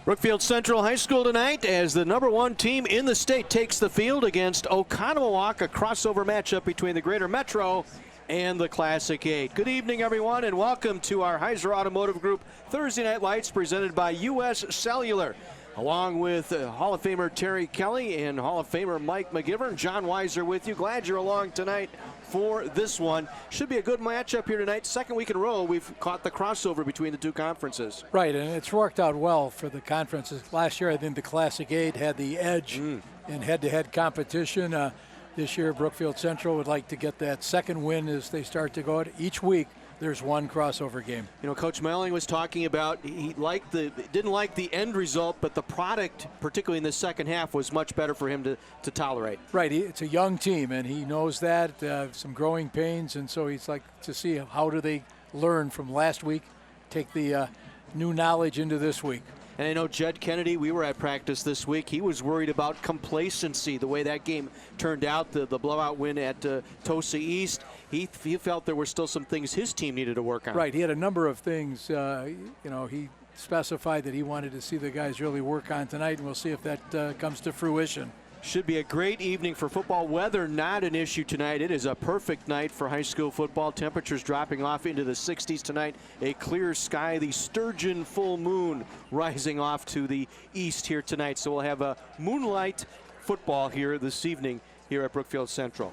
Brookfield Central High School tonight as the #1 team in the state takes the field against Ocomomowoc, a crossover matchup between the Greater Metro and the Classic 8. Good evening, everyone, and welcome to our Heiser Automotive Group Thursday Night Lights presented by U.S. Cellular. Along with Hall of Famer Terry Kelly and Hall of Famer Mike McGivern, John Weiser with you. Glad you're along tonight for this one. Should be a good matchup here tonight. Second week in a row, we've caught the crossover between the two conferences. Right, and it's worked out well for the conferences. Last year, I think the Classic 8 had the edge in head-to-head competition. This year, Brookfield Central would like to get that second win as they start to go out. Each week, there's one crossover game. You know, Coach Melling was talking about he didn't like the end result, but the product, particularly in the second half, was much better for him to tolerate. Right, it's a young team, and he knows that, some growing pains, and so he's like to see how do they learn from last week, take the new knowledge into this week. And I know Jed Kennedy, we were at practice this week. He was worried about complacency, the way that game turned out, the blowout win at Tosa East. He felt there were still some things his team needed to work on. Right, he had a number of things, he specified that he wanted to see the guys really work on tonight, and we'll see if that comes to fruition. Should be a great evening for football. Weather not an issue tonight. It is a perfect night for high school football. Temperatures dropping off into the 60s tonight. A clear sky. The sturgeon full moon rising off to the east here tonight. So we'll have a moonlight football here this evening here at Brookfield Central.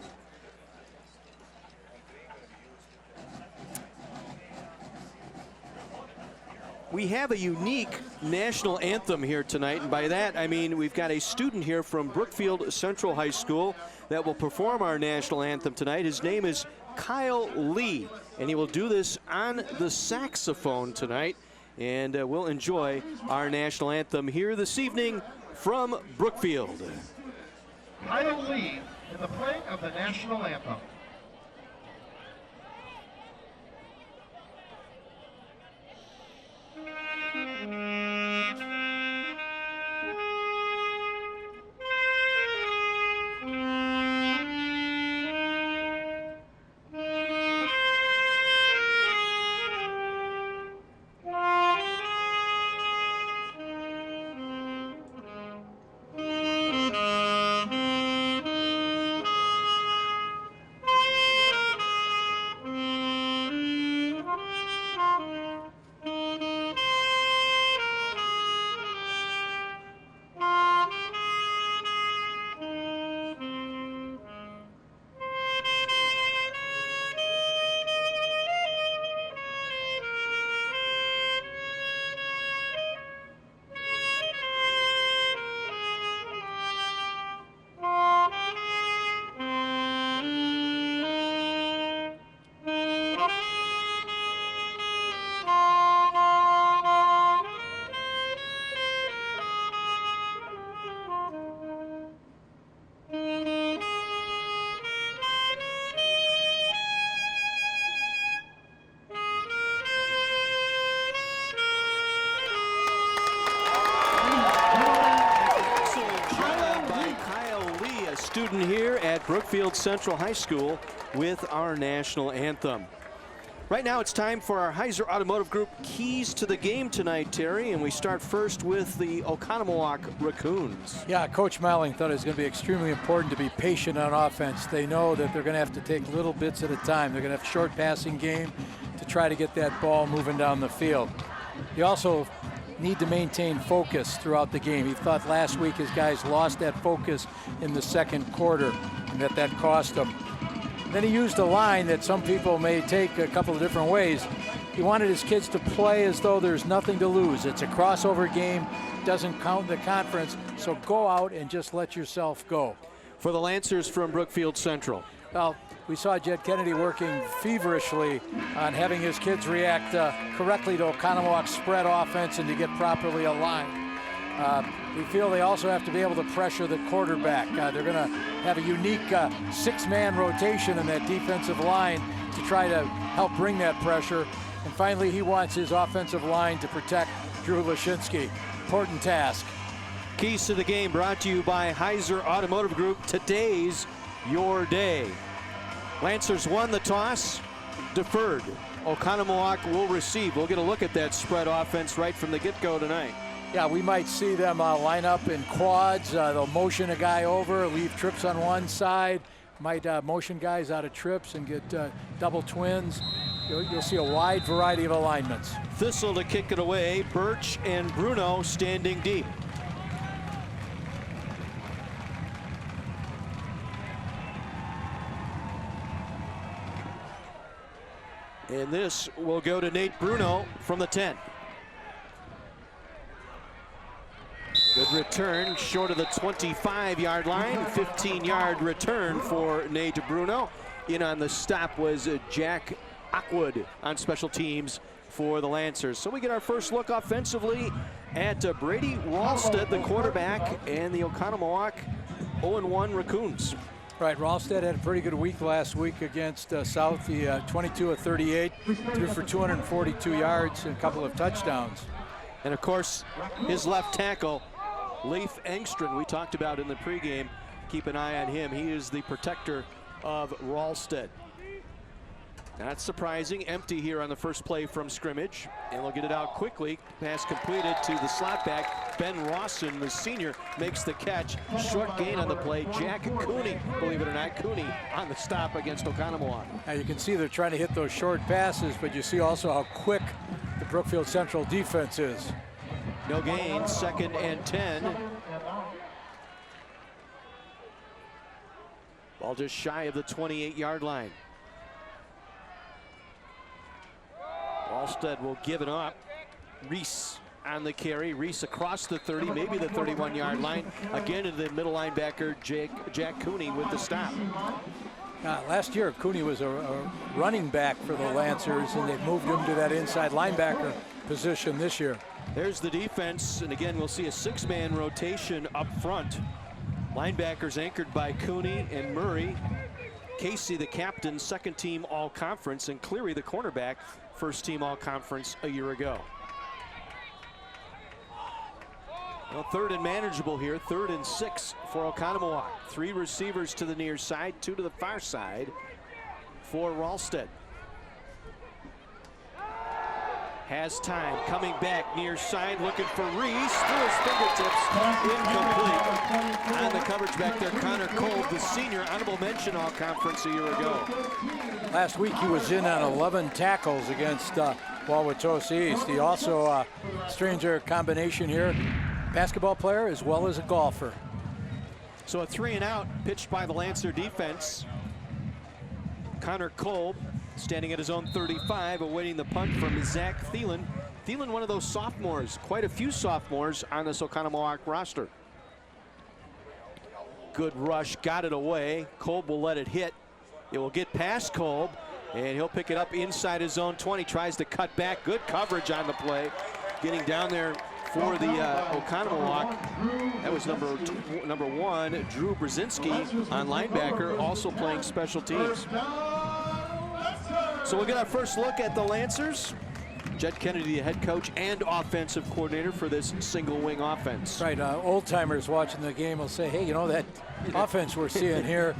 We have a unique national anthem here tonight, and by that I mean we've got a student here from Brookfield Central High School that will perform our national anthem tonight. His name is Kyle Lee, and he will do this on the saxophone tonight, and we'll enjoy our national anthem here this evening from Brookfield. Kyle Lee in the playing of the national anthem. Student here at Brookfield Central High School with our national anthem. Right now it's time for our Heiser Automotive Group keys to the game tonight, Terry, and we start first with the Oconomowoc Raccoons. Yeah, Coach Malling thought it was going to be extremely important to be patient on offense. They know that they're going to have to take little bits at a time. They're going to have a short passing game to try to get that ball moving down the field. They also need to maintain focus throughout the game. He thought last week his guys lost that focus in the second quarter and that cost them. Then he used a line that some people may take a couple of different ways. He wanted his kids to play as though there's nothing to lose. It's a crossover game, doesn't count the conference, so go out and just let yourself go. For the Lancers from Brookfield Central. Well, we saw Jed Kennedy working feverishly on having his kids react correctly to Oconomowoc's spread offense and to get properly aligned. We feel they also have to be able to pressure the quarterback. They're going to have a unique six-man rotation in that defensive line to try to help bring that pressure. And finally, he wants his offensive line to protect Drew Lashinsky. Important task. Keys to the game brought to you by Heiser Automotive Group. Today's your day. Lancers won the toss, deferred. Oconomowoc will receive. We'll get a look at that spread offense right from the get-go tonight. Yeah, we might see them line up in quads. They'll motion a guy over, leave trips on one side. Might motion guys out of trips and get double twins. You'll see a wide variety of alignments. Thistle to kick it away. Birch and Bruno standing deep. And this will go to Nate Bruno from the 10. Good return, short of the 25-yard line. 15-yard return for Nate Bruno. In on the stop was Jack Ackwood on special teams for the Lancers. So we get our first look offensively at Brady Ralstead, the quarterback, and the Oconomowoc 0-1 Raccoons. Right, Ralstead had a pretty good week last week against South. He 22 of 38, threw for 242 yards and a couple of touchdowns. And of course, his left tackle, Leif Engstrand, we talked about in the pregame. Keep an eye on him. He is the protector of Ralstead. Not surprising, empty here on the first play from scrimmage, and they'll get it out quickly. Pass completed to the slot back. Ben Rawson, the senior, makes the catch. Short gain on the play. Jack Cooney, believe it or not, Cooney on the stop against Oconomowoc. Now you can see they're trying to hit those short passes, but you see also how quick the Brookfield Central defense is. No gain, 2nd and 10. Ball just shy of the 28-yard line. Ralstead will give it up. Reese on the carry. Reese across the 30, maybe the 31-yard line. Again to the middle linebacker, Jack Cooney with the stop. Last year, Cooney was a running back for the Lancers, and they've moved him to that inside linebacker position this year. There's the defense, and again, we'll see a 6-man rotation up front. Linebackers anchored by Cooney and Murray. Casey, the captain, 2nd team all-conference, and Cleary, the cornerback, 1st team all-conference a year ago. Well, 3rd and manageable here, 3rd and 6 for Oconomowoc. 3 receivers to the near side, 2 to the far side for Ralstead. Has time, coming back near side, looking for Reese, through his fingertips, incomplete. On the coverage back there, Connor Kolb, the senior, honorable mention all-conference a year ago. Last week he was in on 11 tackles against Wauwatosa East. He also, stranger combination here, basketball player as well as a golfer. So a 3-and-out pitched by the Lancer defense. Connor Kolb standing at his own 35, awaiting the punt from Zach Thielen. Thielen, one of those sophomores, quite a few sophomores on this Oconomowoc roster. Good rush, got it away. Kolb will let it hit. It will get past Kolb, and he'll pick it up inside his own 20. Tries to cut back. Good coverage on the play. Getting down there for the Oconomowoc. That was number 1, Drew Brzezinski on linebacker, also playing special teams. So we'll get our first look at the Lancers. Jed Kennedy, the head coach and offensive coordinator for this single wing offense. Right, old timers watching the game will say, hey, you know that offense we're seeing here,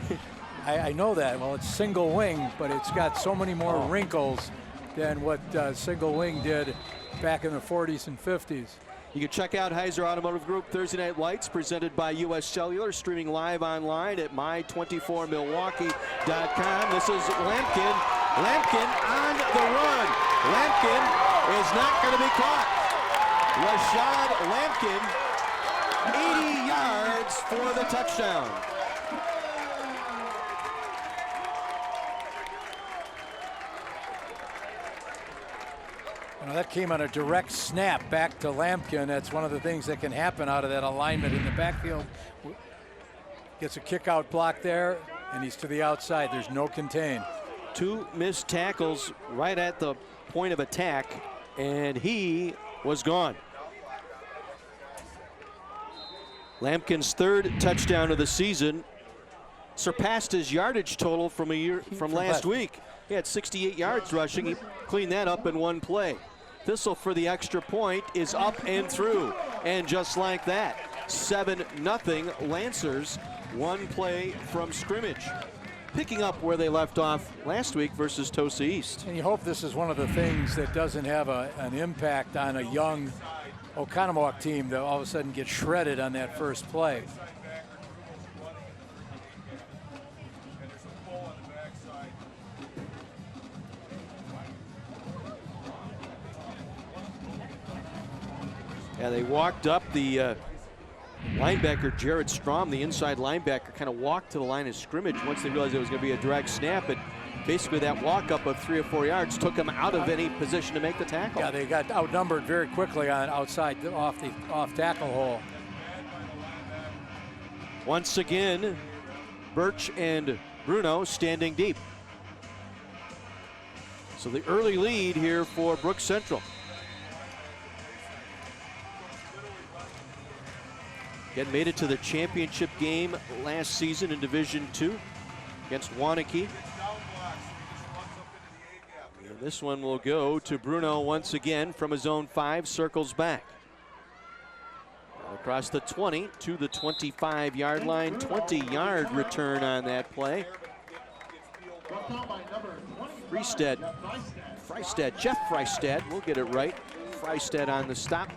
I know that. Well, it's single wing, but it's got so many more wrinkles than what single wing did back in the 40s and 50s. You can check out Heiser Automotive Group Thursday Night Lights, presented by U.S. Cellular, streaming live online at my24milwaukee.com. This is Lampkin. Lampkin on the run. Lampkin is not going to be caught. Rashad Lampkin, 80 yards for the touchdown. You know, that came on a direct snap back to Lampkin. That's one of the things that can happen out of that alignment in the backfield. Gets a kick out block there, and he's to the outside. There's no contain. 2 missed tackles right at the point of attack, and he was gone. Lampkin's 3rd touchdown of the season surpassed his yardage total from last week. He had 68 yards rushing. He cleaned that up in one play. Thistle for the extra point is up and through. And just like that, 7-0 Lancers, 1 play from scrimmage. picking up where they left off last week versus Tosa East. And you hope this is one of the things that doesn't have an impact on a young Oconomowoc team that all of a sudden gets shredded on that first play. Yeah, they walked up the linebacker, Jared Strom, the inside linebacker, kind of walked to the line of scrimmage once they realized it was going to be a direct snap. And basically that walk up of 3 or 4 yards took them out of any position to make the tackle. Yeah, they got outnumbered very quickly on outside off tackle hole. Once again, Birch and Bruno standing deep. So the early lead here for Brook Central. Again, made it to the championship game last season in Division II against Waunakee. And this one will go to Bruno once again from his own 5, circles back. Across the 20 to the 25-yard line, 20-yard return on that play. Jeff Freistad, we'll get it right. Freistad on the stop.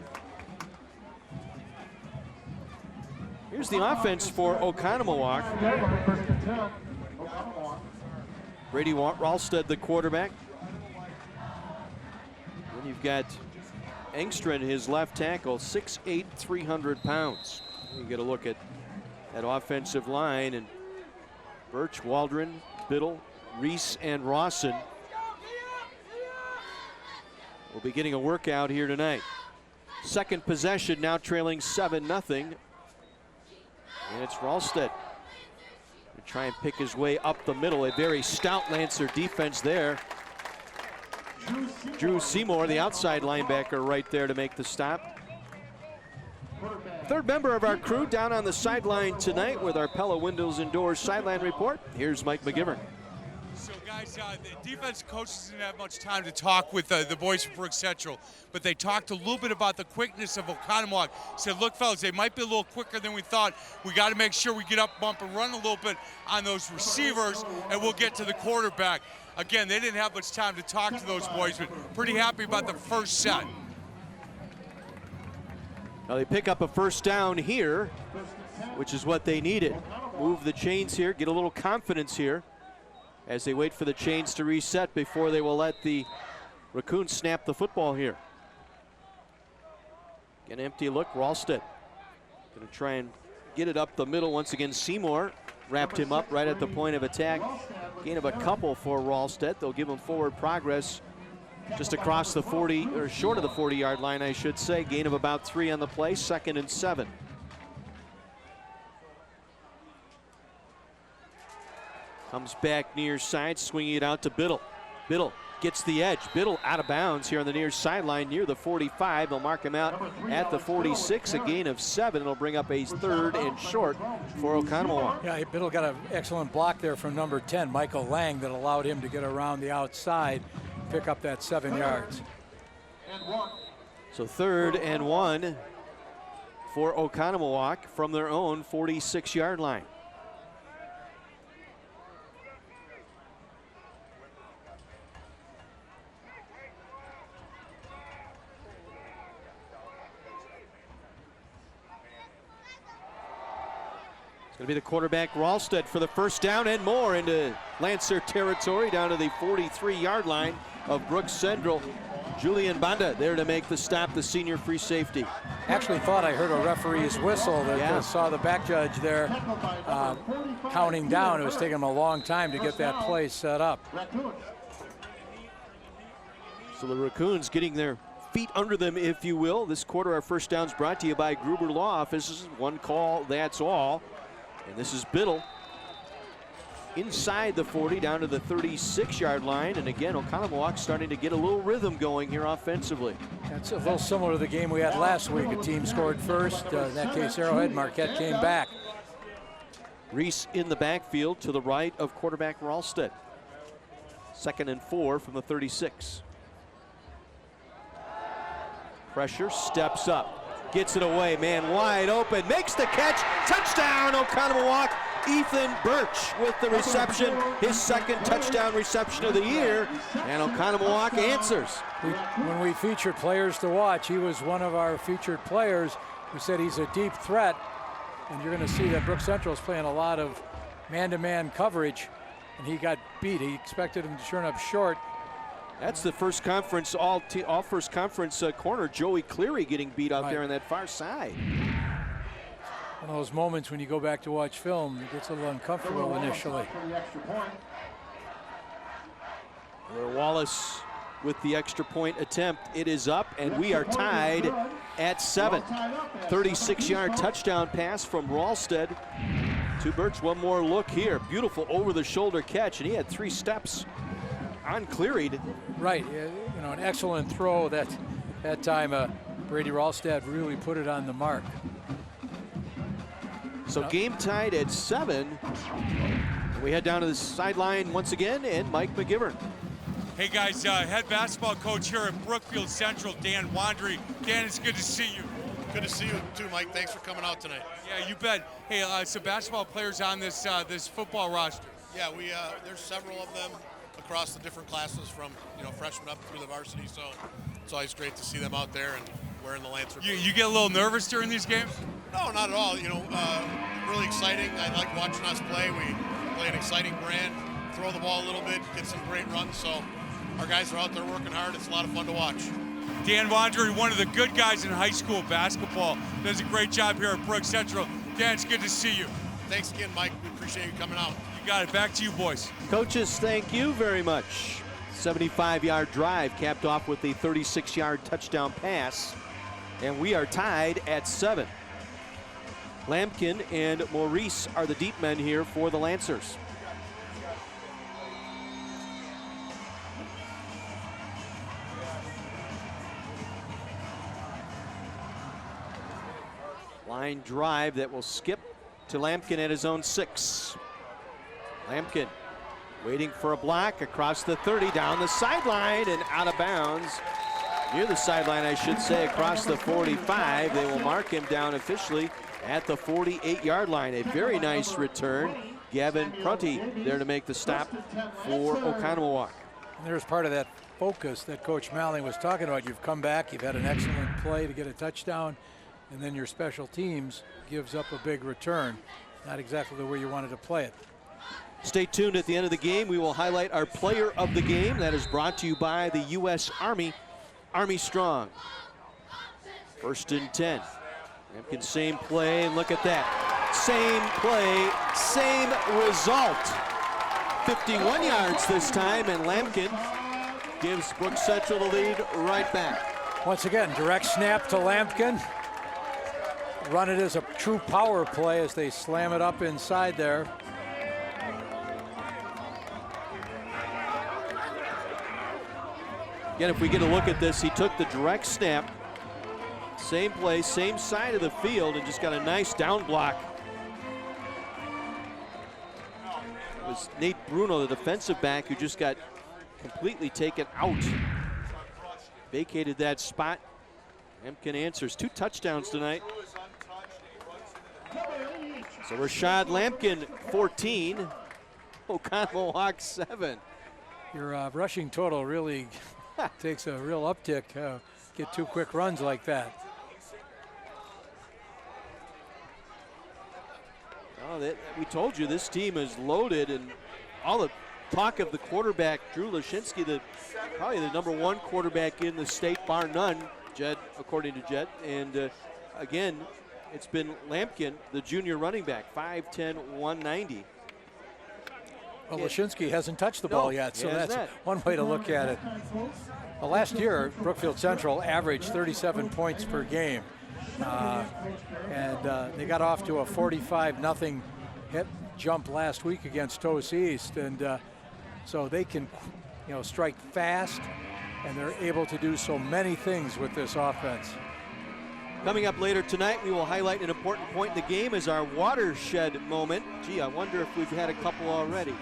Here's the offense for Oconomowoc. Brady Ralsted, the quarterback. Then you've got Engstrand, his left tackle, 6'8", 300 pounds. You get a look at that offensive line, and Birch, Waldron, Biddle, Reese, and Rawson will be getting a workout here tonight. Second possession, now trailing 7-0. And it's Ralsted to try and pick his way up the middle. A very stout Lancer defense there. Drew Seymour, the outside linebacker, right there to make the stop. Third member of our crew down on the sideline tonight with our Pella Windows and Doors sideline report. Here's Mike McGivern. So guys, the defense coaches didn't have much time to talk with the boys from Brook Central, but they talked a little bit about the quickness of Oconomowoc. Said, look, fellas, they might be a little quicker than we thought. We got to make sure we get up, bump, and run a little bit on those receivers, and we'll get to the quarterback. Again, they didn't have much time to talk to those boys, but pretty happy about the first set. Now they pick up a first down here, which is what they needed. Move the chains here, get a little confidence here as they wait for the chains to reset before they will let the Raccoons snap the football here. An empty look, Ralsted gonna try and get it up the middle. Once again, Seymour wrapped him up right at the point of attack. Gain of a couple for Ralsted. They'll give him forward progress just across the 40, or short of the 40-yard line, I should say. Gain of about 3 on the play, 2nd and 7. Comes back near side, swinging it out to Biddle. Biddle gets the edge. Biddle out of bounds here on the near sideline near the 45. They'll mark him out at the 46, a gain of 7. It'll bring up a 3rd and short for Oconomowoc. Yeah, Biddle got an excellent block there from number 10, Michael Lang, that allowed him to get around the outside, pick up that 7 yards. So 3rd and 1 for Oconomowoc from their own 46-yard line. It's going to be the quarterback, Ralsted, for the first down and more into Lancer territory down to the 43-yard line of Brook Central. Julian Banda there to make the stop, the senior free safety. Actually thought I heard a referee's whistle that saw the back judge there counting down. It was taking him a long time to get that play set up. So the Raccoons getting their feet under them, if you will. This quarter, our first downs brought to you by Gruber Law Offices. One call, that's all. And this is Biddle inside the 40 down to the 36-yard line. And again, Oconomowoc starting to get a little rhythm going here offensively. That's a little similar to the game we had last week. A team scored first. In that case, Arrowhead. Marquette came back. Reese in the backfield to the right of quarterback Ralsted. 2nd and 4 from the 36. Pressure, steps up. Gets it away, man wide open, makes the catch, touchdown Oconomowoc, Ethan Birch with the reception, his second touchdown reception of the year, and Oconomowoc answers. When we featured players to watch, he was one of our featured players. We said he's a deep threat, and you're going to see that Brook Central is playing a lot of man-to-man coverage, and he got beat. He expected him to turn up short. That's the first conference, all first conference corner, Joey Cleary, getting beat out there on that far side. One of those moments when you go back to watch film, it gets a little uncomfortable initially. Wallace with the extra point attempt. It is up, and we are tied at 7. 36-yard touchdown pass from Ralsted to Birch. One more look here. Beautiful over-the-shoulder catch, and he had 3 steps on Cleary. Right, you know, an excellent throw that time. Brady Ralstad really put it on the mark. So game tied at 7. We head down to the sideline once again, and Mike McGivern. Hey guys, head basketball coach here at Brookfield Central, Dan Wandry. Dan, it's good to see you. Good to see you too, Mike. Thanks for coming out tonight. Yeah, you bet. Hey, some basketball players on this this football roster. Yeah, there's several of them across the different classes, from freshmen up through the varsity. So it's always great to see them out there and wearing the Lancer. You get a little nervous during these games? No, not at all. Really exciting. I like watching us play. We play an exciting brand, throw the ball a little bit, get some great runs. So our guys are out there working hard. It's a lot of fun to watch. Dan Wandry, one of the good guys in high school basketball, does a great job here at Brook Central. Dan, it's good to see you. Thanks again, Mike. We appreciate you coming out. You got it. Back to you, boys. Coaches, thank you very much. 75-yard drive capped off with a 36-yard touchdown pass, and we are tied at 7. Lampkin and Maurice are the deep men here for the Lancers. Line drive that will skip to Lampkin at his own 6. Lampkin waiting for a block across the 30, down the sideline and out of bounds. Near the sideline, I should say, across the 45. They will mark him down officially at the 48-yard line. A very nice return. Gavin Prunty there to make the stop for Oconomowoc. There's part of that focus that Coach Malling was talking about. You've come back, you've had an excellent play to get a touchdown, and then your special teams gives up a big return. Not exactly the way you wanted to play it. Stay tuned. At the end of the game, we will highlight our player of the game. That is brought to you by the U.S. Army, Army Strong. 1st and 10. Lampkin, same play, and look at that. Same play, same result. 51 yards this time, and Lampkin gives Brook Central the lead right back. Once again, direct snap to Lampkin. Run it as a true power play as they slam it up inside there. Again, if we get a look at this, he took the direct snap, same play, same side of the field, and just got a nice down block. It was Nate Bruno, the defensive back, who just got completely taken out. Vacated that spot. Lampkin answers. 2 touchdowns tonight. So Rashad Lampkin, 14. Oconomowoc, 7. Your rushing total really takes a real uptick. Get 2 quick runs like that. Oh, we told you this team is loaded, and all the talk of the quarterback, Drew Lashinsky, probably the #1 quarterback in the state, bar none, Jed, according to Jed. And again, it's been Lampkin, the junior running back, 5'10", 190. Well, Lashinsky hasn't touched the ball yet, so that's one way to look at it. Well, last year, Brookfield Central averaged 37 points per game. And they got off to a 45-0 hit jump last week against Toast East. And so they can, strike fast, and they're able to do so many things with this offense. Coming up later tonight, we will highlight an important point in the game as our watershed moment. Gee, I wonder if we've had a couple already.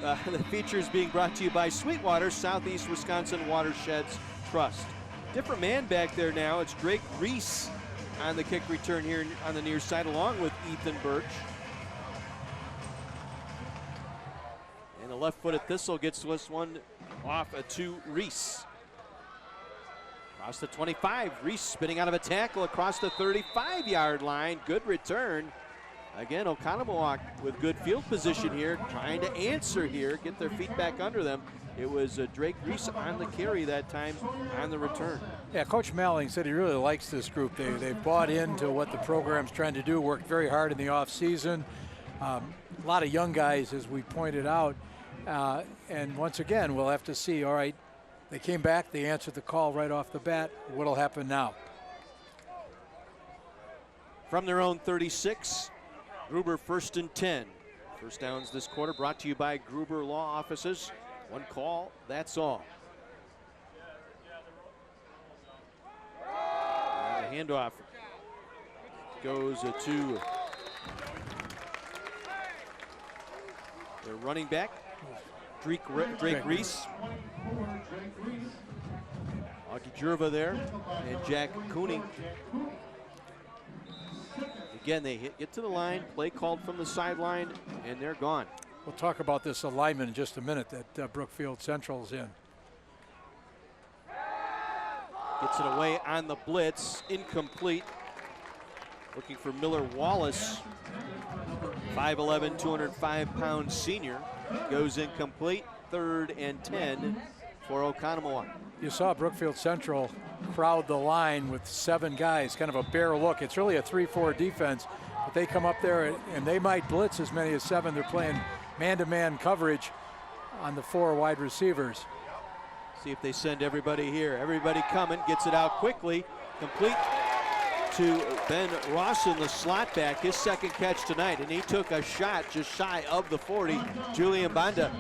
The feature is being brought to you by Sweetwater, Southeast Wisconsin Watersheds Trust. Different man back there now. It's Drake Reese on the kick return here on the near side, along with Ethan Birch. left-footed Thistle gets this one off to Reese. Across the 25, Reese spinning out of a tackle across the 35-yard line. Good return. Again, Oconomowoc with good field position here, trying to answer here, get their feet back under them. It was Drake Reese on the carry that time on the return. Yeah, Coach Malling said he really likes this group. They've bought into what the program's trying to do, worked very hard in the offseason. A lot of young guys, as we pointed out. And once again, we'll have to see, all right, they came back, they answered the call right off the bat. What'll happen now? From their own 36, Gruber 1st and 10. First downs this quarter brought to you by Gruber Law Offices. One call, that's all. And the handoff goes to their running back, Drake Reese. Augie Jerva there, and Jack Cooney. Again, they get to the line, play called from the sideline, and they're gone. We'll talk about this alignment in just a minute that Brookfield Central's in. Gets it away on the blitz, incomplete. Looking for Miller Wallace, 5'11", 205-pound senior. Goes incomplete, 3rd and 10 for Oconomowoc. You saw Brookfield Central crowd the line with 7 guys, kind of a bare look. It's really a 3-4 defense, but they come up there and they might blitz as many as 7. They're playing man-to-man coverage on the 4 wide receivers. See if they send everybody here. Everybody coming, gets it out quickly, complete to Ben Rawson, the slot back, his 2nd catch tonight, and he took a shot just shy of the 40. Julian Banda,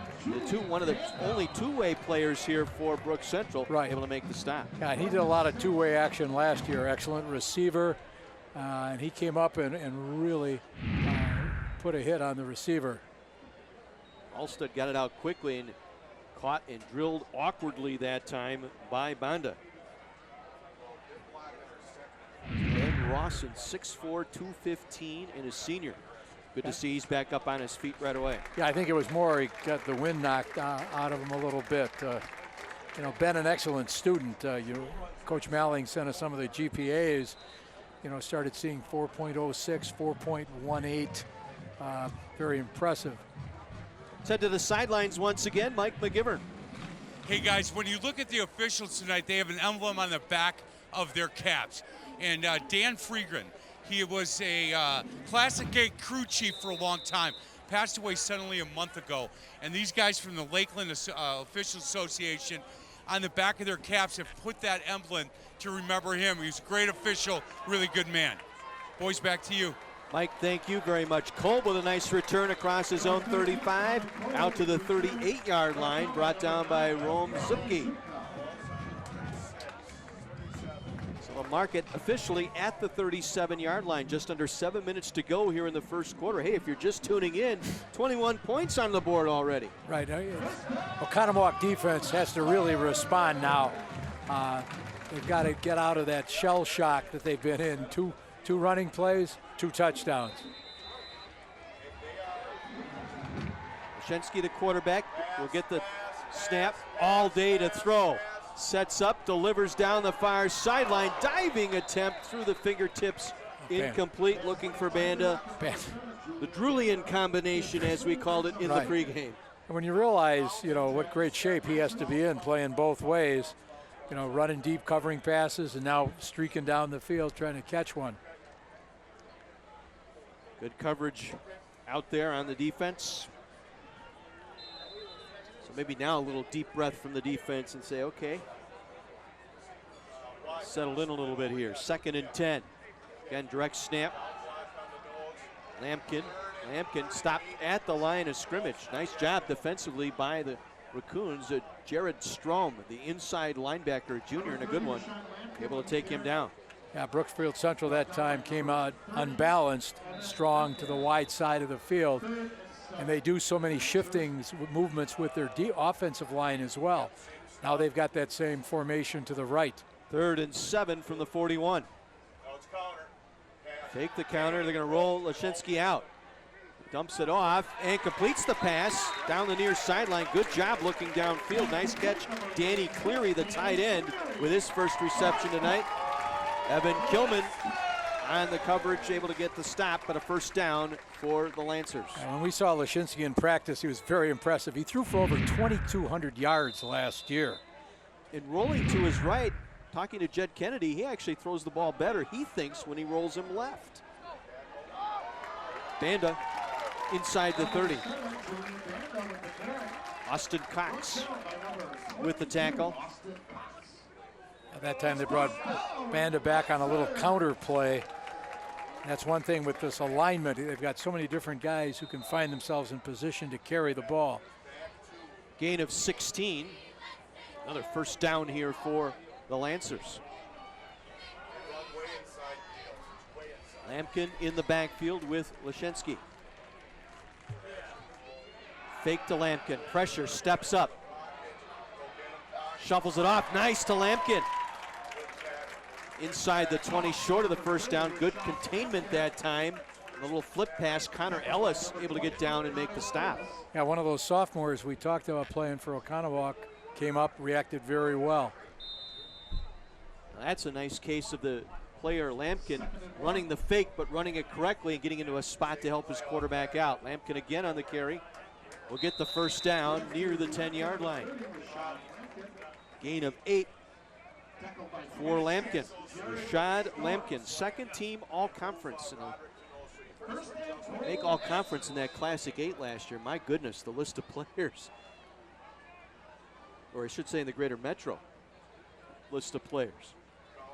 one of the only two-way players here for Brook Central, able to make the stop. Yeah, and he did a lot of two-way action last year. Excellent receiver, and he came up and really put a hit on the receiver. Alstead got it out quickly and caught and drilled awkwardly that time by Banda. Ben Rawson, 6'4", 215, and a senior. Good to see he's back up on his feet right away. Yeah, I think it was more he got the wind knocked out of him a little bit. You know, Ben, an excellent student. Coach Malling sent us some of the GPAs. You know, started seeing 4.06, 4.18. Very impressive. Let's head to the sidelines once again. Mike McGivern. Hey guys, when you look at the officials tonight, they have an emblem on the back of their caps. And Dan Freegren, he was a Classic 8 crew chief for a long time, passed away suddenly a month ago. And these guys from the Lakeland Officials Association on the back of their caps have put that emblem to remember him. He was a great official, really good man. Boys, back to you. Mike, thank you very much. Kolb with a nice return across his own 35, out to the 38-yard line, brought down by Rome Zupke. So we'll mark it officially at the 37-yard line. Just under 7 minutes to go here in the first quarter. Hey, if you're just tuning in, 21 points on the board already. Right. Oconomowoc defense has to really respond now. They've got to get out of that shell shock that they've been in. Two running plays, 2 touchdowns. Oshensky, the quarterback, will get the snap all day to throw. Sets up, delivers down the far sideline. Diving attempt through the fingertips. Incomplete, looking for Banda. The Drulian combination, as we called it in the pregame. And when you realize, you know, what great shape he has to be in playing both ways, you know, running deep, covering passes, and now streaking down the field trying to catch one. Good coverage out there on the defense. So maybe now a little deep breath from the defense and say, okay, settle in a little bit here. 2nd and 10. Again, direct snap. Lampkin stopped at the line of scrimmage. Nice job defensively by the Raccoons. Jared Strom, the inside linebacker, junior, and a good one, able to take him down. Yeah, Brookfield Central that time came out unbalanced, strong to the wide side of the field. And they do so many shiftings, movements with their offensive line as well. Now they've got that same formation to the right. 3rd and 7 from the 41. Take the counter. They're going to roll Lashinsky out. Dumps it off and completes the pass down the near sideline. Good job looking downfield. Nice catch, Danny Cleary, the tight end, with his first reception tonight. Evan Kilman on the coverage, able to get the stop, but a first down for the Lancers. And when we saw Lashinsky in practice, he was very impressive. He threw for over 2,200 yards last year. And rolling to his right, talking to Jed Kennedy, he actually throws the ball better, he thinks, when he rolls him left. Banda inside the 30. Austin Cox with the tackle. At that time, they brought Banda back on a little counter play. That's one thing with this alignment. They've got so many different guys who can find themselves in position to carry the ball. Gain of 16. Another first down here for the Lancers. Lampkin in the backfield with Lashinsky. Fake to Lampkin. Pressure, steps up. Shuffles it off. Nice to Lampkin. Inside the 20, short of the first down. Good containment that time. A little flip pass. Connor Ellis able to get down and make the stop. Yeah, one of those sophomores we talked about playing for Ocomomowoc came up, reacted very well. That's a nice case of the player Lampkin running the fake, but running it correctly and getting into a spot to help his quarterback out. Lampkin again on the carry. Will get the first down near the 10-yard line. Gain of 8 for Lampkin. Rashad Lampkin, second team all-conference. Make all-conference in that Classic 8 last year. My goodness, the list of players. Or I should say in the Greater Metro list of players.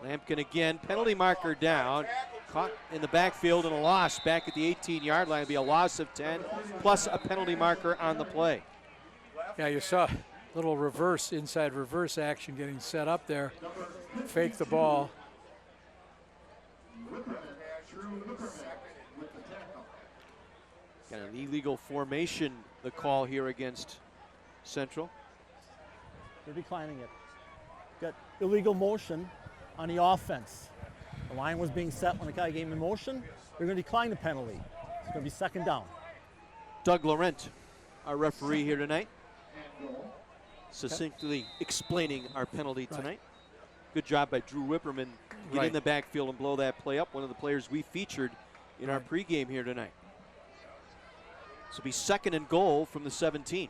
Lampkin again, penalty marker down. Caught in the backfield and a loss back at the 18-yard line. It'll be a loss of 10 plus a penalty marker on the play. Yeah, you saw a little reverse, inside reverse action getting set up there. Fake the ball. Got an illegal formation, the call here against Central. They're declining it. Got illegal motion on the offense. The line was being set when the guy gave him motion. They're going to decline the penalty. It's going to be second down. Doug Laurent, our referee here tonight, succinctly explaining our penalty tonight. Good job by Drew Whipperman. Get in the backfield and blow that play up. One of the players we featured in our pregame here tonight. This will be second and goal from the 17.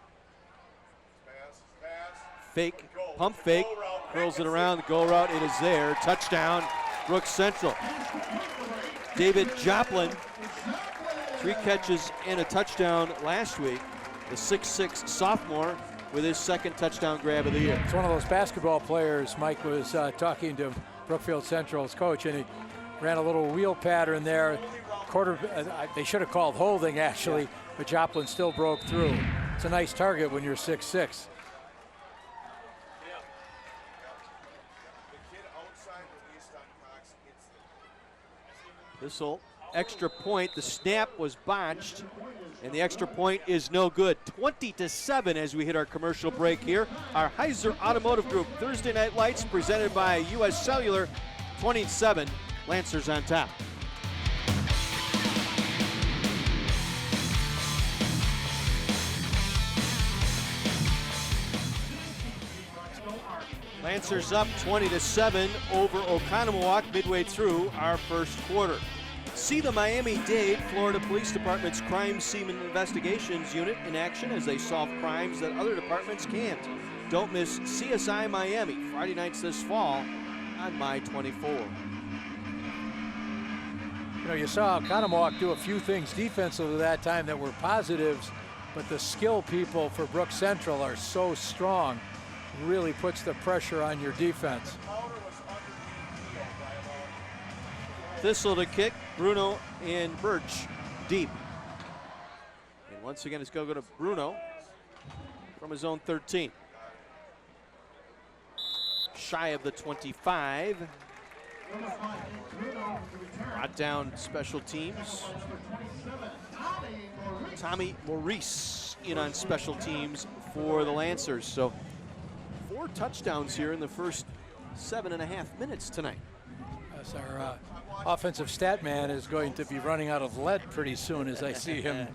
Fake, pump fake, curls it around, the goal route, it is there. Touchdown, Brooks Central. David Joplin, 3 catches and a touchdown last week. The 6'6" sophomore with his second touchdown grab of the year. It's one of those basketball players. Mike was talking to Brookfield Central's coach, and he ran a little wheel pattern there. They should have called holding, actually, but Joplin still broke through. It's a nice target when you're 6'6". This'll extra point. The snap was botched, and the extra point is no good. 20-7 as we hit our commercial break here. Our Heiser Automotive Group Thursday Night Lights presented by U.S. Cellular. 27, Lancers on top. Lancers up 20-7 over Oconomowoc midway through our first quarter. See the Miami-Dade Florida Police Department's Crime Scene Investigations Unit in action as they solve crimes that other departments can't. Don't miss CSI Miami, Friday nights this fall on My 24. You know, you saw Oconomowoc do a few things defensively that time that were positives, but the skill people for Brook Central are so strong. Really puts the pressure on your defense. Thistle to kick, Bruno and Birch deep. And once again, it's going to go to Bruno from his own 13. Shy of the 25. Brought down special teams. Tommy Maurice in on special teams for the Lancers. So 4 touchdowns here in the first 7.5 minutes tonight. Yes, our offensive stat man is going to be running out of lead pretty soon as I see him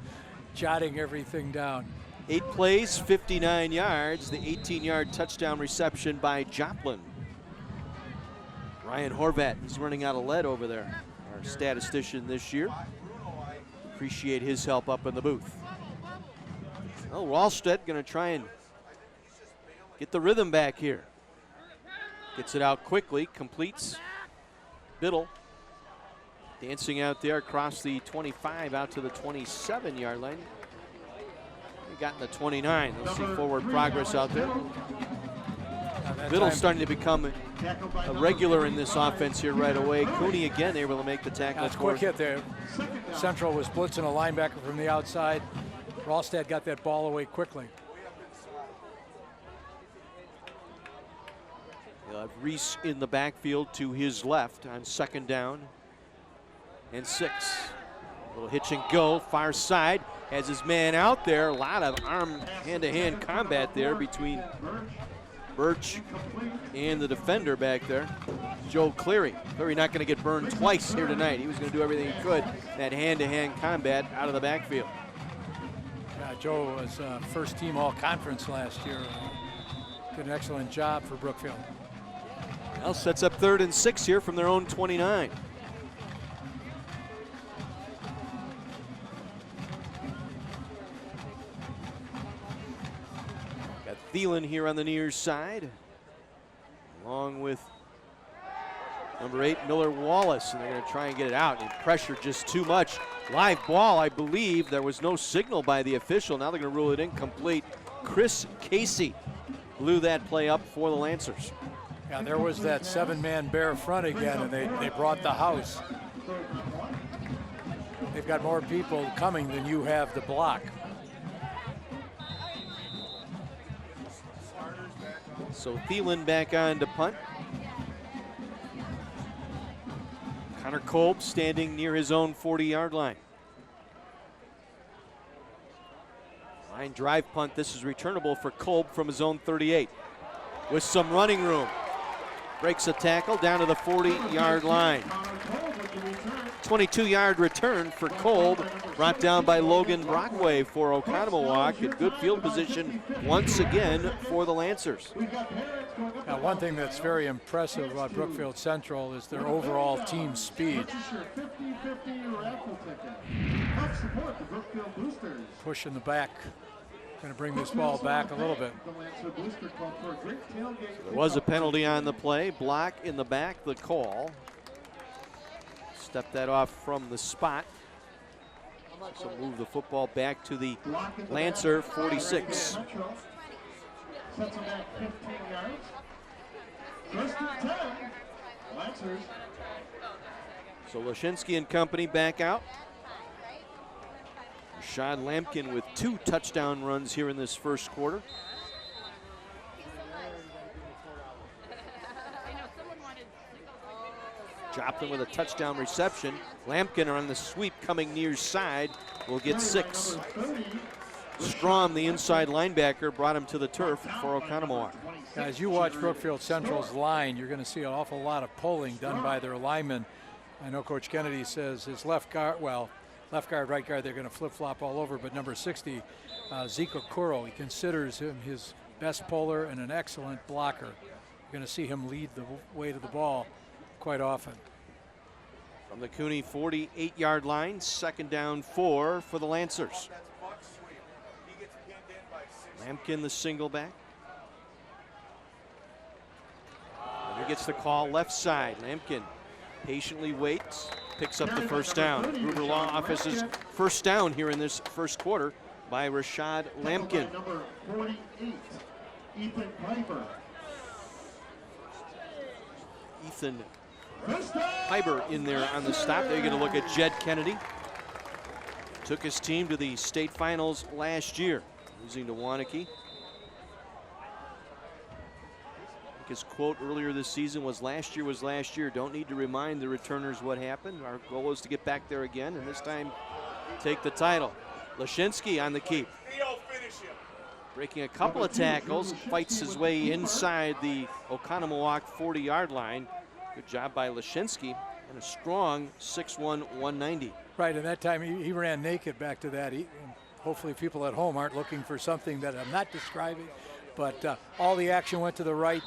jotting everything down. 8 plays, 59 yards, the 18-yard touchdown reception by Joplin. Ryan Horvat is running out of lead over there, our statistician this year. Appreciate his help up in the booth. Well, Wallstead going to try and get the rhythm back here. Gets it out quickly, completes. Biddle dancing out there across the 25 out to the 27-yard line. He got in the 29. Let's see forward progress out there. Biddle's starting to become a regular in this offense here right away. Cooney again able to make the tackle. That's a quick hit there. Central was blitzing a linebacker from the outside. Ralstad got that ball away quickly. He'll have Reese in the backfield to his left on 2nd down and 6. A little hitch and go, far side, has his man out there. A lot of arm hand-to-hand combat there between Birch and the defender back there, Joe Cleary. Cleary not going to get burned twice here tonight. He was going to do everything he could, that hand-to-hand combat out of the backfield. Yeah, Joe was first team all-conference last year. Did an excellent job for Brookfield. Well, sets up 3rd and 6 here from their own 29. Got Thielen here on the near side, along with number 8, Miller Wallace, and they're going to try and get it out. And pressure just too much. Live ball, I believe. There was no signal by the official. Now they're going to rule it incomplete. Chris Casey blew that play up for the Lancers. Yeah, there was that 7-man bear front again, and they brought the house. They've got more people coming than you have to block. So Thielen back on to punt. Connor Kolb standing near his own 40-yard line. Line drive punt. This is returnable for Kolb from his own 38. With some running room. Breaks a tackle down to the 40-yard line. 22-yard return for Kolb, brought down by Logan Brockway for Oconomowoc. A good field position once again for the Lancers. Now, one thing that's very impressive about Brookfield Central is their overall team speed. Push in the back. Going to bring this ball back a little bit. There was a penalty on the play. Block in the back, the call. Step that off from the spot. So move the football back to the Lancer 46. Sets them back 15 yards. First and 10. Lancers. So Lashinsky and company back out. Rashad Lampkin with 2 touchdown runs here in this first quarter. Joplin with a touchdown reception. Lampkin on the sweep coming near side will get 6. Strom, the inside linebacker, brought him to the turf for Oconomowoc. As you watch Brookfield Central's line, you're going to see an awful lot of pulling done by their linemen. I know Coach Kennedy says his left guard, well, left guard, right guard, they're going to flip-flop all over, but number 60, Zeke Okoro, he considers him his best puller and an excellent blocker. You're going to see him lead the way to the ball quite often. From the Cooney 48-yard line, 2nd down 4 for the Lancers. Lampkin the single back. And he gets the call left side. Lampkin patiently waits, picks up the first down. Gruber Law Office's first down here in this first quarter by Rashad Lampkin. Number 48, Ethan Piper. Ethan Piper in there on the stop. They're going to look at Jed Kennedy. Took his team to the state finals last year, losing to Wanakee. His quote earlier this season was last year. Don't need to remind the returners what happened. Our goal is to get back there again, and this time take the title. Lashinsky on the keep. Breaking a couple of tackles, fights his way inside the Oconomowoc 40-yard line. Good job by Lashinsky and a strong 6'1", 190. Right, and that time he ran naked back to that. Hopefully people at home aren't looking for something that I'm not describing, but all the action went to the right.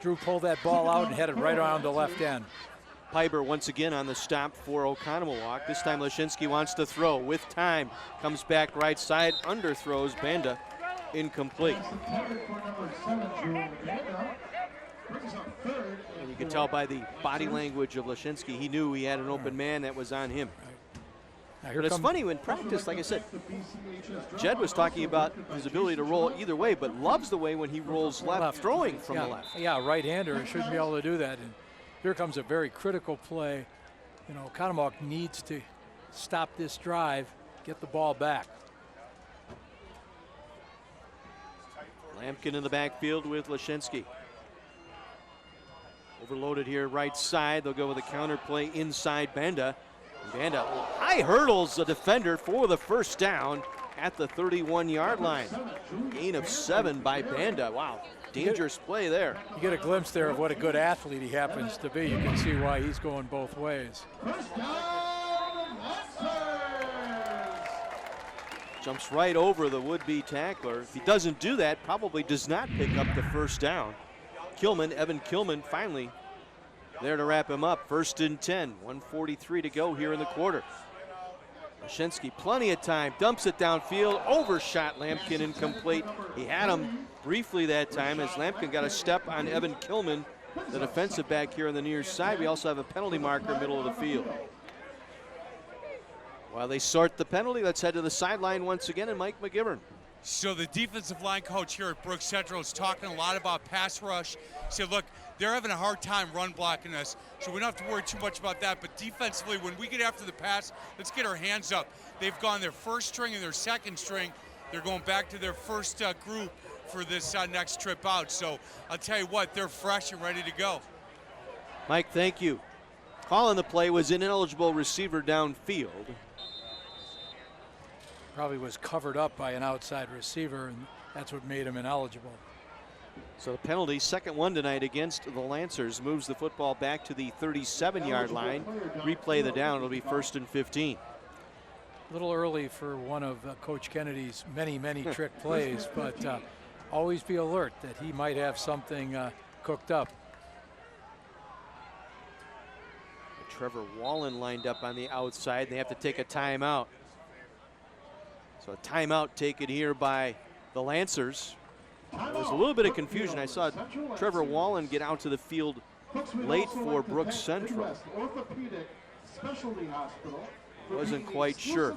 Drew pulled that ball out and headed right around the left end. Piper once again on the stop for Oconomowoc. This time Lashinsky wants to throw with time. Comes back right side, underthrows Banda. Incomplete. And you can tell by the body language of Lashinsky, he knew he had an open man that was on him. But it's funny when practice, like I said, Jed was talking about his ability to roll either way, but loves the way when he rolls left. Throwing from the left. Yeah, right-hander shouldn't be able to do that. And here comes a very critical play. You know, Oconomowoc needs to stop this drive, get the ball back. Lampkin in the backfield with Lashinsky. Overloaded here right side. They'll go with a counter play inside Banda. Banda high hurdles the defender for the first down at the 31-yard line. Gain of 7 by Banda. Wow, dangerous play there. You get a glimpse there of what a good athlete he happens to be. You can see why he's going both ways. Jumps right over the would-be tackler. If he doesn't do that, probably does not pick up the first down. Evan Kilman finally there to wrap him up. 1st and 10, 1:43 to go here in the quarter. Lashinsky, plenty of time, dumps it downfield, overshot Lampkin, incomplete. He had him briefly that time as Lampkin got a step on Evan Kilman, the defensive back here on the near side. We also have a penalty marker middle of the field. While they sort the penalty, let's head to the sideline once again and Mike McGivern. So the defensive line coach here at Brook Central is talking a lot about pass rush. He said, look, they're having a hard time run blocking us, so we don't have to worry too much about that. But defensively, when we get after the pass, let's get our hands up. They've gone their first string and their second string. They're going back to their first group for this next trip out. So I'll tell you what, they're fresh and ready to go. Mike, thank you. Calling the play was an ineligible receiver downfield. Probably was covered up by an outside receiver, and that's what made him ineligible. So the penalty, second one tonight against the Lancers, moves the football back to the 37-yard line. Replay the down, it'll be 1st and 15. A little early for one of Coach Kennedy's many, many trick plays, but always be alert that he might have something cooked up. Trevor Wallen lined up on the outside. They have to take a timeout. So a timeout taken here by the Lancers. There was a little bit of confusion. I saw Trevor Wallen get out to the field late for Brook Central. Wasn't quite sure.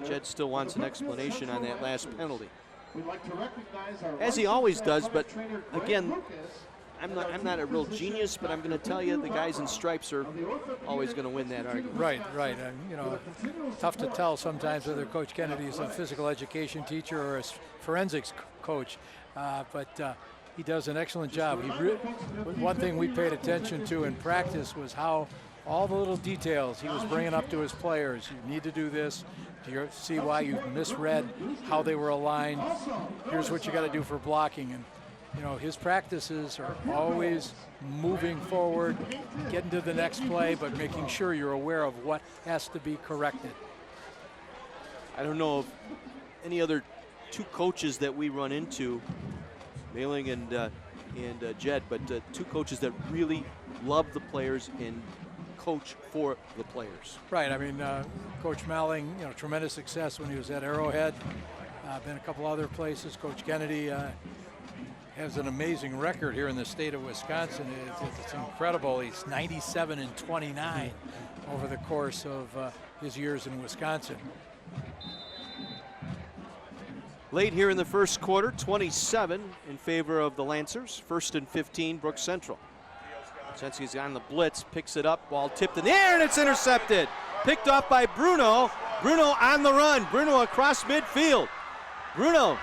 Jed still wants an explanation on that last penalty, as he always does. But again, I'm not a real genius, but I'm going to tell you the guys in stripes are always going to win that argument. Right. You know, tough to tell sometimes whether Coach Kennedy's a physical education teacher or a forensics coach, but he does an excellent job. One thing we paid attention to in practice was how all the little details he was bringing up to his players. You need to do this. Do you see why you misread how they were aligned? Here's what you got to do for blocking. And you know, his practices are always moving forward, getting to the next play, but making sure you're aware of what has to be corrected. I don't know of any other two coaches that we run into, Mailing and Jed, but two coaches that really love the players and coach for the players. Right. I mean, Coach Malling, you know, tremendous success when he was at Arrowhead. Been a couple other places. Coach Kennedy has an amazing record here in the state of Wisconsin. It's incredible. He's 97-29 over the course of his years in Wisconsin. Late here in the first quarter, 27 in favor of the Lancers. 1st and 15, Brook Central. Jensen's on the blitz, picks it up, ball tipped in the air, and it's intercepted. Picked off by Bruno. Bruno on the run. Bruno across midfield. Bruno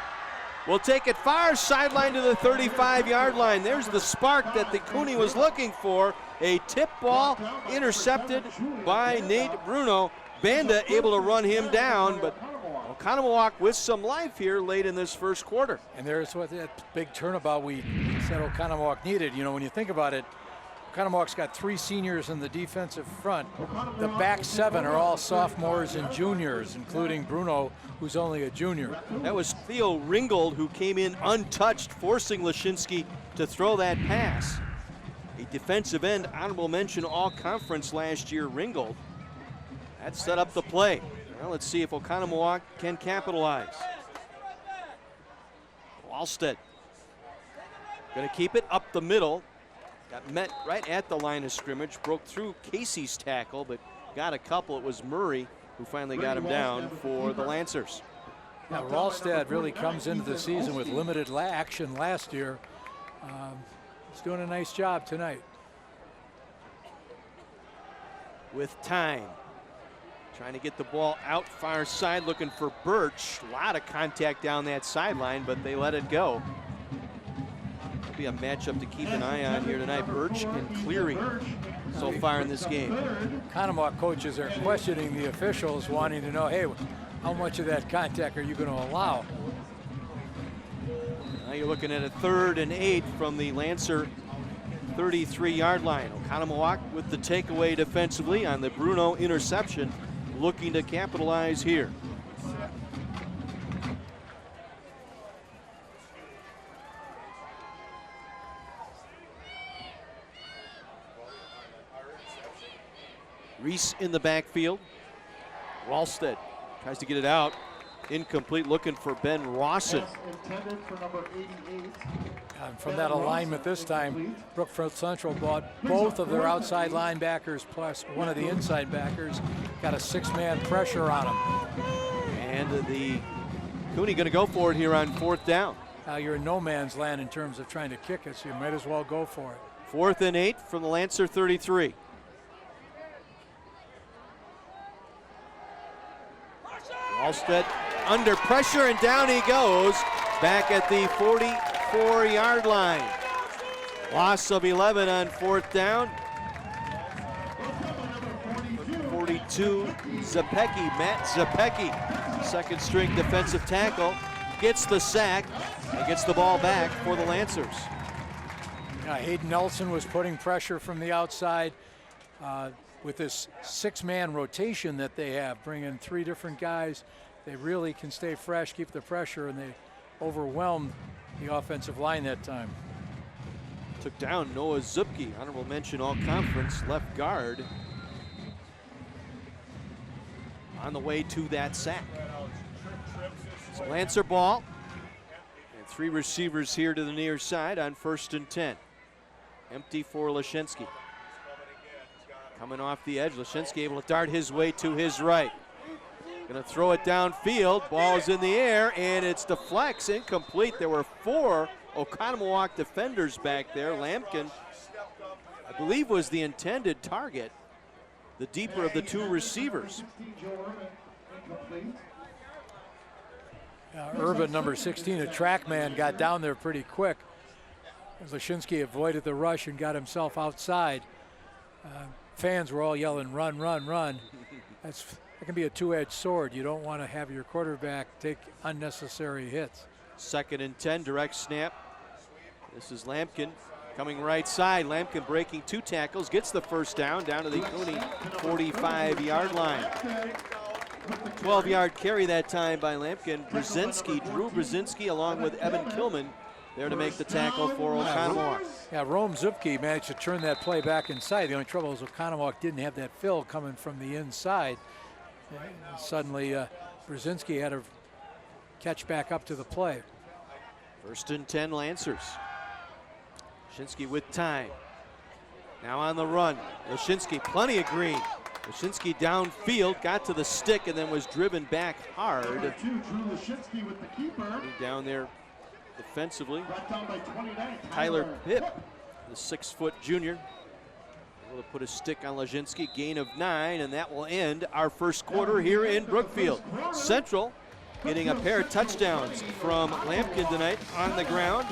will take it far sideline to the 35-yard line. There's the spark that the Cooney was looking for. A tip ball intercepted by Nate Bruno. Banda able to run him down, but Oconomowoc with some life here late in this first quarter. And there's what that big turnabout we said Oconomowoc needed. You know, when you think about it, Oconomowoc's got 3 seniors in the defensive front. The back 7 are all sophomores and juniors, including Bruno, who's only a junior. That was Theo Ringgold who came in untouched, forcing Lashinsky to throw that pass. A defensive end, honorable mention all-conference last year, Ringgold. That set up the play. Well, let's see if Oconomowoc can capitalize. Wallstead going to keep it up the middle. Got met right at the line of scrimmage, broke through Casey's tackle, but got a couple. It was Murray who finally got him down for the Lancers. Now, Wallstead really comes into the season with limited action last year. He's doing a nice job tonight. With time. Trying to get the ball out far side, looking for Birch. A lot of contact down that sideline, but they let it go. It'll be a matchup to keep an eye on here tonight. Birch and Cleary so far in this game. Oconomowoc coaches are questioning the officials, wanting to know, hey, how much of that contact are you going to allow? Now you're looking at a 3rd and 8 from the Lancer 33-yard line. Oconomowoc with the takeaway defensively on the Bruno interception, looking to capitalize here. Reese in the backfield. Wallstead tries to get it out. Incomplete, looking for Ben Rawson. Intended for number 88. And from that alignment this time, Brookfield Central brought both of their outside linebackers plus one of the inside backers. Got a 6-man pressure on them. And the Cooney going to go for it here on 4th down. Now you're in no man's land in terms of trying to kick it, so you might as well go for it. 4th and 8 from the Lancer 33. Wallstead under pressure, and down he goes back at the 44-yard line. Loss of 11 on 4th down. 42, Zapecki, Matt Zapecki, second string defensive tackle, gets the sack and gets the ball back for the Lancers. Hayden Nelson was putting pressure from the outside with this 6-man rotation that they have, bringing 3 different guys. They really can stay fresh, keep the pressure, and they overwhelmed the offensive line that time. Took down Noah Zupke, honorable mention all conference left guard, on the way to that sack. It's a Lancer ball, and 3 receivers here to the near side on 1st and 10. Empty for Lashinsky. Coming off the edge, Lashinsky able to dart his way to his right. Gonna throw it downfield, ball's in the air, and it's deflects, incomplete. There were 4 Oconomowoc defenders back there. Lampkin, I believe, was the intended target, the deeper of the 2 receivers. Urban, number 16, a track man, got down there pretty quick. Lashinsky avoided the rush and got himself outside. Fans were all yelling, run, run, run. That can be a 2-edged sword. You don't want to have your quarterback take unnecessary hits. 2nd and 10, direct snap. This is Lampkin coming right side. Lampkin breaking 2 tackles, gets the first down to the Cooney 45-yard line. 12-yard carry that time by Lampkin. Drew Brzezinski, along with Evan Kilman, there to make the tackle for Oconomowoc. Yeah, Rome Zupke managed to turn that play back inside. The only trouble is Oconomowoc didn't have that fill coming from the inside. And suddenly, Brzezinski had to catch back up to the play. 1st and 10 Lancers. Lashinsky with time. Now on the run. Lashinsky, plenty of green. Lashinsky downfield, got to the stick, and then was driven back hard. Number 2, Drew Lashinsky with the keeper. Down there defensively. Brought down by 29. Tyler Pipp, the 6-foot junior, able to put a stick on Lashinsky. Gain of 9, and that will end our first quarter here in Brookfield. Central getting a pair of touchdowns from Lampkin tonight on the ground.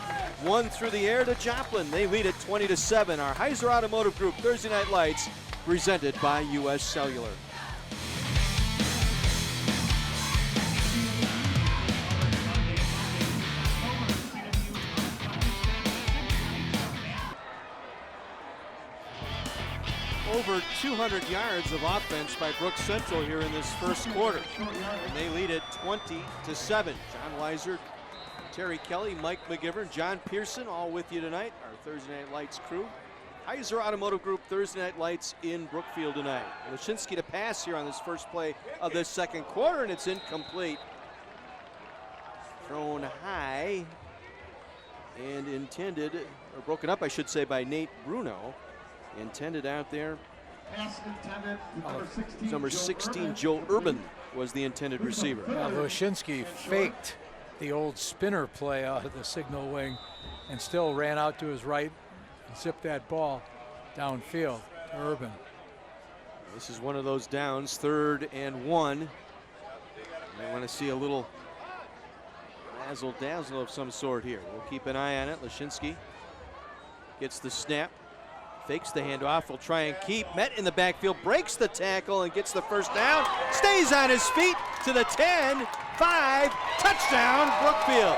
1 through the air to Joplin. They lead it 20-7. Our Heiser Automotive Group Thursday Night Lights, presented by U.S. Cellular. over 200 yards of offense by Brooks Central here in this first quarter. And they lead it 20-7. John Weiser, Terry Kelly, Mike McGivern, John Pearson, all with you tonight, our Thursday Night Lights crew. Heiser Automotive Group Thursday Night Lights in Brookfield tonight. Lashinsky to pass here on this first play of this second quarter, and it's incomplete. Thrown high and intended, or broken up, I should say, by Nate Bruno. Intended out there. Pass intended to Number 16, Joe Urban, was the intended receiver. Lashinsky faked the old spinner play out of the signal wing and still ran out to his right and zipped that ball downfield to Urban. This is one of those downs, 3rd and 1. I want to see a little razzle dazzle of some sort here. We'll keep an eye on it. Lashinsky gets the snap, fakes the handoff, will try and keep. Met in the backfield, breaks the tackle and gets the first down. Stays on his feet to the 10, 5, touchdown Brookfield.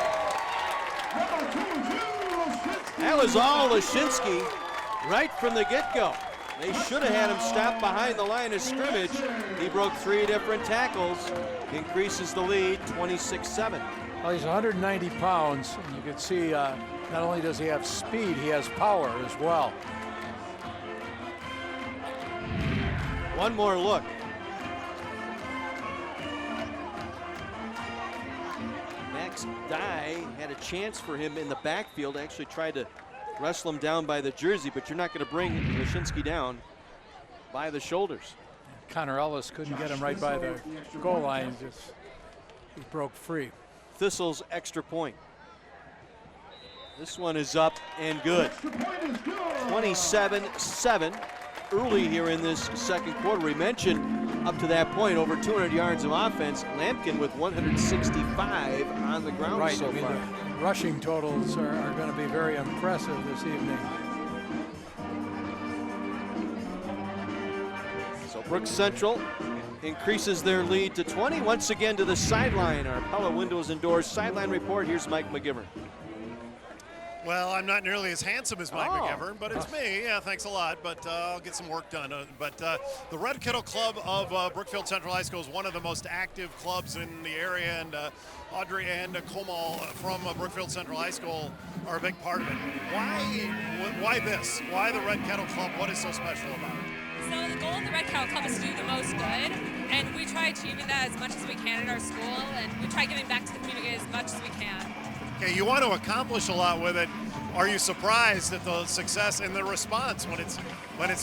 That was all Lashinsky right from the get-go. They should have had him stop behind the line of scrimmage. He broke 3 different tackles, increases the lead 26-7. Well, he's 190 pounds, and you can see not only does he have speed, he has power as well. One more look. Max Dye had a chance for him in the backfield. Actually tried to wrestle him down by the jersey, but you're not going to bring Lashinsky down by the shoulders. Connor Ellis couldn't get him right by the goal line. Just, he broke free. Thistle's extra point. This one is up and good. 27-7 early here in this second quarter. We mentioned up to that point over 200 yards of offense. Lampkin with 165 on the ground so far. The rushing totals are going to be very impressive this evening. So Brooks Central increases their lead to 20. Once again to the sideline. Our Pella Windows and Doors sideline report. Here's Mike McGivern. Well, I'm not nearly as handsome as Mike McGivern, but it's me. Yeah, thanks a lot. But I'll get some work done. The Red Kettle Club of Brookfield Central High School is one of the most active clubs in the area, and Audrey and Komal from Brookfield Central High School are a big part of it. Why this? Why the Red Kettle Club? What is so special about it? So the goal of the Red Kettle Club is to do the most good, and we try achieving that as much as we can in our school, and we try giving back to the community as much as we can. Okay, you want to accomplish a lot with it. Are you surprised at the success and the response when it's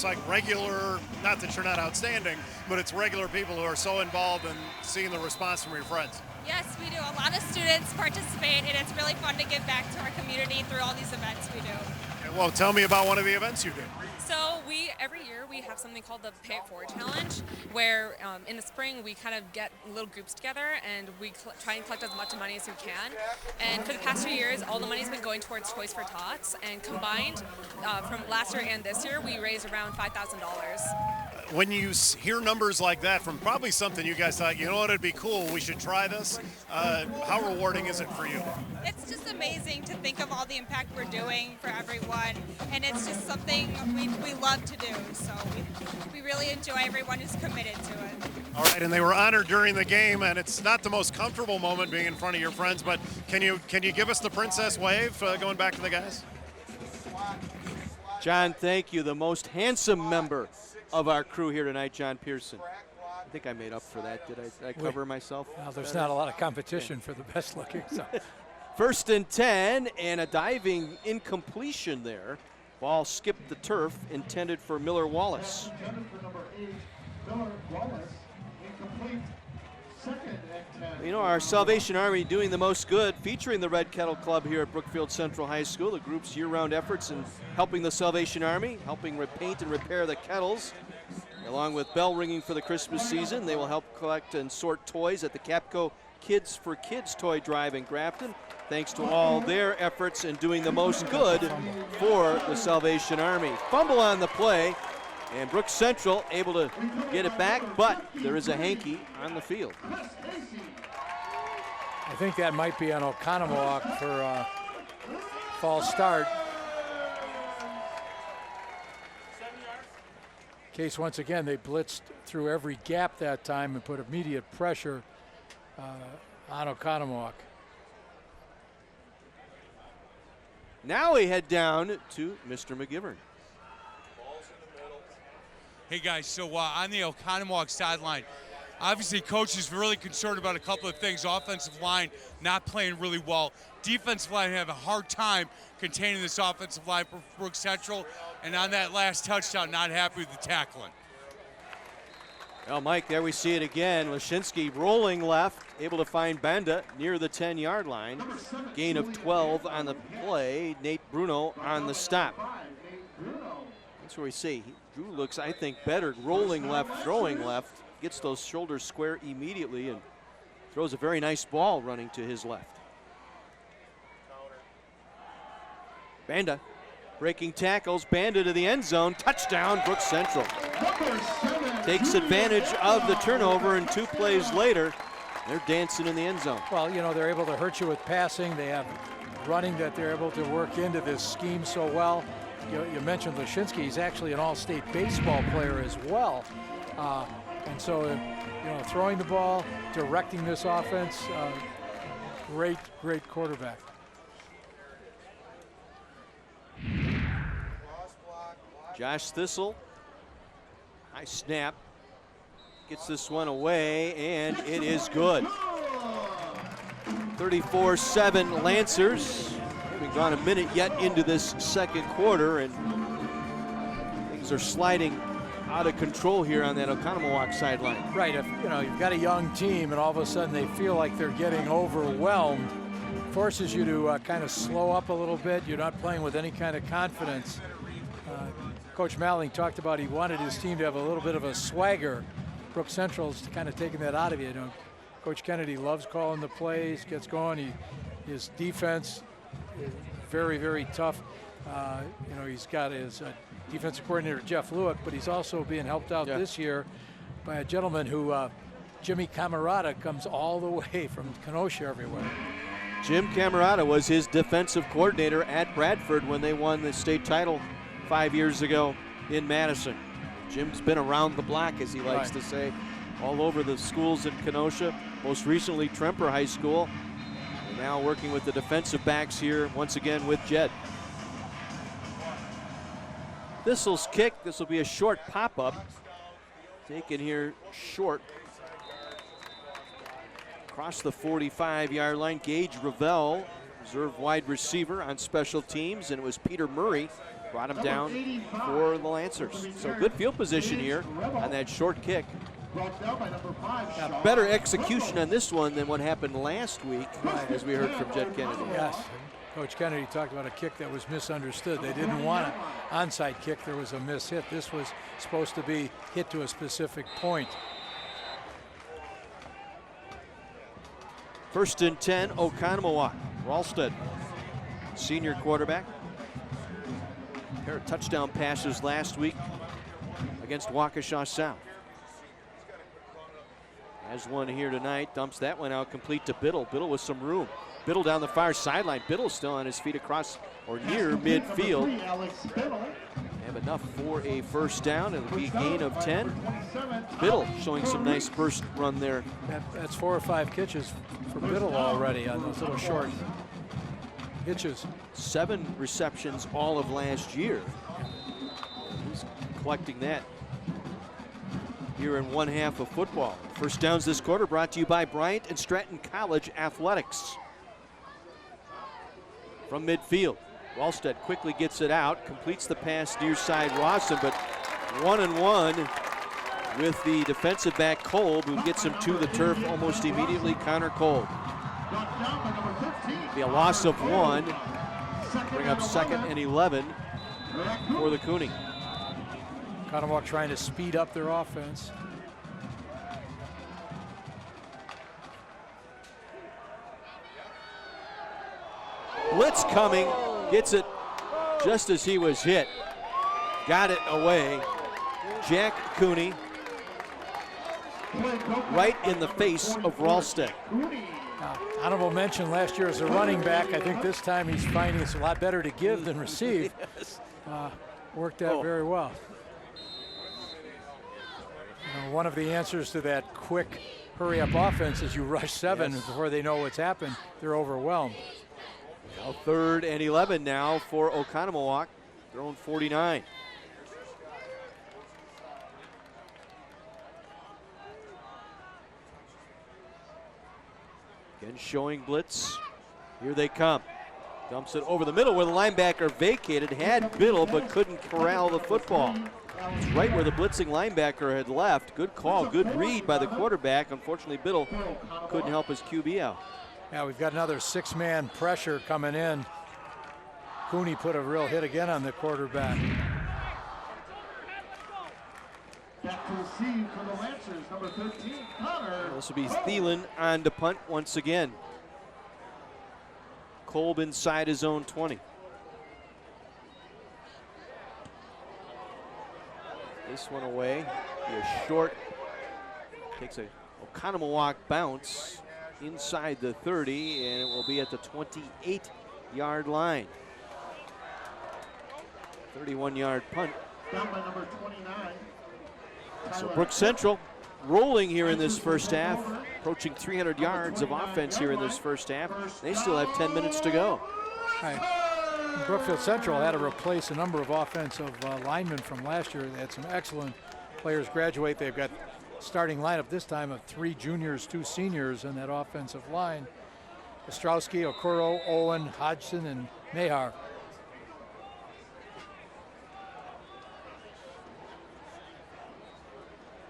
like regular, not that you're not outstanding, but it's regular people who are so involved and seeing the response from your friends? Yes, we do. A lot of students participate, and it's really fun to give back to our community through all these events we do. Okay, well, tell me about one of the events you do. So every year we have something called the Pay It Forward Challenge, where in the spring we kind of get little groups together and we try and collect as much money as we can. And for the past 2 years, all the money's been going towards Toys for Tots, and combined from last year and this year, we raised around $5,000. When you hear numbers like that from probably something you guys thought, you know what, it'd be cool, we should try this, how rewarding is it for you? It's just amazing to think of all the impact we're doing for everyone, and it's just something we love to do, so we really enjoy everyone who's committed to it. All right, and they were honored during the game, and it's not the most comfortable moment being in front of your friends, but can you give us the princess wave going back to the guys? John, thank you. The most handsome member of our crew here tonight, John Pearson. I think I made up for that. Did I cover myself? Well, there's not a lot of competition for the best looking. So. 1st and 10, and a diving incompletion there. Ball skipped the turf, intended for Miller Wallace. You know, our Salvation Army doing the most good, featuring the Red Kettle Club here at Brookfield Central High School. The group's year-round efforts in helping the Salvation Army, helping repaint and repair the kettles. Along with bell ringing for the Christmas season, they will help collect and sort toys at the Capco Kids for Kids toy drive in Grafton. Thanks to all their efforts in doing the most good for the Salvation Army. Fumble on the play, and Brooks Central able to get it back, but there is a hanky on the field. I think that might be on Oconomowoc for a false start. Case once again, they blitzed through every gap that time and put immediate pressure on Oconomowoc. Now we head down to Mr. McGivern. Hey guys, so on the Oconomowoc sideline, obviously coach is really concerned about a couple of things. Offensive line not playing really well. Defensive line have a hard time containing this offensive line for Brook Central. And on that last touchdown, not happy with the tackling. Well, Mike, there we see it again. Lashinsky rolling left, able to find Benda near the 10-yard line. Gain of 12 on the play. Nate Bruno on the stop. That's where we see Drew looks, I think, better rolling left, throwing left. Gets those shoulders square immediately and throws a very nice ball running to his left. Banda breaking tackles, Banda to the end zone, touchdown, Brook Central. Takes advantage of the turnover, and 2 plays later, they're dancing in the end zone. Well, you know, they're able to hurt you with passing. They have running that they're able to work into this scheme so well. You mentioned Lashinsky. He's actually an all-state baseball player as well. And so, you know, throwing the ball, directing this offense, great quarterback. Josh Thistle, high snap, gets this one away, and it is good. 34-7 Lancers. Haven't gone a minute yet into this second quarter, and things are sliding out of control here on that Oconomowoc sideline. Right, if you know you've got a young team and all of a sudden they feel like they're getting overwhelmed, forces you to kind of slow up a little bit. You're not playing with any kind of confidence. Coach Malling talked about he wanted his team to have a little bit of a swagger. Brook Central's kind of taking that out of you. You know, Coach Kennedy loves calling the plays, gets going. His defense is very, very tough. You know, he's got his defensive coordinator Jeff Lewick, but he's also being helped out this year by a gentleman who, Jimmy Camerata, comes all the way from Kenosha everywhere. Jim Camerata was his defensive coordinator at Bradford when they won the state title 5 years ago in Madison. Jim's been around the block, as he likes to say, all over the schools in Kenosha, most recently Tremper High School, and now working with the defensive backs here once again with Jed. Thistle's kick, this will be a short pop-up, taken here short. Across the 45-yard line, Gage Ravel, reserve wide receiver on special teams, and it was Peter Murray brought him down for the Lancers. So good field position here on that short kick. Better execution on this one than what happened last week, as we heard from Jed Kennedy. Yes, Coach Kennedy talked about a kick that was misunderstood. They didn't want an onside kick. There was a miss-hit. This was supposed to be hit to a specific point. 1st and 10, Oconomowoc. Ralsted, senior quarterback. A pair of touchdown passes last week against Waukesha South. Has one here tonight, dumps that one out complete to Biddle. Biddle with some room. Biddle down the far sideline. Biddle still on his feet across or near midfield. Have enough for a first down. It'll be a gain of 10. Biddle showing some nice burst run there. That's 4 or 5 catches for Biddle already on those little short hitches. 7 receptions all of last year. He's collecting that here in one half of football. First downs this quarter brought to you by Bryant and Stratton College Athletics. From midfield, Ralsted quickly gets it out, completes the pass near side Rawson, but 1-on-1 with the defensive back Kolb, who gets him to the turf almost immediately. Connor Kolb. Be a loss of 1. Bring up 2nd and 11 for the Cooney. Oconomowoc trying to speed up their offense. Blitz coming, gets it just as he was hit. Got it away. Jack Cooney right in the face of Ralsted. Honorable mention last year as a running back. I think this time he's finding it's a lot better to give than receive. Yes. Worked out very well. One of the answers to that quick hurry-up offense is you rush 7 before they know what's happened. They're overwhelmed. Now 3rd and 11 now for Oconomowoc, their own 49. Again showing blitz. Here they come. Dumps it over the middle where the linebacker vacated, had Biddle but couldn't corral the football. It's right where the blitzing linebacker had left. Good call, good read by the quarterback. Unfortunately, Biddle couldn't help his QB out. Yeah, we've got another 6-man pressure coming in. Cooney put a real hit again on the quarterback. Back to receive for the Lancers, number 13, Connor. This will be Thielen on to punt once again. Kolb inside his own 20. This one away. Be a short. Takes a Oconomowoc bounce inside the 30, and it will be at the 28-yard line. 31-yard punt. Down by number 29. So Brook Central rolling here in this first half, approaching 300 yards of offense here in this first half. They still have 10 minutes to go. Brookfield Central had to replace a number of offensive linemen from last year. They had some excellent players graduate. They've got starting lineup this time of 3 juniors, 2 seniors in that offensive line. Ostrowski, Okoro, Owen, Hodgson, and Mehar.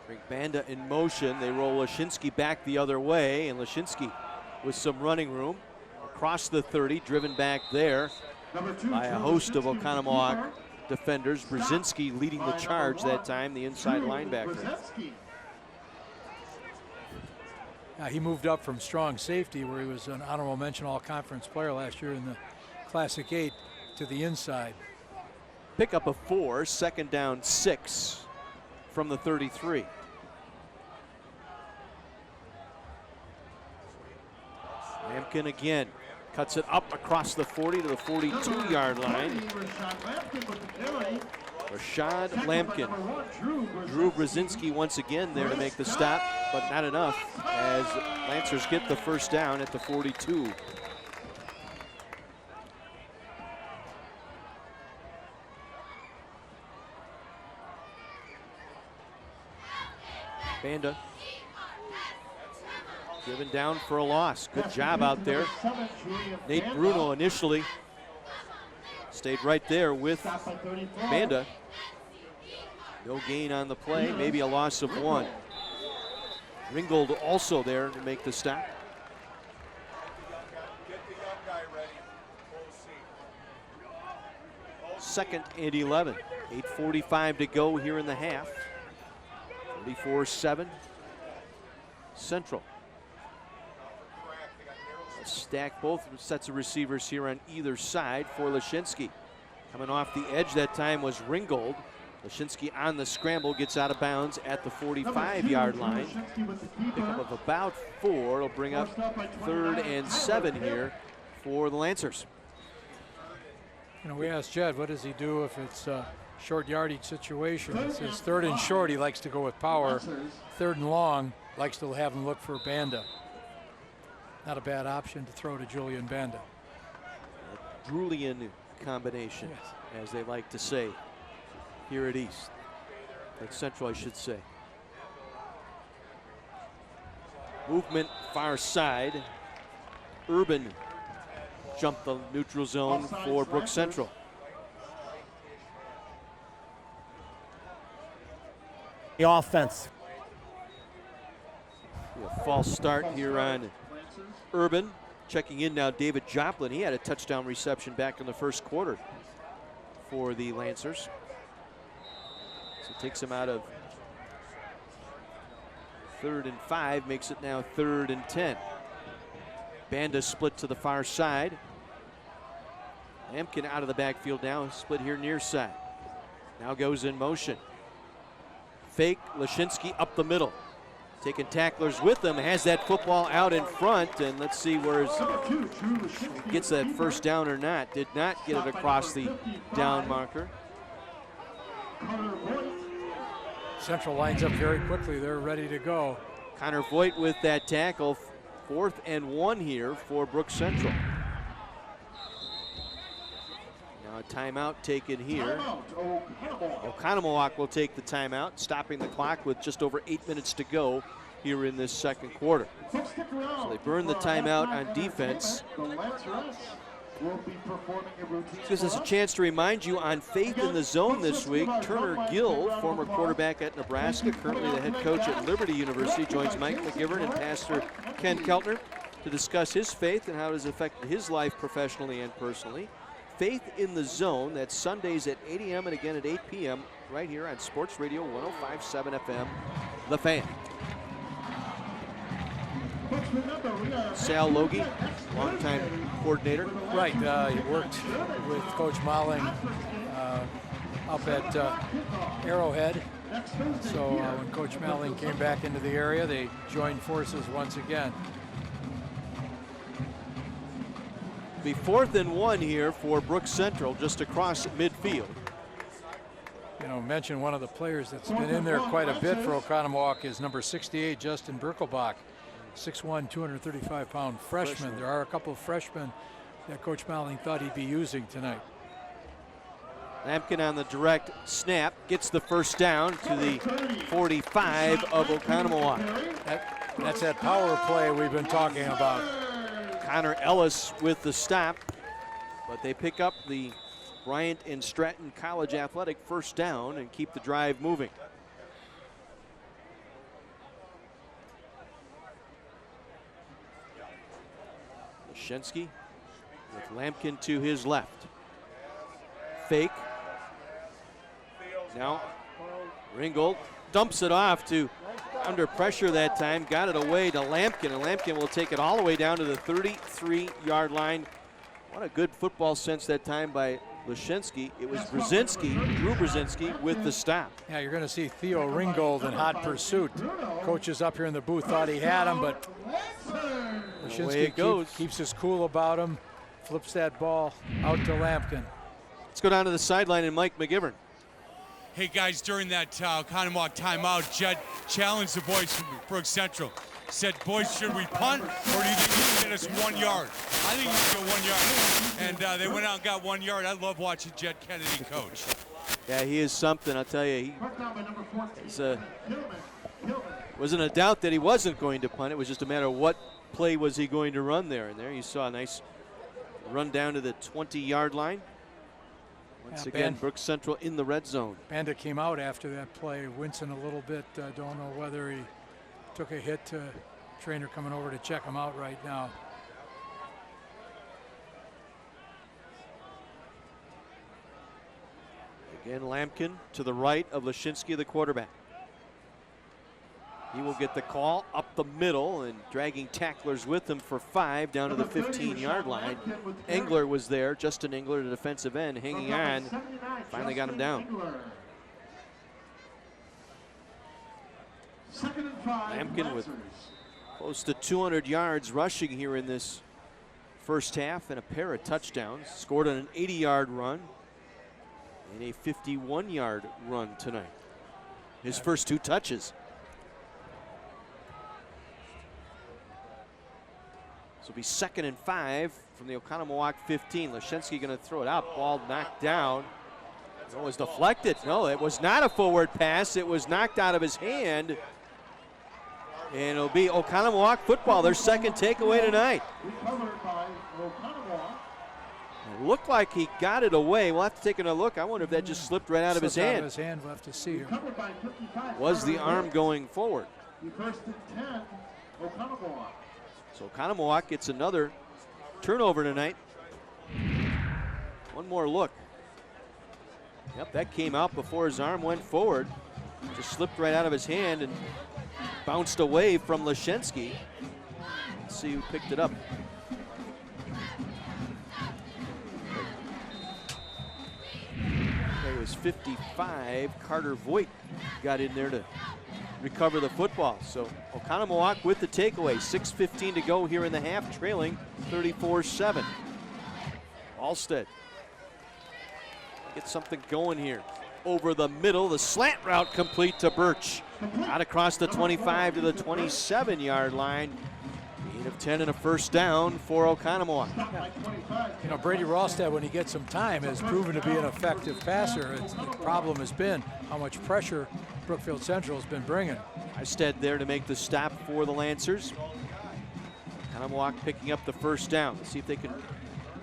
Bring Banda in motion. They roll Lashinsky back the other way, and Lashinsky with some running room across the 30, driven back there by a host of Oconomowoc defenders. Brzezinski leading the charge that time, the inside linebacker. He moved up from strong safety, where he was an honorable mention all-conference player last year in the Classic 8, to the inside. Pick up a 4, 2nd down 6 from the 33. Lampkin again cuts it up across the 40 to the 42-yard line. Rashad Lampkin. Drew Brzezinski once again there to make the stop, but not enough as Lancers get the first down at the 42. Banda given down for a loss. Good job out there. Nate Bruno initially stayed right there with Banda. No gain on the play, maybe a loss of 1. Ringgold also there to make the stop. Second and 11. 8:45 to go here in the half. 34-7. Central. Stack both sets of receivers here on either side for Lashinsky. Coming off the edge that time was Ringgold. Lashinsky on the scramble gets out of bounds at the 45-yard line. Pickup of about 4. It'll bring up 3rd and 7 here for the Lancers. You know, we asked Jed, what does he do if it's a short yardage situation? It says 3rd and short, he likes to go with power. 3rd and long, likes to have him look for Banda. Not a bad option to throw to Julian Banda. A Drulian combination, yes, as they like to say here at East. At Central, I should say. Movement far side. Urban jumped the neutral zone for Brook Central. The offense. A false start here on Urban. Checking in now, David Joplin. He had a touchdown reception back in the first quarter for the Lancers. So it takes him out of 3rd and 5, makes it now 3rd and 10. Banda split to the far side. Lampkin out of the backfield now, split here near side. Now goes in motion. Fake, Lashinsky up the middle. Taking tacklers with him, has that football out in front, and let's see where he gets that first down or not. Did not get it across the down marker. Central lines up very quickly. They're ready to go. Connor Voigt with that tackle. 4th and 1 here for Brooks Central. Now a timeout taken here. Oconomowoc will take the timeout, stopping the clock with just over 8 minutes to go here in this second quarter. So they burn the timeout on defense. This gives us a chance to remind you on Faith in the Zone this week. Turner Gill, former quarterback at Nebraska, currently the head coach at Liberty University, joins Mike McGivern and Pastor Ken Keltner to discuss his faith and how it has affected his life professionally and personally. Faith in the Zone, that's Sundays at 8 a.m. and again at 8 p.m. right here on Sports Radio 105.7 FM, The Fan. Sal Logie, longtime coordinator. Right, he worked with Coach Molling up at Arrowhead. So when Coach Molling came back into the area, they joined forces once again. Be 4th and 1 here for Brooks Central, just across midfield. You know, mention one of the players that's been in there quite a bit for Oconomowoc is number 68, Justin Birkelbach. 6'1", 235-pound freshman. There are a couple of freshmen that Coach Molling thought he'd be using tonight. Lampkin on the direct snap, gets the first down to the 45 of Oconomowoc. That's that power play we've been talking about. Connor Ellis with the stop, but they pick up the Bryant and Stratton College Athletic first down and keep the drive moving. Shensky with Lampkin to his left. Fake. Now Ringgold dumps it off to under pressure that time. Got it away to Lampkin, and Lampkin will take it all the way down to the 33-yard line. What a good football sense that time by Leszczynski. It was Brzezinski, Drew Brzezinski, with the stop. Yeah, you're going to see Theo Ringgold in hot pursuit. Coaches up here in the booth thought he had him, but Leszczynski keeps his cool about him, flips that ball out to Lampkin. Let's go down to the sideline and Mike McGivern. Hey guys, during that Oconomowoc timeout, Jed challenged the boys from Brooks Central. Said, boys, should we punt, or do you think you can get us 1 yard? I think you can get 1 yard. And they went out and got 1 yard. I love watching Jed Kennedy coach. Yeah, he is something, I'll tell you. Wasn't a doubt that he wasn't going to punt. It was just a matter of what play was he going to run there. And there you saw a nice run down to the 20-yard line. Once again, Brooks Central in the red zone. Banda came out after that play, wincing a little bit. Don't know whether he took a hit to trainer coming over to check him out right now. Again, Lampkin to the right of Leszczynski, the quarterback. He will get the call up the middle and dragging tacklers with him for 5 down to the 15-yard line. Engler was there, Justin Engler, the defensive end, hanging on. Finally got him down. Lampkin with close to 200 yards rushing here in this first half and a pair of touchdowns. Scored on an 80-yard run and a 51-yard run tonight. His first 2 touches. So it'll be 2nd and 5 from the Oconomowoc 15. Leszczynski going to throw it out. Ball knocked down. It was deflected. No, it was not a forward pass. It was knocked out of his hand. And it'll be Oconomowoc football, their second takeaway tonight. It looked like he got it away. We'll have to take another look. I wonder if that just slipped right out of his hand. Out of his hand, we'll have to see. Was the arm going forward? 1st and 10, Oconomowoc. So Oconomowoc gets another turnover tonight. One more look. Yep, that came out before his arm went forward. Just slipped right out of his hand and bounced away from Leszczynski. Let's see who picked it up. It was 55. Carter Voigt got in there to recover the football. So Oconomowoc with the takeaway. 6:15 to go here in the half, trailing 34-7. Alstead get something going here. over the middle. The slant route complete to Birch. Out across the 25 to the 27-yard line. Gain of 10 and a first down for Oconomowoc. You know, Brady Ralstad, when he gets some time, has proven to be an effective passer. The problem has been how much pressure Brookfield Central has been bringing. Ralstad there to make the stop for the Lancers. Oconomowoc picking up the first down. Let's see if they can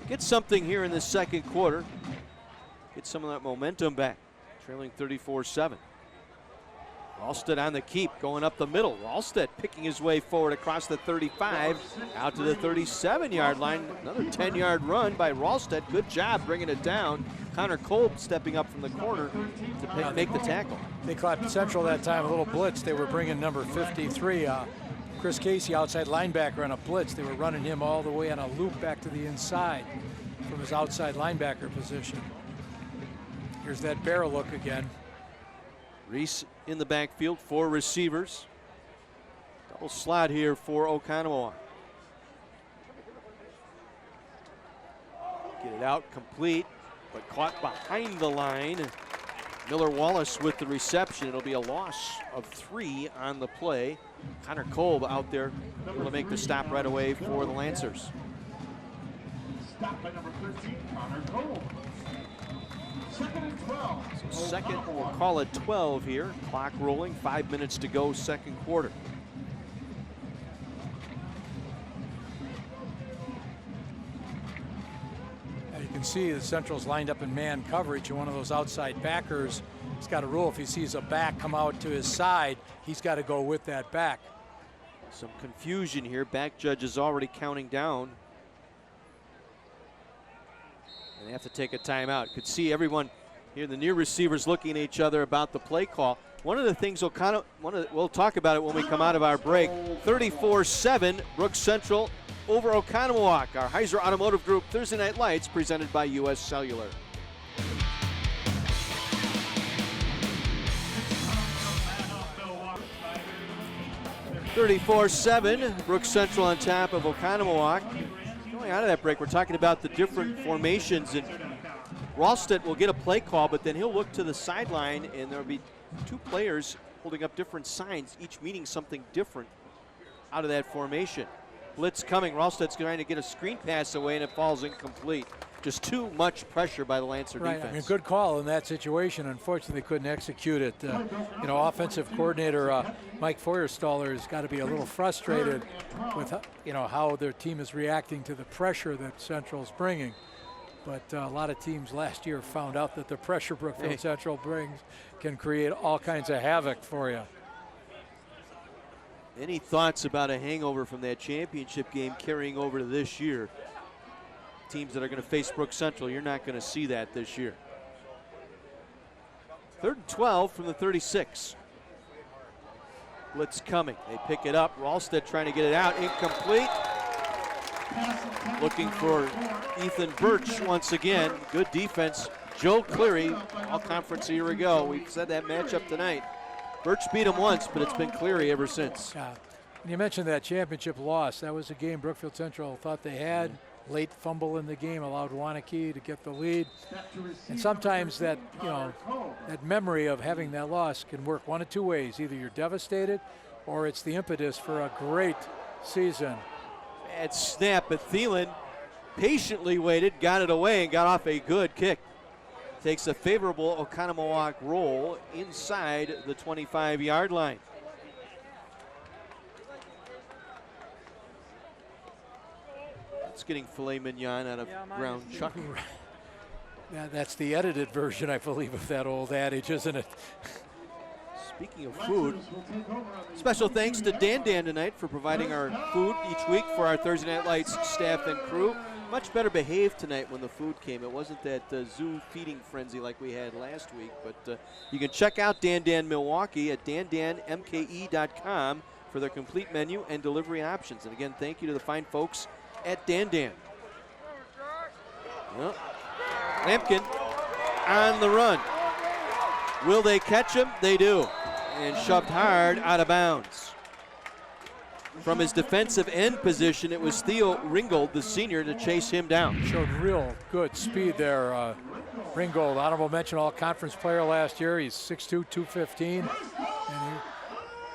get something here in the second quarter. Get some of that momentum back. Trailing 34-7. Ralstad on the keep, going up the middle. Ralstad picking his way forward across the 35, out to the 37-yard line. Another 10-yard run by Ralstad. Good job bringing it down. Connor Kolb stepping up from the corner to make the tackle. They caught Central that time, a little blitz. They were bringing number 53, Chris Casey, outside linebacker, on a blitz. They were running him all the way on a loop back to the inside from his outside linebacker position. Here's that barrel look again. Reese in the backfield, 4 receivers. Double slot here for Oconomowoc. Get it out complete, but caught behind the line. Miller Wallace with the reception. It'll be a loss of 3 on the play. Connor Kolb out there able to make the stop right away for the Lancers. Stop by number 13, Connor Cole. Second and 12. So second, we'll call it 12 here. Clock rolling, 5 minutes to go, second quarter. As you can see, the Central's lined up in man coverage, and one of those outside backers, he's got a rule. If he sees a back come out to his side, he's got to go with that back. Some confusion here. Back judge is already counting down. And they have to take a timeout. Could see everyone here, the near receivers, looking at each other about the play call. One of the things we'll talk about it when we come out of our break. 34-7, Brooks Central over Oconomowoc. Our Heiser Automotive Group Thursday Night Lights presented by U.S. Cellular. 34-7, Brooks Central on top of Oconomowoc. Going out of that break, we're talking about the different formations, and Ralstad will get a play call, but then he'll look to the sideline, and there'll be 2 players holding up different signs, each meaning something different out of that formation. Blitz coming. Ralstad's trying to get a screen pass away, and it falls incomplete. Just too much pressure by the Lancer defense. I mean, good call in that situation. Unfortunately, they couldn't execute it. You know, offensive coordinator Mike Feuerstaller has got to be a little frustrated with how their team is reacting to the pressure that Central's bringing. But a lot of teams last year found out that the pressure Brookfield Central brings can create all kinds of havoc for you. Any thoughts about a hangover from that championship game carrying over to this year? Teams that are going to face Brooks Central, you're not going to see that this year. 3rd and 12 from the 36. Blitz coming. They pick it up. Ralstad trying to get it out. Incomplete. Looking for Ethan Birch once again. Good defense. Joe Cleary, all conference a year ago. We said that matchup tonight. Birch beat him once, but it's been Cleary ever since. You mentioned that championship loss. That was a game Brookfield Central thought they had. Late fumble in the game allowed Wanakee to get the lead. And sometimes that, that memory of having that loss can work one of 2 ways. Either you're devastated or it's the impetus for a great season. Bad snap, but Thielen patiently waited, got it away, and got off a good kick. Takes a favorable Oconomowoc roll inside the 25-yard line. It's getting filet mignon out of ground chuck. Yeah, that's the edited version, I believe, of that old adage, isn't it? Speaking of food, special thanks to Dan tonight for providing our food each week for our Thursday Night Lights staff and crew. Much better behaved tonight when the food came. It wasn't that zoo feeding frenzy like we had last week, but you can check out Dan Milwaukee at dandanmke.com for their complete menu and delivery options. And again, thank you to the fine folks at Dan. Well, Lampkin on the run. Will they catch him? They do. And shoved hard out of bounds. from his defensive end position. It was Theo Ringgold, the senior, to chase him down. Showed real good speed there. Ringgold, honorable mention all-conference player last year. He's 6'2", 215,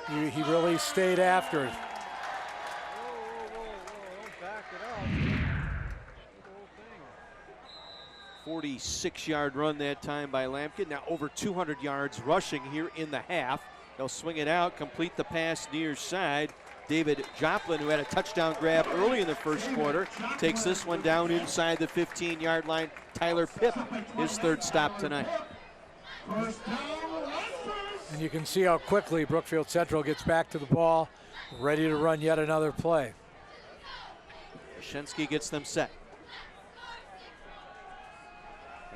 and he really stayed after it. 46-yard run that time by Lampkin. Now over 200 yards rushing here in the half. They'll swing it out, complete the pass near side. David Joplin, who had a touchdown grab early in the first quarter, takes this one down inside the 15-yard line. Tyler Pipp, his third stop tonight. And you can see how quickly Brookfield Central gets back to the ball, ready to run yet another play. Shensky gets them set.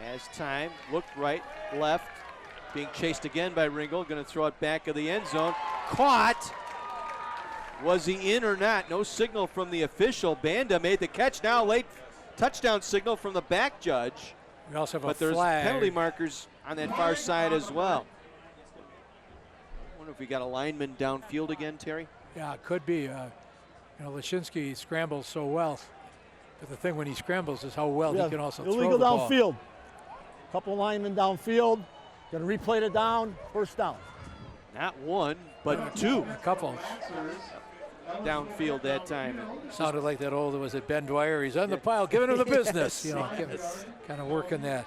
Has time, looked right, left, being chased again by Ringgold, going to throw it back of the end zone. Caught! Was he in or not? No signal from the official. Banda made the catch. Now late touchdown signal from the back judge. We also have but a there's flag. Penalty markers on that far side as well. I wonder if we got a lineman downfield again, Terry? Yeah, it could be. Leshinsky scrambles so well. But the thing when he scrambles is how well he can also throw the ball. Illegal downfield. Couple linemen downfield. Going to replay it down. First down. Not one, but two. A couple. Downfield that time. Sounded like that old, was it Ben Dwyer? He's on the pile, giving him the business. Yes. Kind of working that.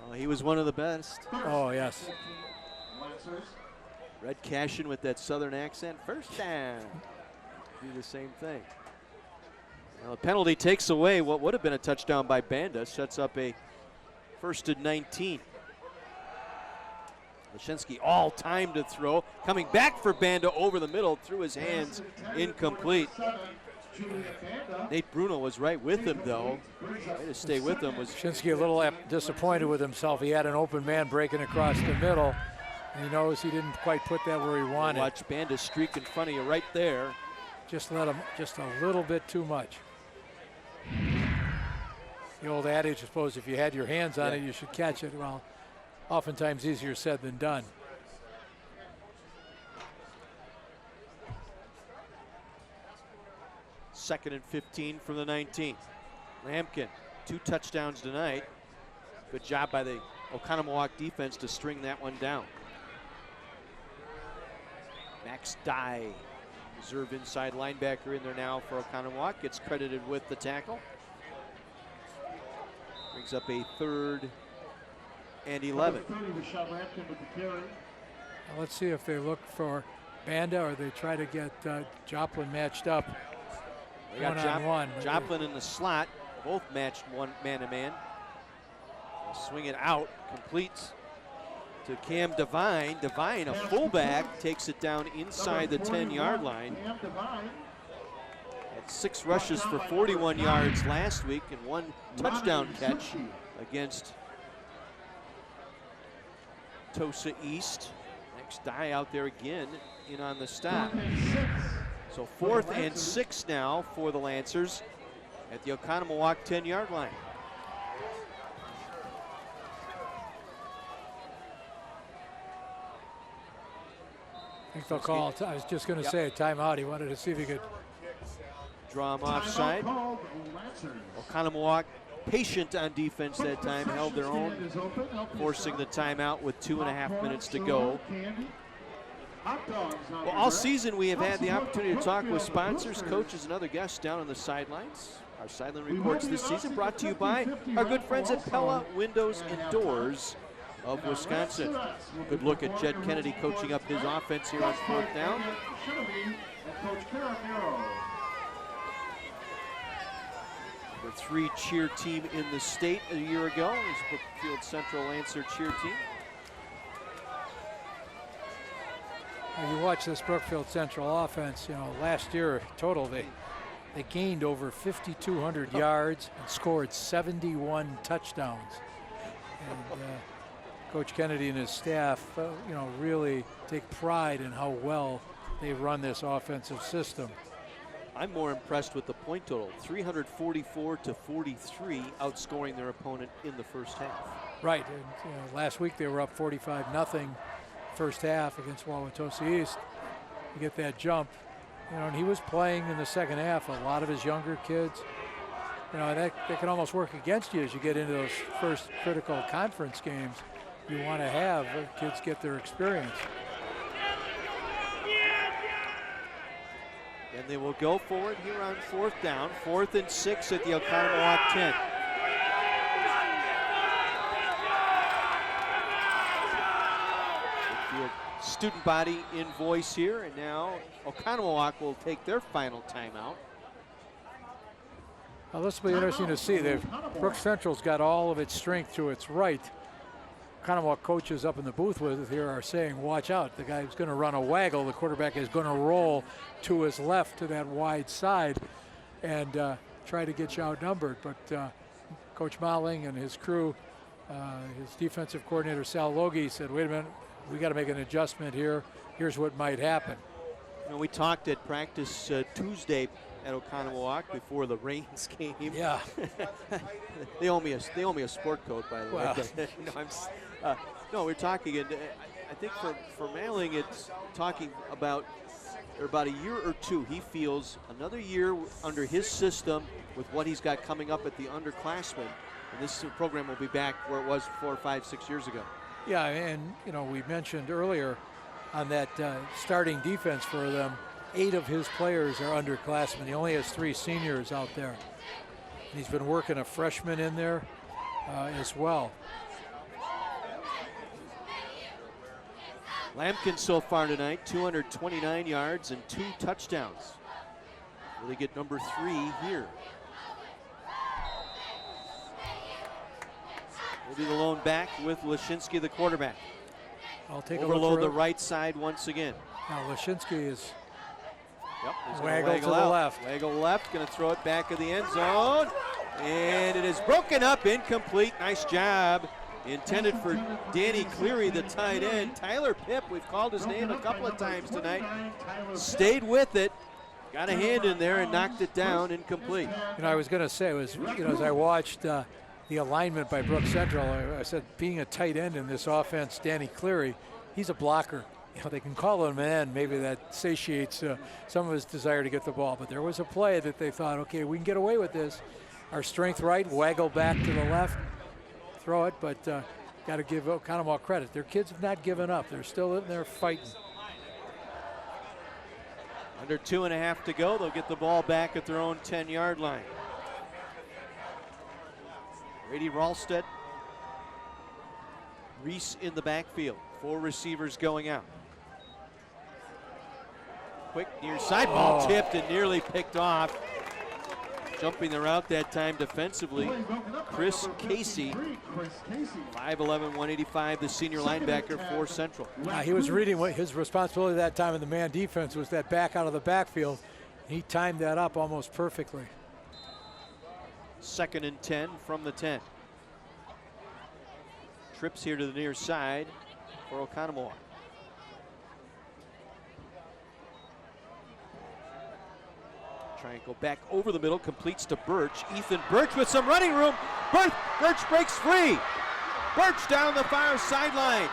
Well, he was one of the best. Oh, yes. Red Cashin with that southern accent. First down. Do the same thing. Now the penalty takes away what would have been a touchdown by Banda. Sets up a 1st and 19. Leshinsky all time to throw. Coming back for Banda over the middle. Through his hands. Incomplete. Nate Bruno was right with him, though. Way to stay with him was Leshinsky a little disappointed with himself. He had an open man breaking across the middle. And he knows he didn't quite put that where he wanted. Watch Banda streak in front of you right there. Just let him just a little bit too much. The old adage, I suppose, if you had your hands on it, you should catch it. Well, oftentimes easier said than done. Second and 15 from the 19. Lampkin, 2 touchdowns tonight. Good job by the Oconomowoc defense to string that one down. Max Dye, reserve inside linebacker in there now for Oconomowoc, gets credited with the tackle. Brings up a 3rd and 11. Now let's see if they look for Banda or they try to get Joplin matched up. They got one-on-one. Joplin in the slot, both matched one man-to-man. Swing it out, completes to Cam Devine. Devine, a fullback, takes it down inside the 10-yard line. Had 6 rushes for 41 yards last week and 1 touchdown catch against Tosa East. Next die out there again in on the stop. So 4th and 6 now for the Lancers at the Oconomowoc 10-yard line. I think they'll call. I was just going to say a timeout. He wanted to see if he could draw him offside. Oconomowoc patient on defense that time, held their own, forcing the timeout with 2.5 minutes to go. Well, all season we have had the opportunity to talk with sponsors, coaches, and other guests down on the sidelines. Our sideline reports this season brought to you by our good friends at Pella Windows and Doors of Wisconsin. Good look at Jed Kennedy coaching up his offense here on 4th down. The 3 cheer team in the state a year ago is Brookfield Central Lancer cheer team. You watch this Brookfield Central offense, last year total they gained over 5,200 yards and scored 71 touchdowns. And Coach Kennedy and his staff, really take pride in how well they run this offensive system. I'm more impressed with the point total, 344 to 43, outscoring their opponent in the first half. Right, and last week they were up 45-0 first half against Wauwatosa East. You get that jump. You know, and he was playing in the second half. A lot of his younger kids. You know, that can almost work against you as you get into those first critical conference games. You want to have kids get their experience. And they will go forward here on 4th down. 4th and 6 at the Oconomowoc 10. Brookfield student body in voice here, and now Oconomowoc will take their final timeout. Well, this will be interesting to see. Brook Central's got all of its strength to its right. Oconomowoc coaches up in the booth with it here are saying, watch out, the guy's going to run a waggle. The quarterback is going to roll to his left to that wide side and try to get you outnumbered. But Coach Malling and his crew, his defensive coordinator Sal Logie said, wait a minute, we got to make an adjustment here. Here's what might happen. You know, we talked at practice Tuesday at Oconomowoc before the Reigns game. Yeah. they owe me a sport coat, by the Well. way. No, we're talking, and I think for Malling, it's talking about a year or two. He feels another year under his system with what he's got coming up at the underclassmen, and this program will be back where it was 4, 5, 6 years ago. Yeah, and you know, we mentioned earlier on that starting defense for them, 8 of his players are underclassmen. He only has 3 seniors out there. And he's been working a freshman in there as well. Lampkin so far tonight, 229 yards and 2 touchdowns. Will they get number 3 here? Will be the lone back with Lashinsky, the quarterback. I'll take Overload a look the right side once again. Now Lashinsky is He's waggle to the out. left. Waggle left, going to throw it back of the end zone. And it is broken up, incomplete. Nice job. Intended for Danny Cleary, the tight end. Tyler Pipp, we've called his name a couple of times tonight. Stayed with it. Got a hand in there and knocked it down, incomplete. You know, I was going to say, it was, you know, as I watched the alignment by Brook Central, I said, being a tight end in this offense, Danny Cleary, he's a blocker. You know, they can call him in. Maybe that satiates some of his desire to get the ball. But there was a play that they thought, okay, we can get away with this. Our strength right, waggle back to the left, throw it. But got to give Oconomowoc credit. Their kids have not given up. They're still in there fighting. Under 2.5 to go. They'll get the ball back at their own 10-yard line. Brady Ralstead. Reese in the backfield. 4 receivers going out. Quick near side ball tipped and nearly picked off. Jumping the route that time defensively, Chris Casey. 5'11", 185, the senior linebacker for Central. He was reading what his responsibility that time in the man defense was that back out of the backfield. He timed that up almost perfectly. 2nd and 10 from the 10. Trips here to the near side for Oconomowoc. Try and go back over the middle, completes to Birch. Ethan Birch with some running room. Birch breaks free. Birch down the far sideline.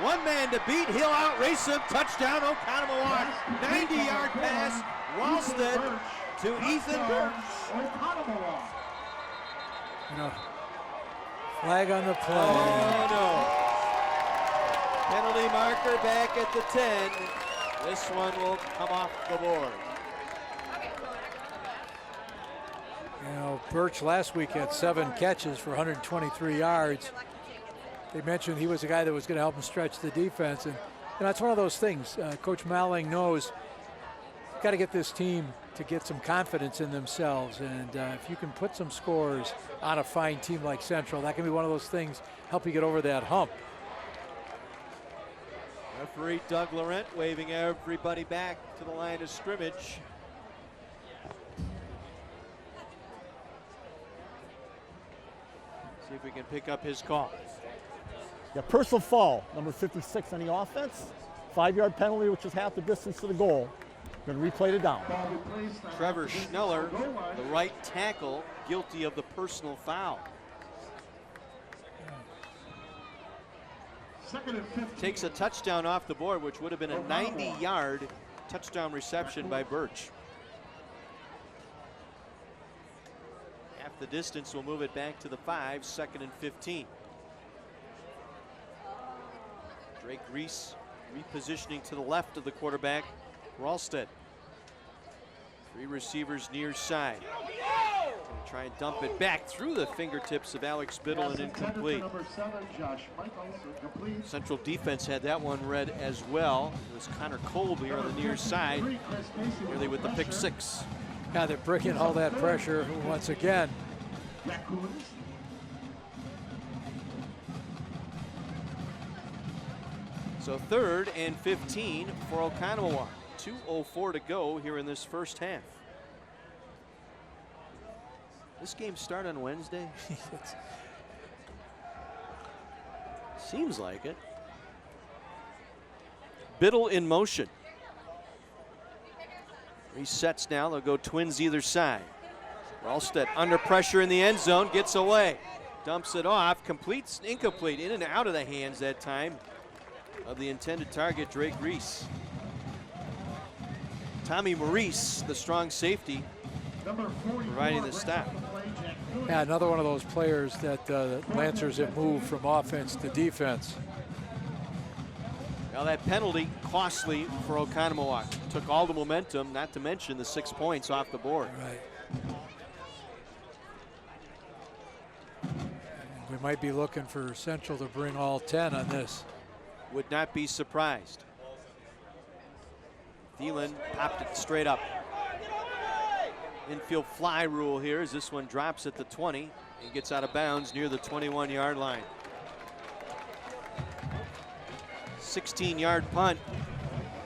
One man to beat, he'll outrace him. Touchdown Oconomowoc. 90-yard pass, Ralstead to Ethan Birch. You know, flag on the play. Oh no. Penalty marker back at the 10. This one will come off the board. You know, Birch last week had 7 catches for 123 yards. They mentioned he was a guy that was going to help him stretch the defense. And that's one of those things. Coach Malling knows you've got to get this team to get some confidence in themselves. And if you can put some scores on a fine team like Central, that can be one of those things, help you get over that hump. Referee Doug Laurent waving everybody back to the line of scrimmage. See if we can pick up his call. Yeah, personal foul, number 56 on the offense. 5-yard penalty, which is half the distance to the goal. Going to replay it down. Trevor Schneller, the right tackle, guilty of the personal foul. Takes a touchdown off the board, which would have been a 90-yard touchdown reception by Birch. Half the distance will move it back to the 5, 2nd and 15. Drake Reese repositioning to the left of the quarterback, Ralsted. 3 receivers near side. Gonna try and dump it back through the fingertips of Alex Biddle and incomplete. Central defense had that one read as well. It was Connor Kolb here on the near side, nearly with the pick 6. Yeah, they're bringing all that pressure once again. So 3rd and 15 for Oconomowoc. 2:04 to go here in this first half. This game start on Wednesday? Seems like it. Biddle in motion. Resets now, they'll go twins either side. Ralsted under pressure in the end zone, gets away. Dumps it off, completes, incomplete, in and out of the hands that time of the intended target, Drake Reese. Tommy Maurice, the strong safety, providing the stop. Yeah, another one of those players that Lancers have moved from offense to defense. Now that penalty, costly for Oconomowoc. Took all the momentum, not to mention the 6 points off the board. Right. We might be looking for Central to bring all 10 on this. Would not be surprised. Thielen popped it straight up. Infield fly rule here as this one drops at the 20 and gets out of bounds near the 21-yard line. 16-yard punt.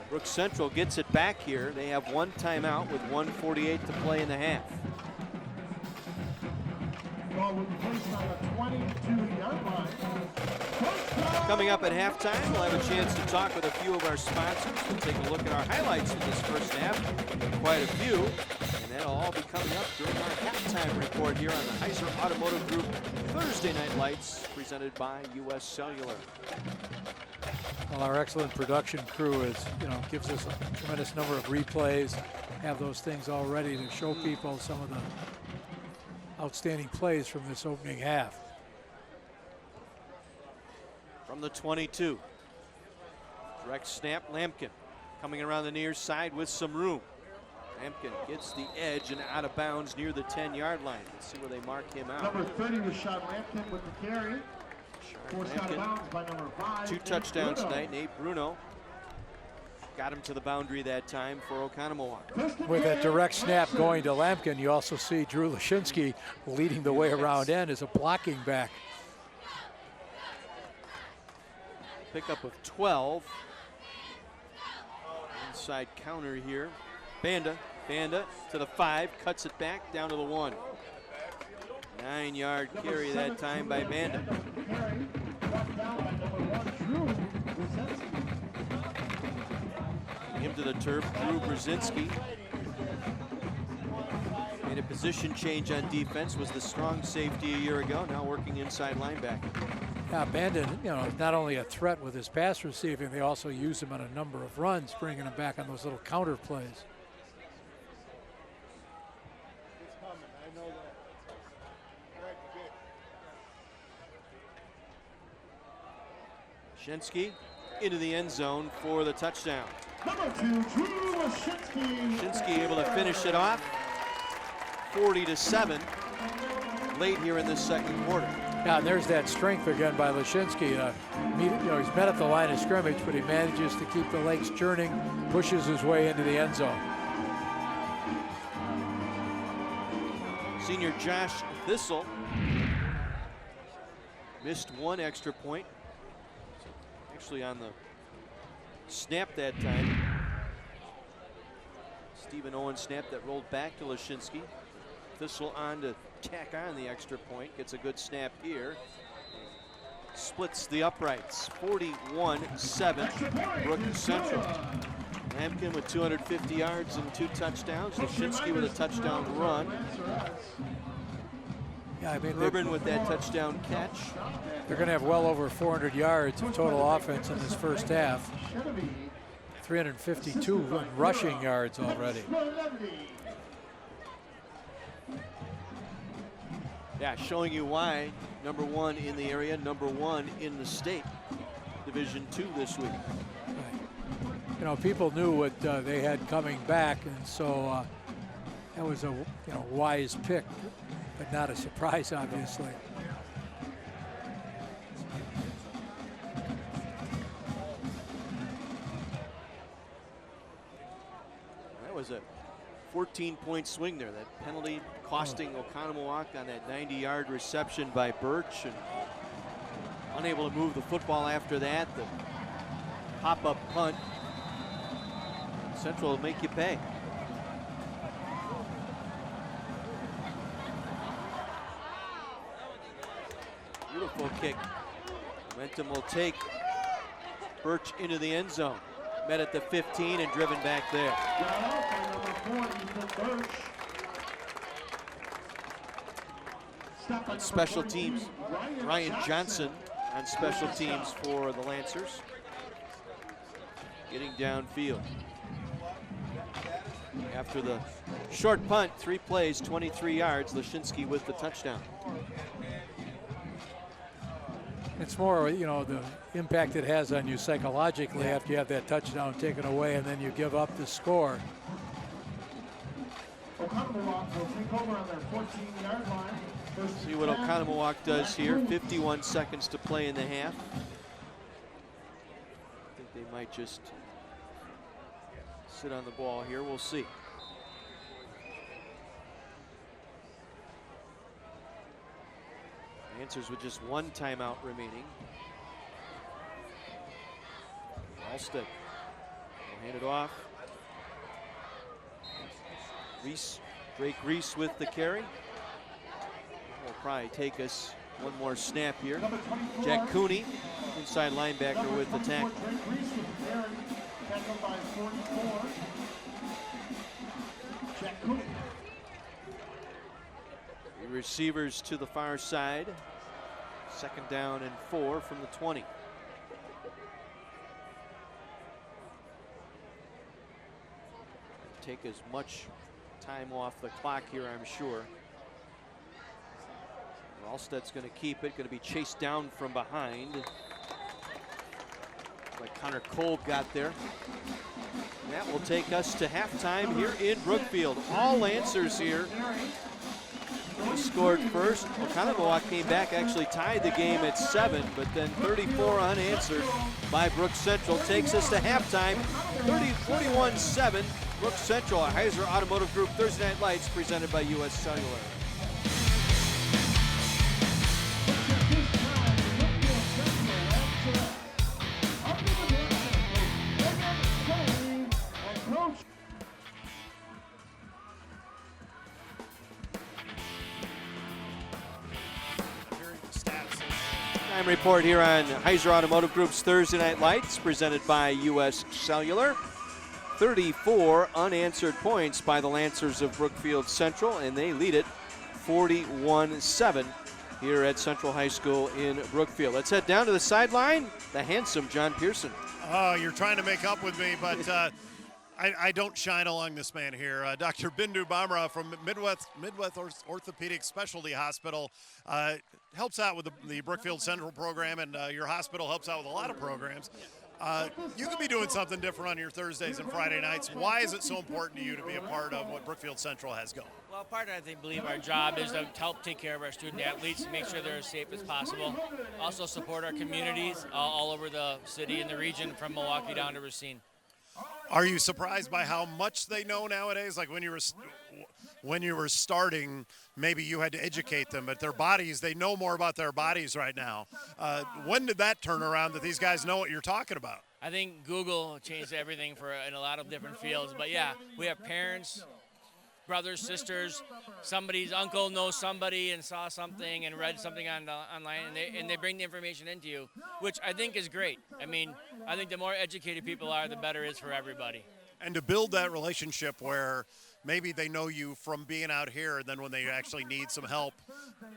Brook Central gets it back here. They have 1 timeout with 1:48 to play in the half. Coming up at halftime, we'll have a chance to talk with a few of our sponsors. We'll take a look at our highlights of this first half, quite a few, and that'll all be coming up during our halftime report here on the Heiser Automotive Group Thursday Night Lights, presented by U.S. Cellular. Well, our excellent production crew gives us a tremendous number of replays, have those things all ready to show people some of the outstanding plays from this opening half. From the 22. Direct snap, Lampkin coming around the near side with some room. Lampkin gets the edge and out of bounds near the 10-yard line. Let's see where they mark him out. Number 30 was Sean Lampkin with the carry. Forced out of bounds by number 5. 2 touchdowns tonight. Nate Bruno got him to the boundary that time for Oconomowoc. With that direct snap going to Lampkin, you also see Drew Lashinsky leading the way around end as a blocking back. Pickup of 12. Inside counter here. Banda to the 5, cuts it back down to the 1. 9-yard carry that time by Banda. Him to the turf, Drew Brzezinski. Made a position change on defense, was the strong safety a year ago, now working inside linebacker. Yeah, Banda, not only a threat with his pass receiving, they also use him on a number of runs, bringing him back on those little counter plays. Shinsky into the end zone for the touchdown. Number 2, Drew Lashinsky. Shinsky able to finish it off. 40-7 late here in this second quarter. Yeah, and there's that strength again by Lashinsky. He's met at the line of scrimmage, but he manages to keep the legs churning, pushes his way into the end zone. Senior Josh Thistle missed 1 extra point. Actually on the snap that time. Stephen Owen snap that rolled back to Lashinsky. Thistle on to tack on the extra point. Gets a good snap here. Splits the uprights. 41-7 Brook Central. Lampkin with 250 yards and 2 touchdowns. Lashinsky with a touchdown run. Yeah, I mean, Urban with that touchdown catch. They're going to have well over 400 yards of total offense in this first half. 352 rushing yards already. Yeah, showing you why number 1 in the area, number 1 in the state. Division II this week. You know, people knew what they had coming back, and so that was a wise pick, but not a surprise, obviously. That was a 14-point swing there. That penalty costing Oconomowoc on that 90-yard reception by Birch, and unable to move the football after that. The pop-up punt. Central will make you pay. Beautiful kick. Momentum will take Birch into the end zone. Met at the 15 and driven back there. On special teams, Ryan Johnson on special teams for the Lancers. Getting downfield. After the short punt, 3 plays, 23 yards, Lashinsky with the touchdown. It's more, the impact it has on you psychologically after you have that touchdown taken away and then you give up the score. Oconomowoc will take over on their 14-yard line. See what Oconomowoc does here. 51 seconds to play in the half. I think they might just sit on the ball here. We'll see. Answers with just 1 timeout remaining. Alstead will hand it off. Drake Reese with the carry. Will probably take us one more snap here. Jack Cooney, inside linebacker, with the tackle. Tackled by 44. Jack Cooney. The receivers to the far side. 2nd down and 4 from the 20. Take as much time off the clock here, I'm sure. Alsted's going to keep it, going to be chased down from behind. Like Connor Kolb got there. And that will take us to halftime here in Brookfield. All Lancers here. He scored first. Oconomowoc came back, actually tied the game at 7, but then 34 unanswered by Brooks Central takes us to halftime. 41-7. Brooks Central, a Heiser Automotive Group Thursday Night Lights presented by U.S. Cellular. Time report here on Heiser Automotive Group's Thursday Night Lights presented by U.S. Cellular. 34 unanswered points by the Lancers of Brookfield Central, and they lead it 41-7 here at Central High School in Brookfield. Let's head down to the sideline. The handsome John Pearson. Oh, you're trying to make up with me, but I don't shine along this man here. Dr. Bindu Bamra from Midwest Orthopedic Specialty Hospital helps out with the Brookfield Central program, and your hospital helps out with a lot of programs. You could be doing something different on your Thursdays and Friday nights. Why is it so important to you to be a part of what Brookfield Central has going? Well, part of, I believe our job is to help take care of our student athletes, make sure they're as safe as possible. Also support our communities all over the city and the region, from Milwaukee down to Racine. Are you surprised by how much they know nowadays? Like when you were starting, maybe you had to educate them, but their bodies, they know more about their bodies right now. When did that turn around that these guys know what you're talking about? I think Google changed everything in a lot of different fields. But yeah, we have parents, brothers, sisters, somebody's uncle knows somebody and saw something and read something online, and they bring the information into you, which I think is great. I mean, I think the more educated people are, the better it is for everybody. And to build that relationship where maybe they know you from being out here, and then when they actually need some help,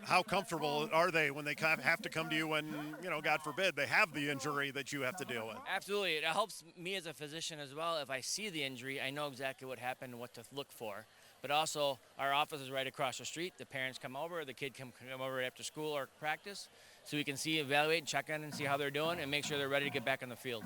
how comfortable are they when they have to come to you when, God forbid, they have the injury that you have to deal with? Absolutely. It helps me as a physician as well. If I see the injury, I know exactly what happened and what to look for. But also, our office is right across the street. The parents come over, the kid come over after school or practice, so we can see, evaluate, check in, and see how they're doing, and make sure they're ready to get back on the field.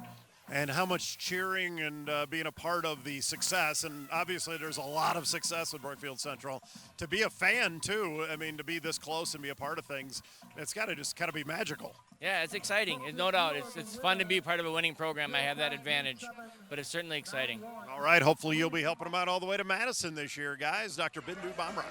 And how much cheering and being a part of the success, and obviously there's a lot of success with Brookfield Central. To be a fan, too, I mean, to be this close and be a part of things, it's got to just kind of be magical. Yeah, it's exciting. No doubt. It's fun to be part of a winning program. I have that advantage, but it's certainly exciting. All right, hopefully you'll be helping them out all the way to Madison this year, guys. Dr. Bindu Bamra.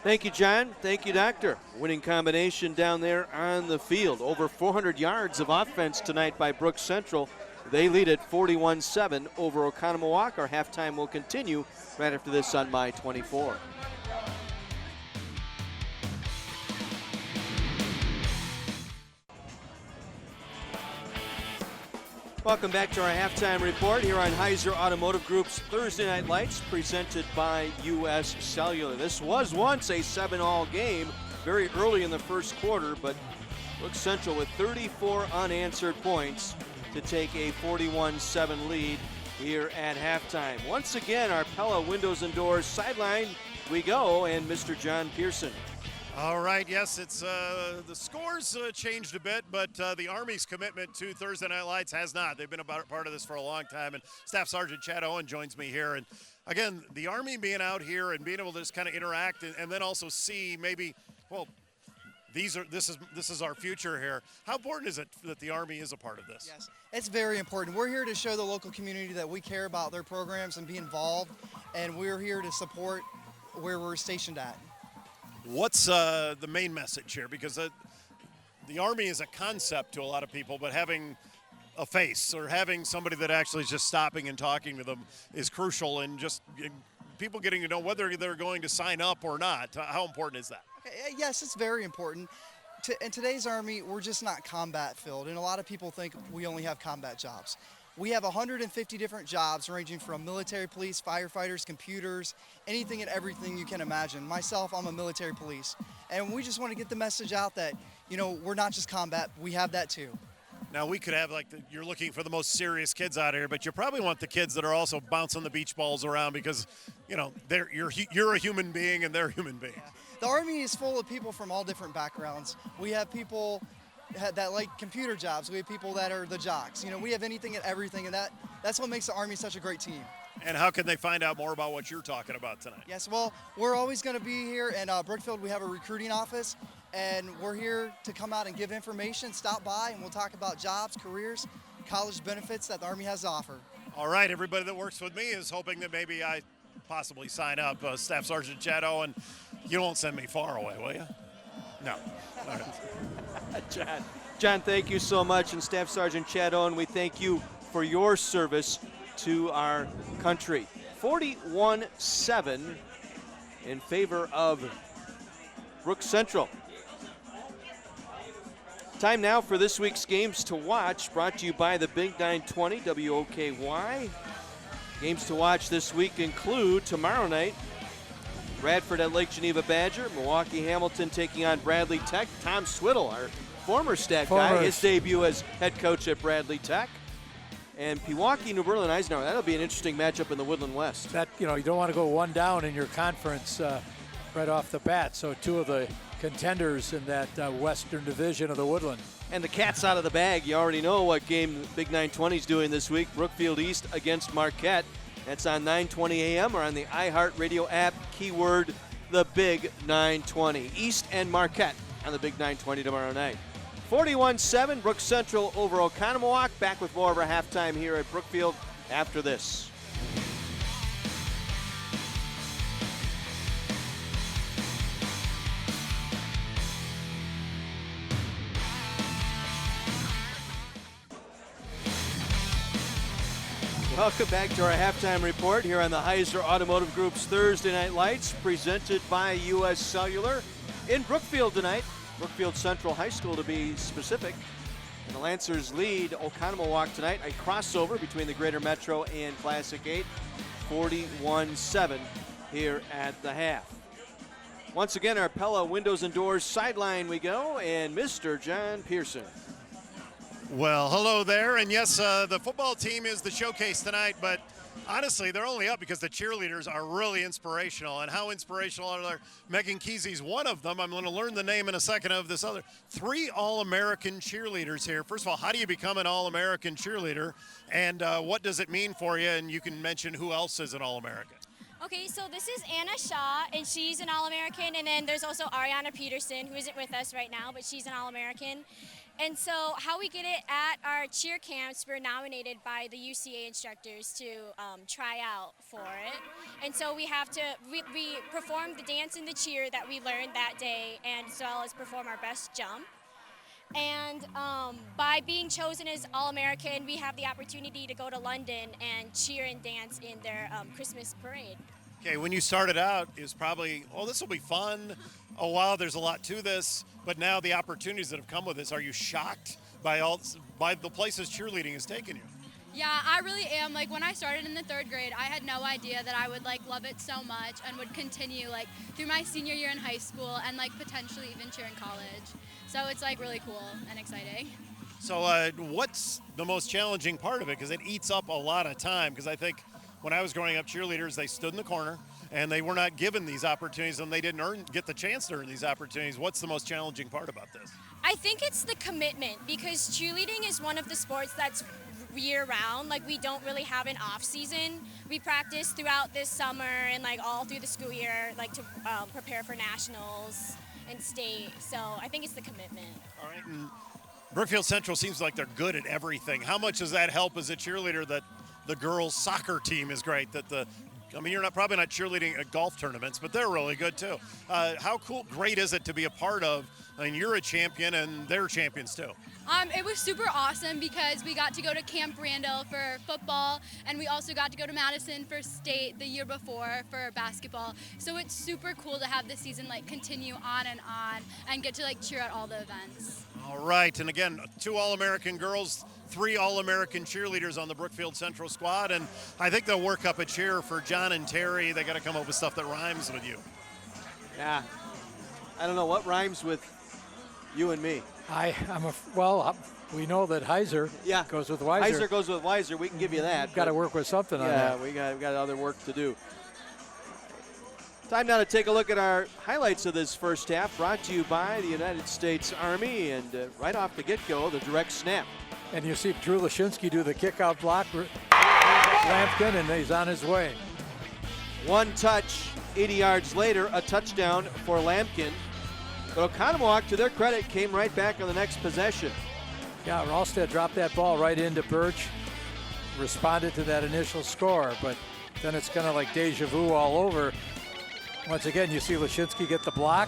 Thank you, John. Thank you, Doctor. Winning combination down there on the field. Over 400 yards of offense tonight by Brook Central. They lead at 41-7 over Oconomowoc. Our halftime will continue right after this on My 24. Welcome back to our halftime report here on Heiser Automotive Group's Thursday Night Lights, presented by U.S. Cellular. This was once a 7-all game very early in the first quarter, but Brook Central with 34 unanswered points to take a 41-7 lead here at halftime. Once again, our Pella Windows and Doors sideline we go, and Mr. John Pearson. All right, yes, it's the scores changed a bit, but the Army's commitment to Thursday Night Lights has not. They've been a part of this for a long time, and Staff Sergeant Chad Owen joins me here. And again, the Army being out here and being able to just kind of interact and then also see maybe, well, this is our future here. How important is it that the Army is a part of this? Yes, it's very important. We're here to show the local community that we care about their programs and be involved, and we're here to support where we're stationed at. What's the main message here? Because the Army is a concept to a lot of people, but having a face or having somebody that actually is just stopping and talking to them is crucial, and just people getting to know whether they're going to sign up or not. How important is that? Okay, yes, it's very important. In today's Army, we're just not combat filled, and a lot of people think we only have combat jobs. We have 150 different jobs ranging from military police, firefighters, computers, anything and everything you can imagine. Myself, I'm a military police. And we just want to get the message out that, we're not just combat, we have that too. Now, we could have, you're looking for the most serious kids out here, but you probably want the kids that are also bouncing the beach balls around because, you're a human being and they're human beings. Yeah. The Army is full of people from all different backgrounds. We have people that like computer jobs. We have people that are the jocks. We have anything and everything, and that's what makes the Army such a great team. And how can they find out more about what you're talking about tonight? Yes, well, we're always going to be here in Brookfield. We have a recruiting office, and we're here to come out and give information, stop by, and we'll talk about jobs, careers, college benefits that the Army has to offer. All right, everybody that works with me is hoping that maybe I possibly sign up. Staff Sergeant Chad Owen, you won't send me far away, will you? No. All right. John, thank you so much. And Staff Sergeant Chad Owen, we thank you for your service to our country. 41-7 in favor of Brook Central. Time now for this week's Games to Watch, brought to you by the Big 920 WOKY. Games to watch this week include tomorrow night, Bradford at Lake Geneva Badger, Milwaukee Hamilton taking on Bradley Tech. Tom Swiddle, our former stat guy, his debut as head coach at Bradley Tech. And Pewaukee, New Berlin, Eisenhower. That'll be an interesting matchup in the Woodland West. That, you don't want to go one down in your conference right off the bat. So two of the contenders in that Western Division of the Woodland. And the cat's out of the bag. You already know what game Big 920 is doing this week. Brookfield East against Marquette. That's on 9:20 a.m. or on the iHeartRadio app. Keyword the Big 920. East and Marquette on the Big 920 tomorrow night. 41-7, Brook Central over Oconomowoc. Back with more of our halftime here at Brookfield after this. Welcome back to our halftime report here on the Heiser Automotive Group's Thursday Night Lights, presented by U.S. Cellular. In Brookfield tonight, Brookfield Central High School to be specific, And the Lancers lead Oconomowoc tonight, a crossover between the Greater Metro and Classic 8, 41-7 here at the half. Once again, our Pella Windows and Doors sideline we go, and Mr. John Pearson. Well, hello there, and yes, the football team is the showcase tonight, but honestly, they're only up because the cheerleaders are really inspirational. And how inspirational are they? Megan Kesey's one of them. I'm going to learn the name in a second of this other. 3 All-American cheerleaders here. First of all, how do you become an All-American cheerleader? And what does it mean for you? And you can mention who else is an All-American. Okay, so this is Anna Shaw, and she's an All-American. And then there's also Ariana Peterson, who isn't with us right now, but she's an All-American. And so how we get it at our cheer camps, we're nominated by the UCA instructors to try out for it. And so we have to, we perform the dance and the cheer that we learned that day, and as well as perform our best jump. And by being chosen as All-American, we have the opportunity to go to London and cheer and dance in their Christmas parade. Okay, when you started out, it was probably, oh, this will be fun. Oh, wow, there's a lot to this. But now the opportunities that have come with this, are you shocked by the places cheerleading has taken you? Yeah, I really am. Like, when I started in the 3rd grade, I had no idea that I would, like, love it so much and would continue, like, through my senior year in high school and, like, potentially even cheer in college. So it's, like, really cool and exciting. So what's the most challenging part of it? Because it eats up a lot of time. Because I think when I was growing up, cheerleaders, they stood in the corner and they were not given these opportunities, and they didn't get the chance to earn these opportunities. What's the most challenging part about this? I think it's the commitment, because cheerleading is one of the sports that's year-round. Like, we don't really have an off-season. We practice throughout this summer and, like, all through the school year, like, to prepare for nationals and state. So I think it's the commitment. All right. And Brookfield Central seems like they're good at everything. How much does that help as a cheerleader that the girls' soccer team is great? You're probably not cheerleading at golf tournaments, but they're really good too. How great is it to be a part of? I mean, you're a champion and they're champions too. It was super awesome because we got to go to Camp Randall for football, and we also got to go to Madison for state the year before for basketball. So it's super cool to have the season like continue on and get to like cheer at all the events. All right, and again, 2 All-American girls, 3 All-American cheerleaders on the Brookfield Central squad, and I think they'll work up a cheer for John and Terry. They got to come up with stuff that rhymes with you. Yeah, I don't know what rhymes with you and me. We know that Heiser goes with Weiser. Heiser goes with Weiser. We can give you that. Got to work with something on that. Yeah, we got other work to do. Time now to take a look at our highlights of this first half, brought to you by the United States Army, and right off the get-go, the direct snap. And you see Drew Lashinsky do the kick-out block, Lampkin, and he's on his way. 1 touch, 80 yards later, a touchdown for Lampkin. But Oconomowoc, to their credit, came right back on the next possession. Yeah, Ralstead dropped that ball right into Birch, responded to that initial score, but then it's kind of like deja vu all over. Once again, you see Lashinsky get the block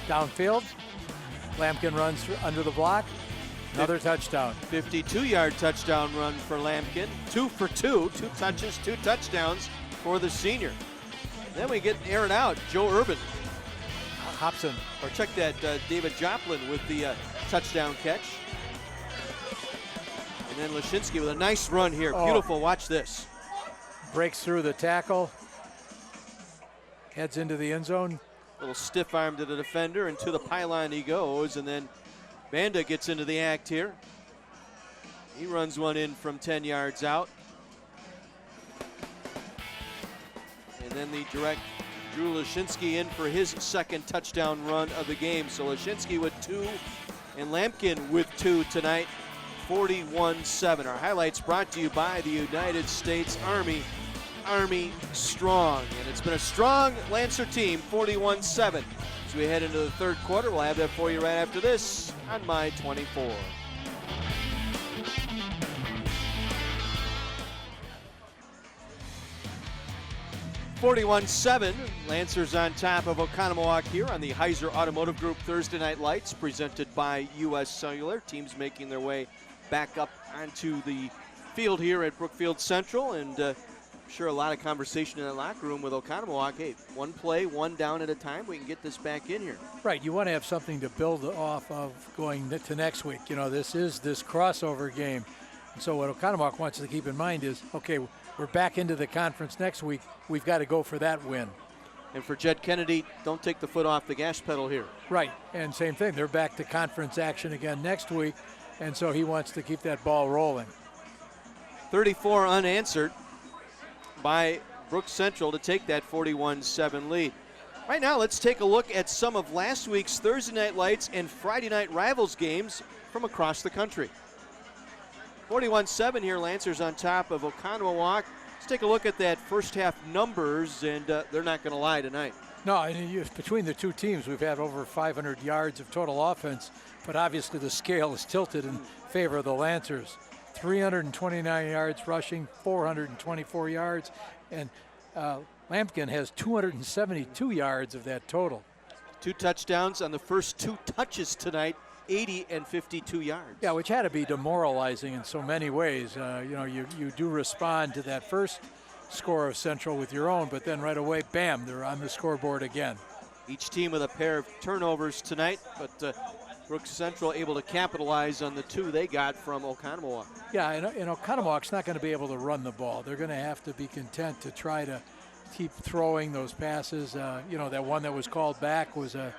downfield. Lampkin runs under the block. Another touchdown. 52-yard touchdown run for Lampkin. 2 for 2, 2 touches, 2 touchdowns for the senior. Then we get aired out. Joe Urban. Hobson. Or check that, David Joplin with the touchdown catch. And then Lashinsky with a nice run here. Beautiful, watch this. Breaks through the tackle. Heads into the end zone. Little stiff arm to the defender, and to the pylon he goes, and then Banda gets into the act here. He runs one in from 10 yards out. And then the direct Drew Lashinsky in for his second touchdown run of the game. So Lashinsky with 2 and Lampkin with 2 tonight, 41-7. Our highlights brought to you by the United States Army. Army strong, and it's been a strong Lancer team, 41-7. As we head into the 3rd quarter, we'll have that for you right after this on My 24. (41-7). Lancers on top of Oconomowoc here on the Heiser Automotive Group Thursday Night Lights, presented by U.S. Cellular. Teams making their way back up onto the field here at Brookfield Central, and sure a lot of conversation in that locker room with Oconomowoc. Hey, one play, one down at a time. We can get this back in here. Right. You want to have something to build off of going to next week. You know, this is this crossover game. And so what Oconomowoc wants to keep in mind is, okay, we're back into the conference next week. We've got to go for that win. And for Jed Kennedy, don't take the foot off the gas pedal here. Right. And same thing. They're back to conference action again next week. And so he wants to keep that ball rolling. 34 unanswered by Brook Central to take that 41-7 lead. Right now, let's take a look at some of last week's Thursday Night Lights and Friday Night Rivals games from across the country. 41-7 here, Lancers on top of Oconomowoc. Let's take a look at that first half numbers, and they're not going to lie tonight. No, and between the two teams, we've had over 500 yards of total offense, but obviously the scale is tilted in favor of the Lancers. 329 yards rushing, 424 yards, and Lampkin has 272 yards of that total. 2 touchdowns on the first 2 touches tonight, 80 and 52 yards. Yeah, which had to be demoralizing in so many ways. You do respond to that first score of Central with your own, but then right away, bam, they're on the scoreboard again. Each team with a pair of turnovers tonight, but Brook Central able to capitalize on the 2 they got from Oconomowoc. Yeah, and Oconomowoc's not going to be able to run the ball. They're going to have to be content to try to keep throwing those passes. That one that was called back was a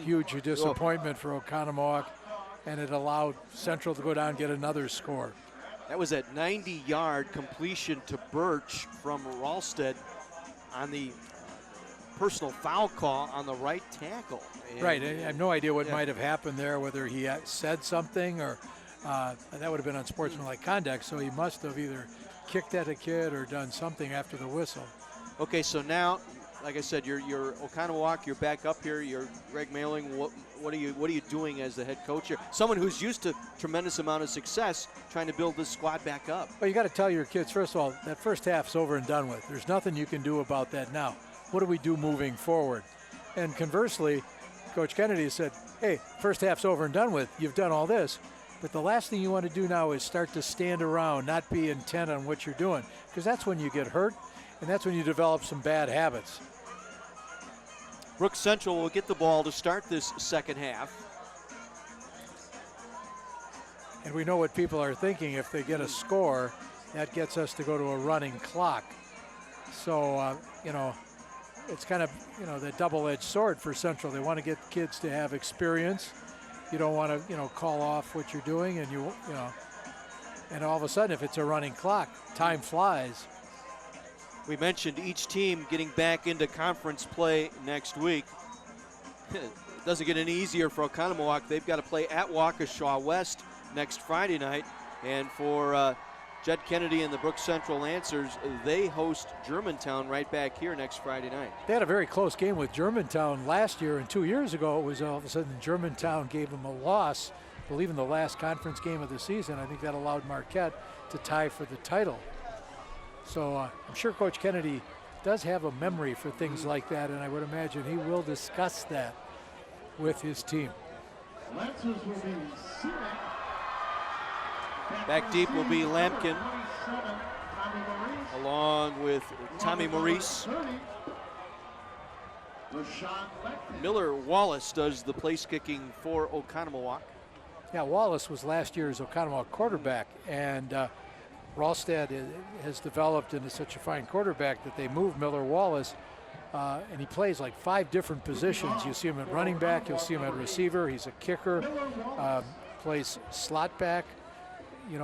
huge disappointment for Oconomowoc, and it allowed Central to go down and get another score. That was that 90-yard completion to Birch from Ralsted on the personal foul call on the right tackle. And right, I have no idea what might have happened there, whether he had said something or that would have been unsportsmanlike conduct, so he must have either kicked at a kid or done something after the whistle. Okay, so now, like I said, you're Oconomowoc, you're back up here, you're Greg Mailing. What are you doing as the head coach here? Someone who's used to tremendous amount of success trying to build this squad back up. Well, you got to tell your kids, first of all, that first half's over and done with. There's nothing you can do about that now. What do we do moving forward? And conversely, Coach Kennedy said, hey, first half's over and done with. You've done all this. But the last thing you want to do now is start to stand around, not be intent on what you're doing, because that's when you get hurt, and that's when you develop some bad habits. Brook Central will get the ball to start this second half. And we know what people are thinking. If they get a score, that gets us to go to a running clock. So, it's kind of, the double-edged sword for Central. They want to get kids to have experience. You don't want to, call off what you're doing, and and all of a sudden, if it's a running clock, time flies. We mentioned each team getting back into conference play next week. It doesn't get any easier for Oconomowoc. They've got to play at Waukesha West next Friday night. And for Jed Kennedy and the Brook Central Lancers, they host Germantown right back here next Friday night. They had a very close game with Germantown last year, and 2 years ago, it was all of a sudden Germantown gave them a loss, I believe in the last conference game of the season. I think that allowed Marquette to tie for the title. So I'm sure Coach Kennedy does have a memory for things like that, and I would imagine he will discuss that with his team. Lancers will be Seaman. Back deep will be Lampkin, along with Tommy Maurice. Miller Wallace does the place kicking for Oconomowoc. Yeah, Wallace was last year's Oconomowoc quarterback, and Ralstad has developed into such a fine quarterback that they moved Miller Wallace, and he plays like 5 different positions. You see him at running back, you'll see him at receiver, he's a kicker, plays slot back.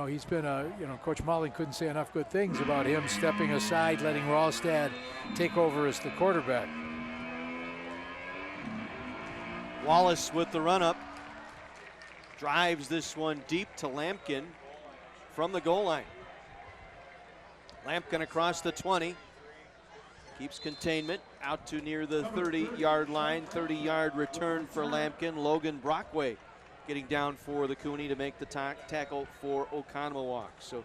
He's been Coach Molly couldn't say enough good things about him stepping aside, letting Ralstad take over as the quarterback. Wallace with the run up, drives this one deep to Lampkin from the goal line. Lampkin across the 20, keeps containment out to near the 30-yard line. 30-yard return for Lampkin. Logan Brockway getting down for the Cooney to make the tackle for Oconomowoc. So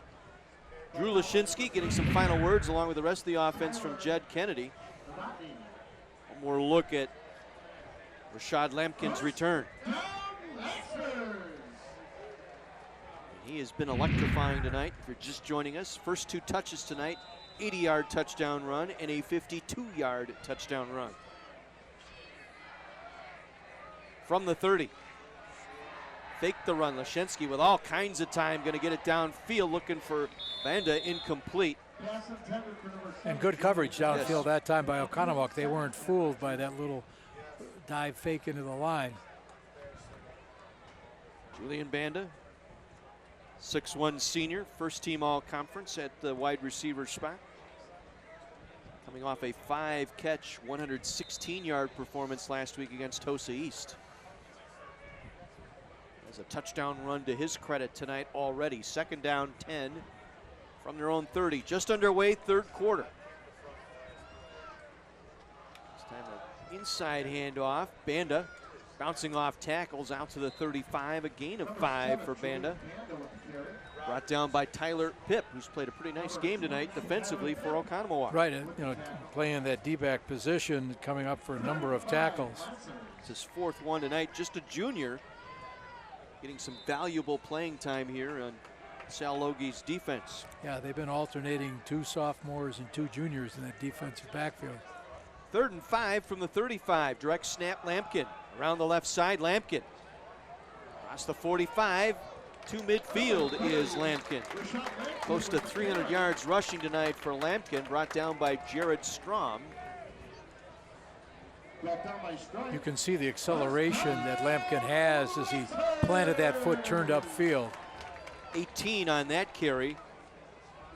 Drew Lashinsky getting some final words along with the rest of the offense from Jed Kennedy. One more look at Rashad Lampkin's return. He has been electrifying tonight. If you're just joining us, first 2 touches tonight, 80-yard touchdown run and a 52-yard touchdown run. From the 30. Fake the run. Leszczynski with all kinds of time, going to get it downfield, looking for Banda, incomplete. And good coverage downfield that time by Oconomowoc. They weren't fooled by that little dive fake into the line. Julian Banda, 6'1" senior, first team all-conference at the wide receiver spot. Coming off a 5-catch, 116-yard performance last week against Tosa East. Has a touchdown run to his credit tonight already. 2nd down, 10 from their own 30. Just underway, 3rd quarter. This time an inside handoff. Banda bouncing off tackles out to the 35. A gain of 5 for Banda. Brought down by Tyler Pipp, who's played a pretty nice game tonight defensively for Oconomowoc. Right, playing that D-back position, coming up for a number of tackles. It's his 4th one tonight, just a junior. Getting some valuable playing time here on Sal Logie's defense. Yeah, they've been alternating 2 sophomores and 2 juniors in that defensive backfield. 3rd and 5 from the 35. Direct snap, Lampkin. Around the left side, Lampkin. Across the 45 to midfield is Lampkin. Close to 300 yards rushing tonight for Lampkin, brought down by Jared Strom. You can see the acceleration that Lampkin has as he planted that foot turned upfield. 18 on that carry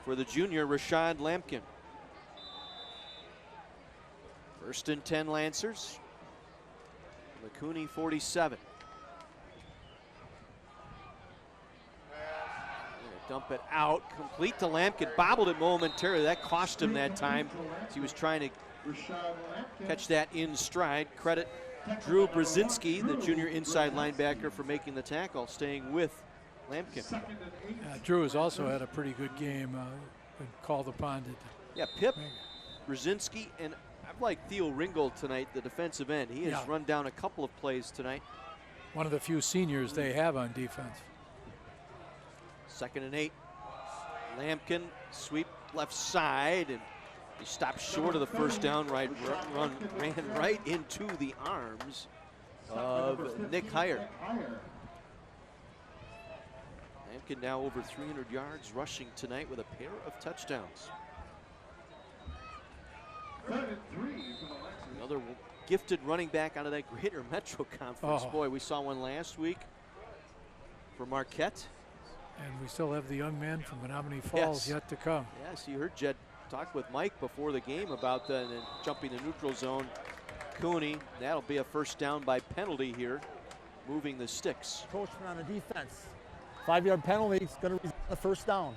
for the junior Rashad Lampkin. 1st and 10 Lancers. McCooney 47. Dump it out, complete to Lampkin, bobbled it momentarily. That cost him that time as he was trying to catch that in stride. Credit Drew Brzezinski, the junior inside linebacker, for making the tackle, staying with Lampkin. Drew has also had a pretty good game, been called upon to. Yeah, Pipp, Brzezinski, and I've liked Theo Ringgold tonight, the defensive end. He has run down a couple of plays tonight. One of the few seniors they have on defense. 2nd and 8. Lampkin, sweep left side, and he stopped short of the 1st down, ran right into the arms of Nick Heyer. Lampkin now over 300 yards rushing tonight with a pair of touchdowns. Another gifted running back out of that Greater Metro Conference. Boy, we saw one last week for Marquette. And we still have the young man from Menominee Falls yet to come. Yes, you heard Jed talk with Mike before the game about the jumping the neutral zone. Cooney, that'll be a 1st down by penalty here, moving the sticks. Coachman on the defense. 5-yard penalty, it's going to result in the 1st down.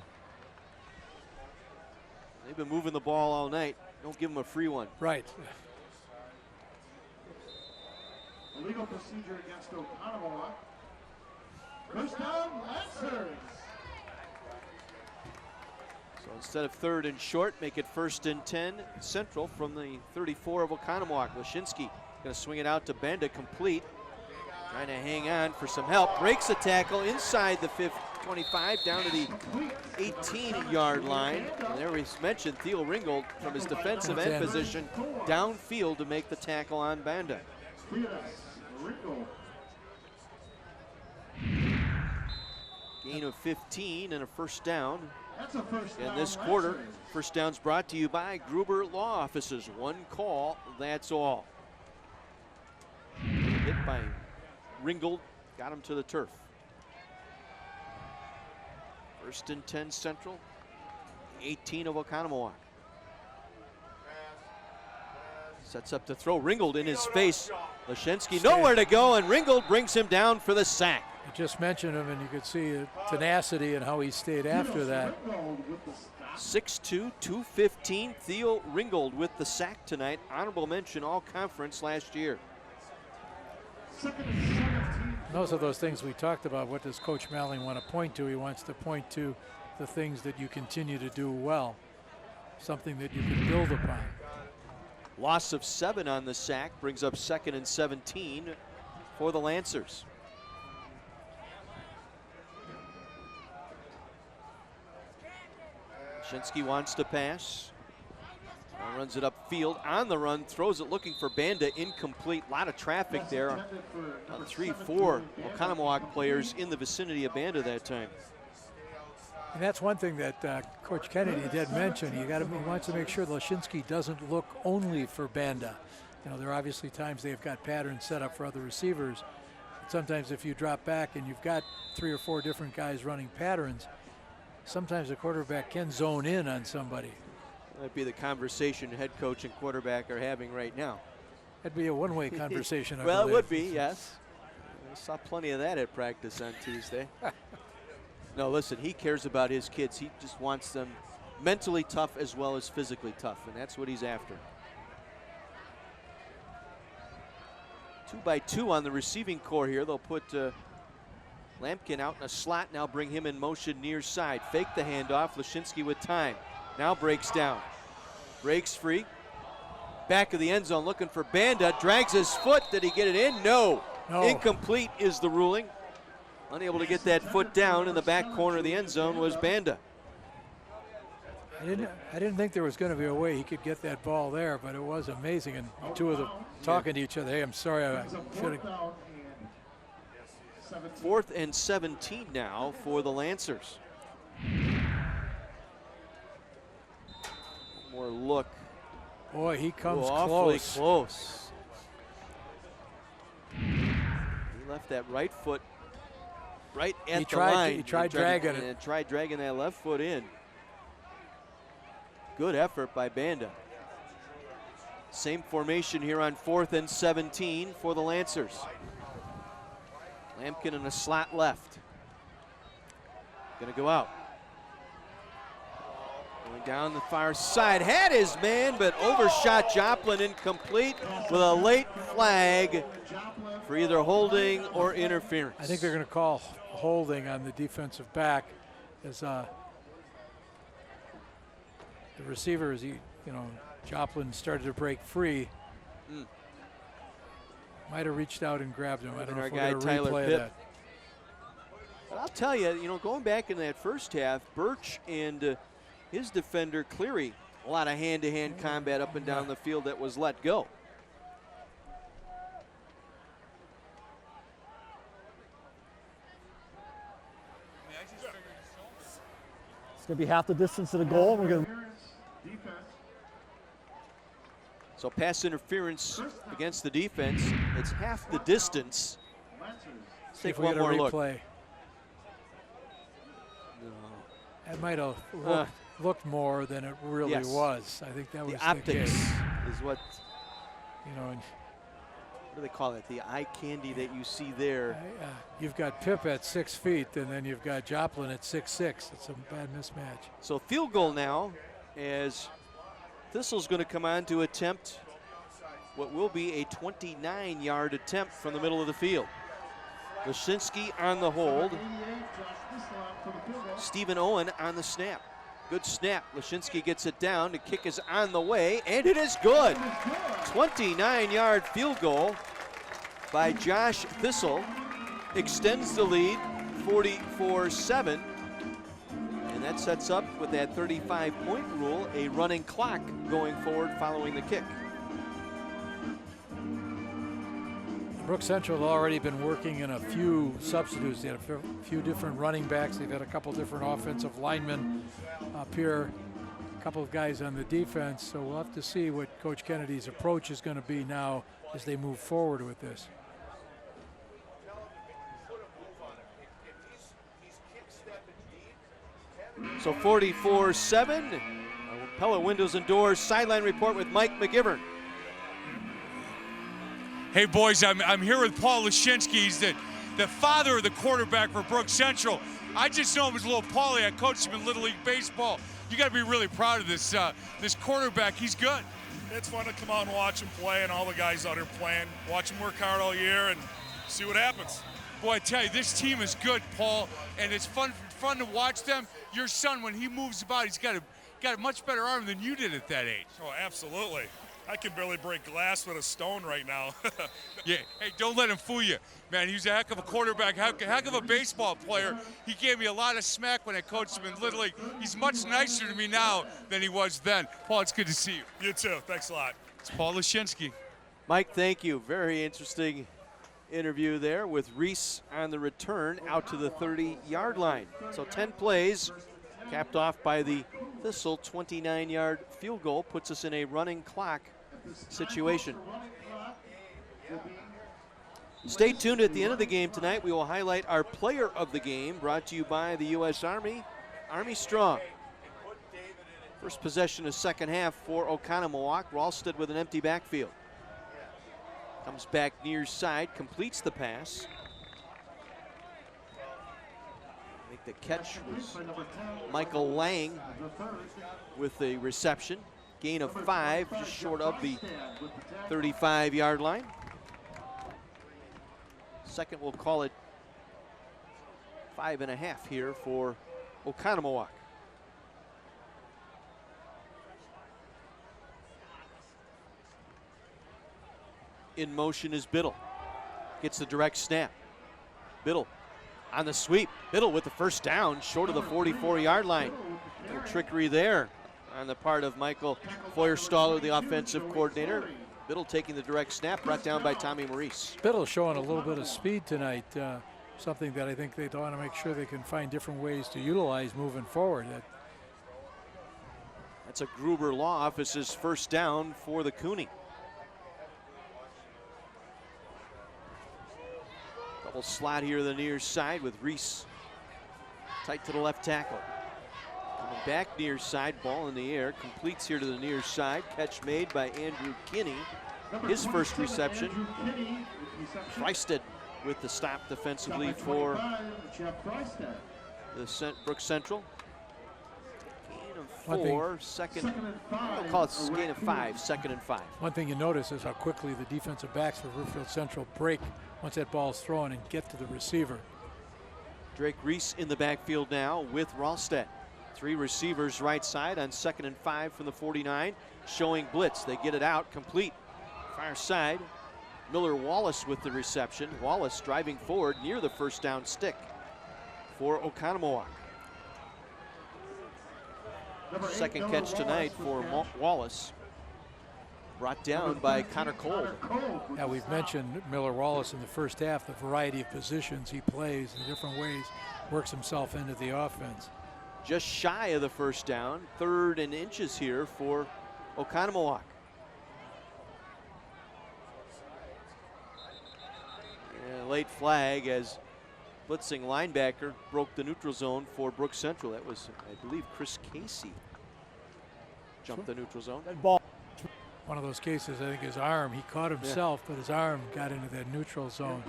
They've been moving the ball all night. Don't give them a free one. Right. Illegal procedure against Oconomowoc. 1st down, Lancers. So instead of 3rd and short, make it 1st and 10 Central from the 34 of Oconomowoc. Leszczynski going to swing it out to Banda, complete. Trying to hang on for some help. Breaks a tackle inside the 25 down to the 18-yard line. And there we mentioned Theo Ringgold from his defensive end position downfield to make the tackle on Banda. Gain of 15 and a 1st down. In this quarter, 1st down's brought to you by Gruber Law Offices. 1 call, that's all. Hit by Ringgold, got him to the turf. 1st and 10 Central, 18 of Oconomowoc. Sets up to throw. Ringgold in his face. Leszczynski nowhere to go, and Ringgold brings him down for the sack. You just mentioned him, and you could see the tenacity and how he stayed after that. 6'2", 215, Theo Ringgold with the sack tonight. Honorable mention all conference last year. Those are those things we talked about. What does Coach Malling want to point to? He wants to point to the things that you continue to do well, something that you can build upon. Loss of 7 on the sack brings up 2nd and 17 for the Lancers. Leszczynski wants to pass. Runs it upfield on the run, throws it looking for Banda, incomplete. A lot of traffic there. 3-4 Oconomowoc players in the vicinity of Banda that time. And that's one thing that Coach Kennedy did mention. He wants to make sure Lashinsky doesn't look only for Banda. You know, there are obviously times they've got patterns set up for other receivers. But sometimes if you drop back and you've got 3 or 4 different guys running patterns, sometimes the quarterback can zone in on somebody. That'd be the conversation head coach and quarterback are having right now. That'd be a one-way conversation, I well, believe. it would be, yes. I saw plenty of that at practice on Tuesday. No, listen, he cares about his kids. He just wants them mentally tough as well as physically tough, and that's what he's after. 2-by-2 on the receiving core here. They'll put Lampkin out in a slot, now bring him in motion near side. Fake the handoff, Lashinsky with time. Now breaks down, breaks free. Back of the end zone looking for Banda, drags his foot. Did he get it in? No. Incomplete is the ruling. Unable to get that foot down in the back corner of the end zone was Banda. I didn't think there was going to be a way he could get that ball there, but it was amazing. And the two of them talking to each other. Hey, I'm sorry, I should have. 4th and 17 now for the Lancers. One more look. Boy, he comes awfully close. Close. He left that right foot right at the line. He tried dragging it. And tried dragging that left foot in. Good effort by Banda. Same formation here on 4th and 17 for the Lancers. Lampkin in a slot left. Gonna go out. Going down the far side, had his man, but overshot Joplin, incomplete with a late flag for either holding or interference. I think they're going to call holding on the defensive back as the receiver, as Joplin started to break free. Might have reached out and grabbed him. I don't know if we're going to replay that. But I'll tell you, going back in that first half, Birch and his defender Cleary, a lot of hand-to-hand combat up and down the field that was let go. It's going to be half the distance to the goal. We're going to. So pass interference against the defense. It's half the distance. Let's take one more look. No. That might have looked more than it really was. I think that was the optics case. Is what, and what do they call it? The eye candy that you see there. You've got Pip at 6 feet, and then you've got Joplin at 6'6". It's a bad mismatch. So field goal now, as Thistle's going to come on to attempt what will be a 29-yard attempt from the middle of the field. Lashinsky on the hold. Stephen Owen on the snap. Good snap. Lashinsky gets it down. The kick is on the way, and it is good. 29-yard field goal by Josh Thistle. Extends the lead 44-7. And that sets up, with that 35-point rule, a running clock going forward following the kick. Brook Central had already been working in a few substitutes. They had a few different running backs. They've had a couple different offensive linemen up here, a couple of guys on the defense. So we'll have to see what Coach Kennedy's approach is going to be now as they move forward with this. So 44-7. Pella Windows and Doors sideline report with Mike McGivern. Hey, boys, I'm here with Paul Lashinsky. He's the father of the quarterback for Brook Central. I just know him as little Paulie. I coached him in Little League Baseball. You got to be really proud of this quarterback. He's good. It's fun to come out and watch him play, and all the guys out here playing. Watch him work hard all year and see what happens. Boy, I tell you, this team is good, Paul, and it's fun to watch them. Your son, when he moves about, he's got a much better arm than you did at that age. Oh, absolutely. I can barely break glass with a stone right now. Yeah, hey, don't let him fool you. Man, he's a heck of a quarterback, heck of a baseball player. He gave me a lot of smack when I coached him in Little League. He's much nicer to me now than he was then. Paul, it's good to see you. You too. Thanks a lot. It's Paul Lashinsky. Mike, thank you. Very interesting interview there with Reese on the return out to the 30-yard line. So 10 plays, capped off by the Thistle 29-yard field goal, puts us in a running clock situation. Stay tuned at the end of the game tonight. We will highlight our player of the game, brought to you by the U.S. Army, Army Strong. First possession of second half for Oconomowoc. Ralston with an empty backfield. Comes back near side, completes the pass. I think the catch was Michael Lang with the reception. Gain of 5, just short of the 35-yard line. Second, we'll call it 5.5 here for Oconomowoc. In motion is Biddle. Gets the direct snap. Biddle on the sweep. Biddle with the first down, short of the 44-yard line. No trickery there on the part of Michael Feuerstaller, the offensive coordinator. Biddle taking the direct snap, brought down by Tommy Maurice. Biddle showing a little bit of speed tonight, something that I think they want to make sure they can find different ways to utilize moving forward. That's a Gruber Law Office's first down for the Cooney. Double slot here to the near side with Reese tight to the left tackle. Coming back near side, ball in the air, completes here to the near side. Catch made by Andrew Kinney. His first reception. Freisted with the stop defensively for the Brook Central. Gain of 4, second, I'll call it gain of 5, 2nd and 5. One thing you notice is how quickly the defensive backs for Brookfield Central break once that ball's thrown and get to the receiver. Drake Reese in the backfield now with Ralston. 3 receivers right side on 2nd and 5 from the 49, showing blitz. They get it out, complete. Far side, Miller Wallace with the reception. Wallace driving forward near the first down stick for Oconomowoc. Second catch tonight for Wallace. Brought down by Connor Cole. Yeah, we've mentioned Miller Wallace in the first half, the variety of positions he plays in different ways, works himself into the offense. Just shy of the first down, 3rd and inches here for Oconomowoc. Late flag as blitzing linebacker broke the neutral zone for Brook Central. That was, I believe, Chris Casey jumped the neutral zone. That ball. One of those cases, I think his arm, he caught himself, but his arm got into that neutral zone.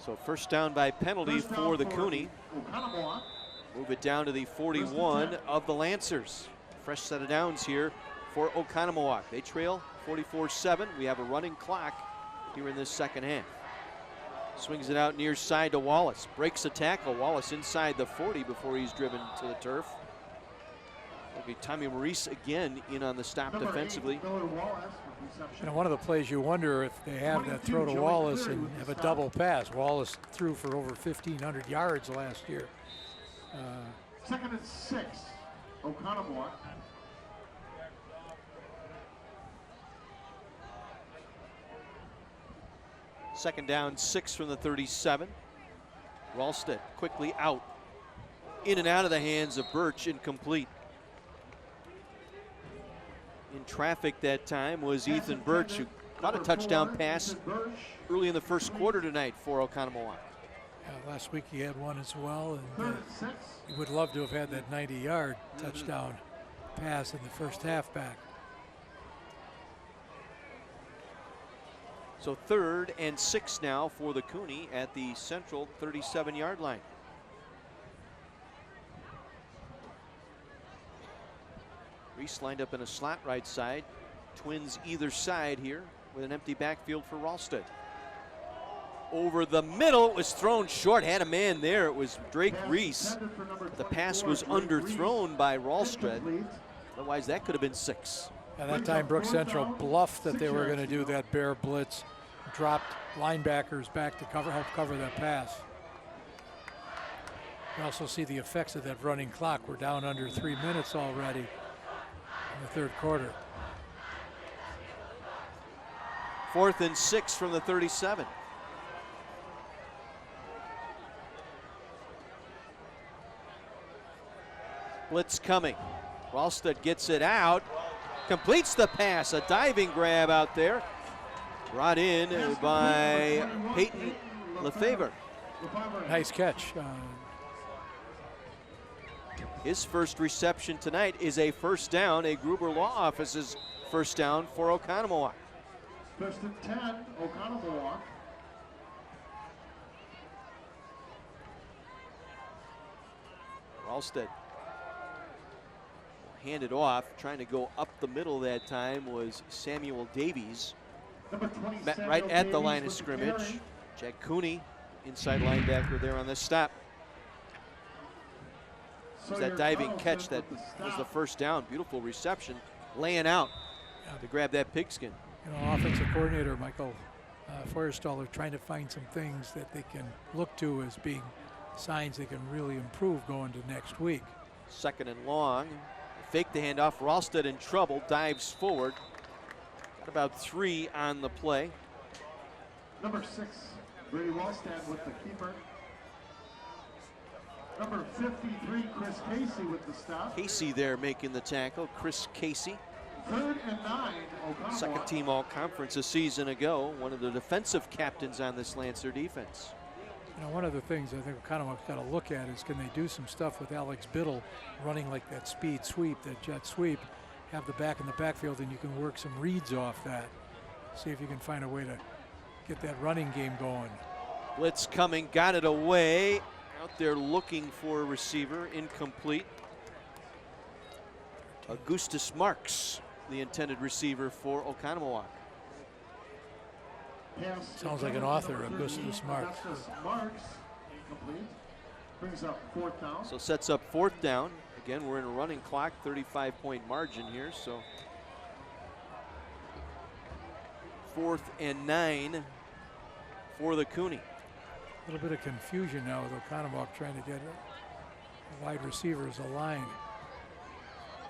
So first down by penalty for the Cooney. Move it down to the 41 of the Lancers. Fresh set of downs here for Oconomowoc. They trail 44-7. We have a running clock here in this second half. Swings it out near side to Wallace. Breaks a tackle. Wallace inside the 40 before he's driven to the turf. It'll be Tommy Maurice again in on the stop defensively. You know, one of the plays you wonder if they have that throw to Wallace and have a double pass. Wallace threw for over 1,500 yards last year. 2nd and 6, Oconomowoc. Second down, 6 from the 37. Ralston quickly out. In and out of the hands of Birch, incomplete. In traffic that time was Ethan Birch, who caught a touchdown pass early in the first quarter tonight for Oconomowoc. Yeah, last week he had one as well, and he would love to have had that 90-yard touchdown pass in the first half back. So 3rd and 6 now for the Cooney at the central 37-yard line. Reese lined up in a slot right side. Twins either side here with an empty backfield for Ralston. Over the middle, it was thrown short, had a man there. It was Drake Reese. The pass was underthrown by Ralston. Otherwise, that could have been 6. At that time, Brook Central bluffed that they were going to do that bear blitz, dropped linebackers back to help cover that pass. You also see the effects of that running clock. We're down under 3 minutes already in the third quarter. 4th and 6 from the 37. Blitz coming. Ralston gets it out, completes the pass, a diving grab out there. Brought in by Peyton Lefevre. Nice catch. His first reception tonight is a first down, a Gruber Law Office's first down for Oconomowoc. 1st and 10, Oconomowoc. Ralston hand it off. Trying to go up the middle that time was Samuel Davies. Met right at the line of scrimmage. Jack Cooney, inside linebacker there on this stop. It was that diving catch that was the first down. Beautiful reception, laying out to grab that pigskin. You know, offensive coordinator Michael Feuerstaller trying to find some things that they can look to as being signs they can really improve going to next week. 2nd and long. Fake the handoff. Ralston in trouble. Dives forward. Got about 3 on the play. Number 6, Brady Wallstad with the keeper. Number 53, Chris Casey with the stop. Casey there making the tackle. Chris Casey. 3rd and 9, Oconomowoc. Second team all-conference a season ago. One of the defensive captains on this Lancer defense. You know, one of the things I think Oconomowoc's got to look at is can they do some stuff with Alex Biddle running like that speed sweep, that jet sweep, have the back in the backfield, and you can work some reads off that. See if you can find a way to get that running game going. Blitz coming, got it away. Out there looking for a receiver, incomplete. Augustus Marks, the intended receiver for Oconomowoc. Sounds like an author, Augustus Marks. Incomplete. Brings up 4th down. So sets up 4th down. Again, we're in a running clock, 35-point margin here, so 4th and 9 for the Cooney. A little bit of confusion now with Oconomowoc trying to get wide receivers aligned.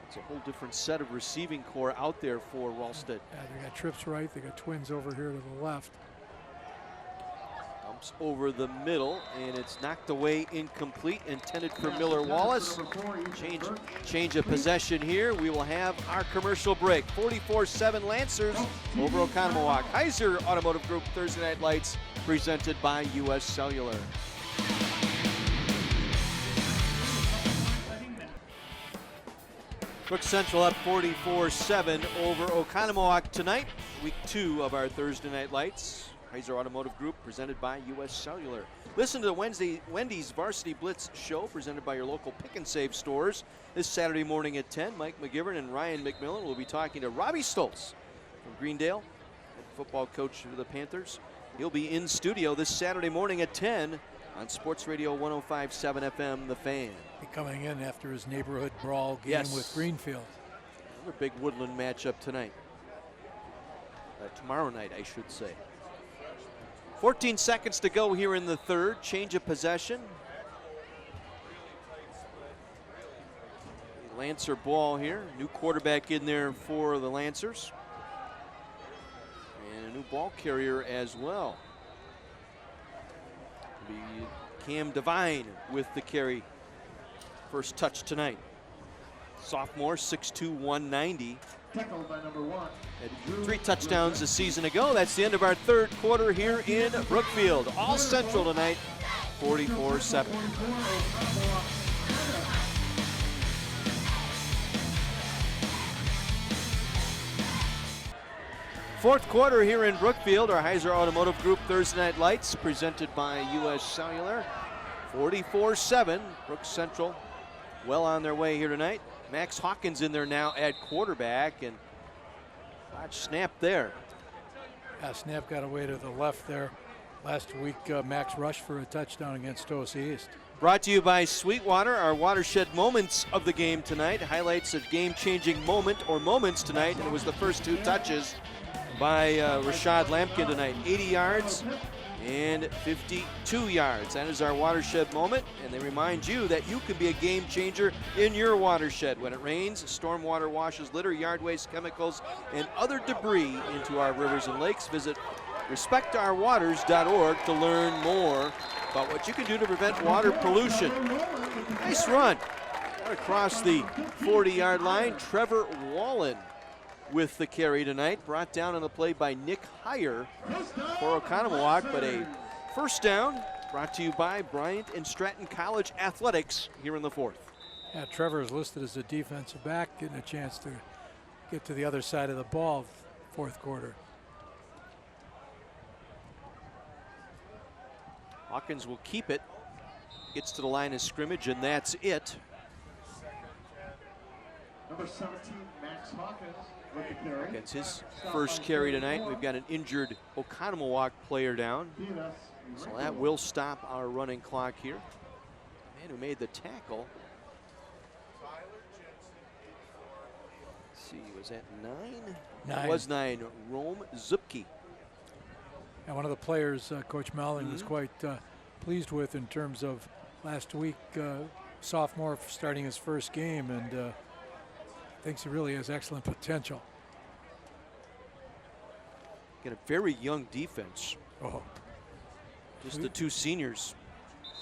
It's a whole different set of receiving core out there for Ralston. Yeah, they got trips right, they got twins over here to the left. Dumps over the middle, and it's knocked away, incomplete, intended for Miller Wallace. Change of possession here. We will have our commercial break. 44-7 Lancers over Oconomowoc. Heiser Automotive Group Thursday Night Lights, presented by U.S. Cellular. Brook Central up 44-7 over Oconomowoc tonight. Week 2 of our Thursday Night Lights. Heiser Automotive Group presented by U.S. Cellular. Listen to the Wendy's Varsity Blitz show presented by your local Pick and Save stores this Saturday morning at 10. Mike McGivern and Ryan McMillan will be talking to Robbie Stoltz from Greendale, head football coach for the Panthers. He'll be in studio this Saturday morning at 10 on Sports Radio 105.7 FM, The Fan. Coming in after his neighborhood brawl game with Greenfield. Another big Woodland matchup tonight. Tomorrow night, I should say. 14 seconds to go here in the third. Change of possession. Lancer ball here. New quarterback in there for the Lancers. And a new ball carrier as well. It'll be Cam Devine with the carry. First touch tonight. Sophomore, 6'2", 190. Tackled by number 1. Had 3 touchdowns a season ago. That's the end of our third quarter here in Brookfield. All Central tonight, 44-7. Fourth quarter here in Brookfield. Our Heiser Automotive Group Thursday Night Lights presented by U.S. Cellular. 44-7. Brook Central well on their way here tonight. Max Hawkins in there now at quarterback, and watch snap there. Yeah, snap got away to the left there. Last week, Max rushed for a touchdown against Tosa East. Brought to you by Sweetwater, our watershed moments of the game tonight. Highlights a game-changing moment or moments tonight, and it was the first 2 touches by Rashad Lampkin tonight. 80 yards and 52 yards. That is our watershed moment, and they remind you that you can be a game changer in your watershed. When it rains, stormwater washes litter, yard waste, chemicals, and other debris into our rivers and lakes. Visit respectourwaters.org to learn more about what you can do to prevent water pollution. Nice run. Across the 40-yard line, Trevor Wallen with the carry tonight. Brought down on the play by Nick Heyer for Oconomowoc, but a first down brought to you by Bryant and Stratton College Athletics here in the 4th. Yeah, Trevor is listed as a defensive back, getting a chance to get to the other side of the ball 4th quarter. Hawkins will keep it. Gets to the line of scrimmage, and that's it. Number 17, Max Hawkins with the carry. That's his first carry tonight. We've got an injured Oconomowoc player down, so that will stop our running clock here. Man who made the tackle. Let's see, was that 9? It was 9. Rome Zupke. And one of the players Coach Malling was quite pleased with in terms of last week, sophomore starting his first game, and thinks he really has excellent potential. Got a very young defense. Oh. Just the 2 seniors.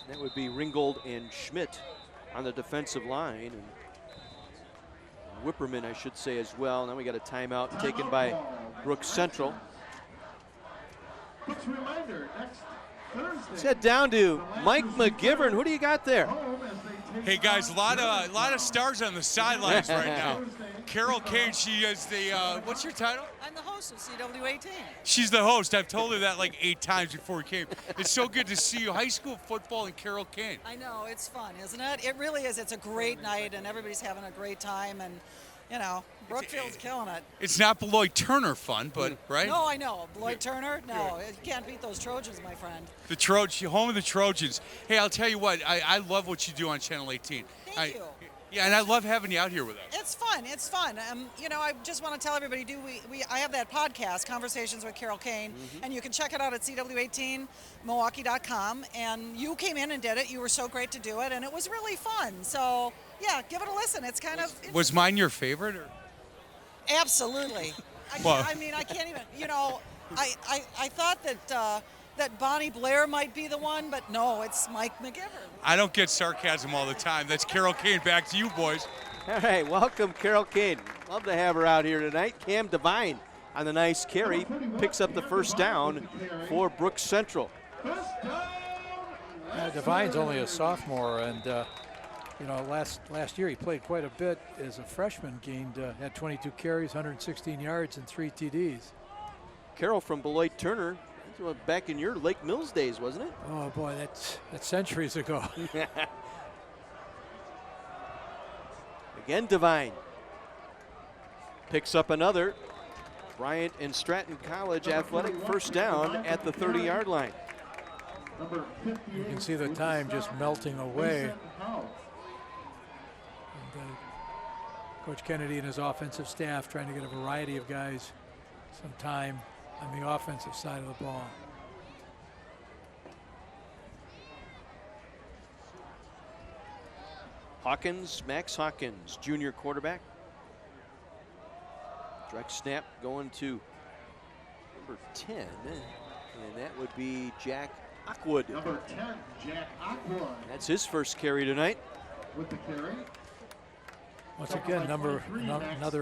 That would be Ringgold and Schmidt on the defensive line. And Whipperman, I should say, as well. Now we got a timeout taken by Brooks Central. Quick reminder, next Thursday. Let's head down to Mike McGivern. Who do you got there? Hey guys, a lot of stars on the sidelines right now. Carol Kane, she is the what's your title? I'm the host of CW18. She's the host. I've told her that like 8 times before we came. It's so good to see you. High school football and Carol Kane. I know, it's fun, isn't it? It really is. It's a great night, and everybody's having a great time, and you know, Brookfield's killing it. It's not Beloit Turner fun, but right? No, I know. Beloit Turner? No, you can't beat those Trojans, my friend. The Trojans, home of the Trojans. Hey, I'll tell you what, I love what you do on Channel 18. Thank you. Yeah, and I love having you out here with us. It's fun. It's fun. You know, I just want to tell everybody, I have that podcast, Conversations with Carol Kane, and you can check it out at CW18Milwaukee.com. And you came in and did it. You were so great to do it, and it was really fun. So, yeah, give it a listen. It's kind of... Was mine your favorite? Or? Absolutely. I mean, I can't even, you know, I thought that Bonnie Blair might be the one, but no, it's Mike McGivern. I don't get sarcasm all the time. That's Carol Kane. Back to you, boys. All right, welcome Carol Kane. Love to have her out here tonight. Cam Devine on the nice carry picks up the first down for Brooks Central. Devine's only a sophomore, and you know, last year he played quite a bit as a freshman. Had 22 carries, 116 yards, and 3 TDs. Carol from Beloit Turner. Back in your Lake Mills days, wasn't it? Oh boy, that's centuries ago. Again, Devine picks up another. Bryant and Stratton College Athletic first down at the 30-yard line. You can see the time just melting away. And, Coach Kennedy and his offensive staff trying to get a variety of guys some time on the offensive side of the ball. Hawkins, Max Hawkins, junior quarterback. Direct snap going to number 10, and that would be Jack Ockwood. Number 10, Jack Ockwood. That's his first carry tonight. With the carry. Once again, another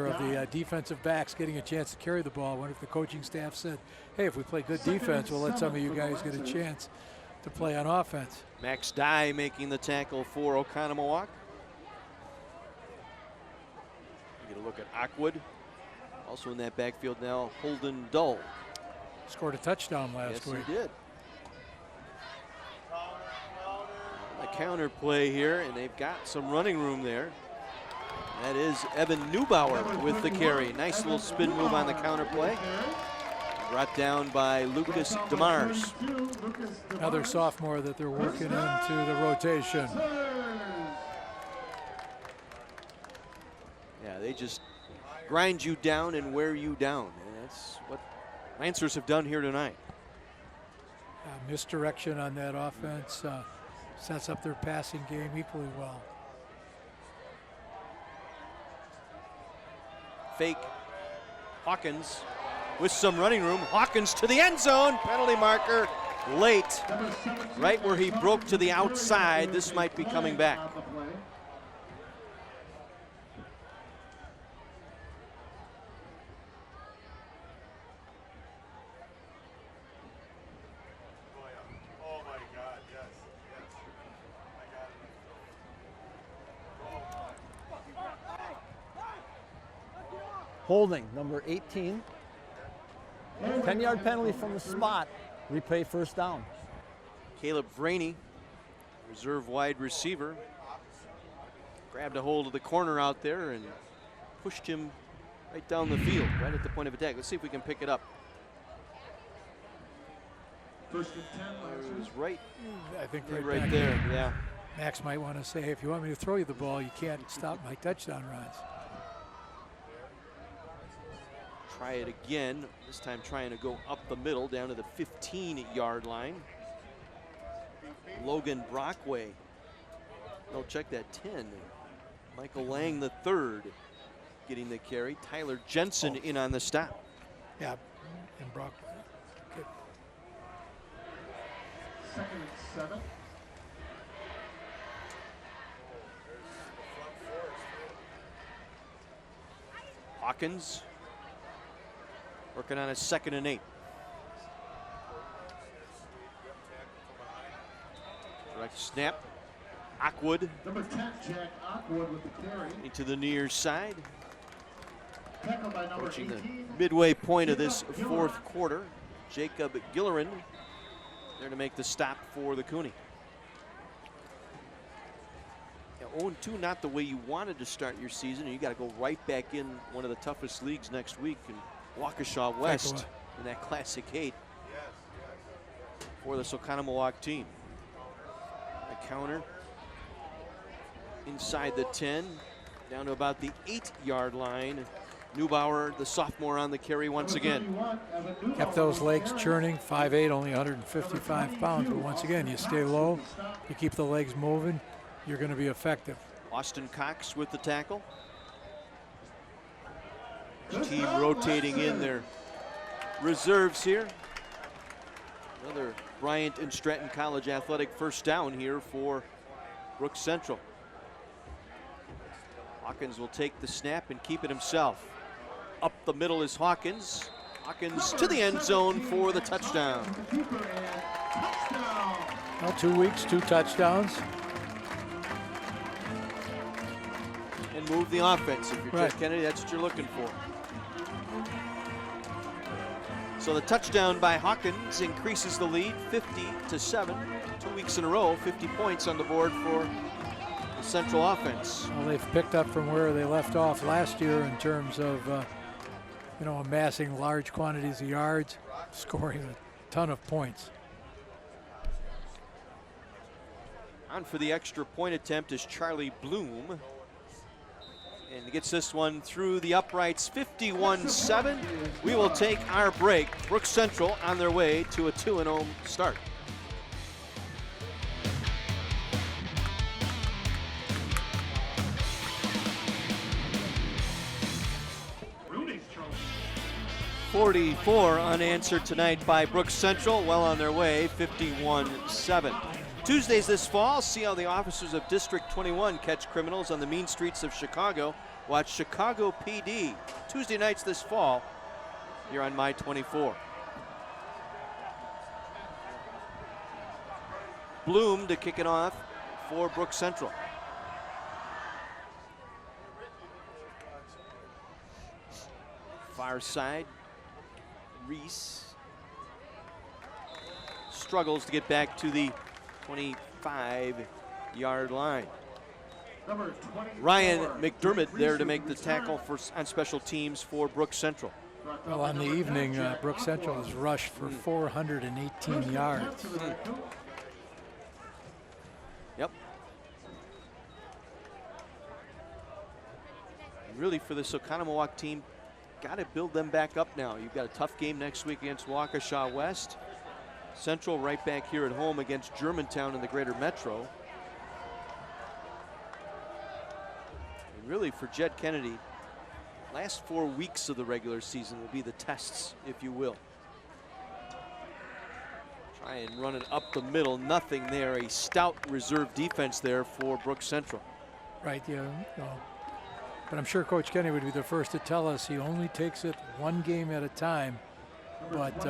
of the defensive backs getting a chance to carry the ball. I wonder if the coaching staff said, hey, if we play good defense, we'll let some of you guys get a chance to play on offense. Max Dye making the tackle for Oconomowoc. Get a look at Ockwood. Also in that backfield now, Holden Dull. Scored a touchdown last week. Yes, he did. A counter play here, and they've got some running room there. That is Evan Neubauer with the carry. Nice little spin move on the counter play. Brought down by Lucas DeMars. Another sophomore that they're working into the rotation. Yeah, they just grind you down and wear you down. And that's what Lancers have done here tonight. Misdirection on that offense sets up their passing game equally well. Fake. Hawkins with some running room. Hawkins to the end zone. Penalty marker late. Right where he broke to the outside. This might be coming back. Holding, number 18. 10-yard penalty from the spot. Replay first down. Caleb Vraney, reserve wide receiver, grabbed a hold of the corner out there and pushed him right down the field, right at the point of attack. Let's see if we can pick it up. First and 10. It was right, I think right there, yeah. Max might want to say, if you want me to throw you the ball, you can't stop my touchdown runs. Try it again, this time trying to go up the middle down to the 15-yard line. Logan Brockway. No, check that, 10. Michael Lang the third getting the carry. Tyler Jensen in on the stop. Yeah, and Brockway. Good. Second and 7. Hawkins working on a 2nd and 8. Direct snap. Ockwood. Number 10, Jack Ockwood with the carry. Into the near side. Tackled by number Approaching 18. the midway point of this fourth quarter. Jacob Gillerin there to make the stop for the Cooney. 0-2, not the way you wanted to start your season. You got to go right back in one of the toughest leagues next week in Waukesha West in that Classic 8 for the Oconomowoc team. The counter inside the 10, down to about the 8-yard line. Neubauer, the sophomore, on the carry once again. Kept those legs churning, 5'8", only 155 pounds, but once again, you stay low, you keep the legs moving, you're going to be effective. Austin Cox with the tackle. His team rotating in their reserves here. Another Bryant and Stratton College athletic first down here for Brooks Central. Hawkins will take the snap and keep it himself. Up the middle is Hawkins. Hawkins to the end zone for the touchdown. Well, 2 weeks, 2 touchdowns. And move the offense. If you're Jeff Kennedy, that's what you're looking for. So the touchdown by Hawkins increases the lead 50-7. 2 weeks in a row, 50 points on the board for the Central offense. Well, they've picked up from where they left off last year in terms of, amassing large quantities of yards, scoring a ton of points. On for the extra point attempt is Charlie Bloom. And gets this one through the uprights, 51-7. We will take our break. Brooks Central on their way to a 2-0 start. Rudy's trophy. 44 unanswered tonight by Brooks Central, well on their way, 51-7. Tuesdays this fall, see how the officers of District 21 catch criminals on the mean streets of Chicago. Watch Chicago PD Tuesday nights this fall here on My 24. Bloom to kick it off for Brooks Central. Far side, Reese struggles to get back to the 25-yard line. Ryan McDermott there to make the tackle on special teams for Brooks Central. Well, on the evening, Brook Central has rushed for 418 yards. Yep. And really, for this Oconomowoc team, got to build them back up now. You've got a tough game next week against Waukesha West. Central right back here at home against Germantown in the Greater Metro. And really, for Jed Kennedy, last 4 weeks of the regular season will be the tests, if you will. Try and run it up the middle. Nothing there. A stout reserve defense there for Brook Central. Right, yeah. But I'm sure Coach Kenny would be the first to tell us he only takes it one game at a time. But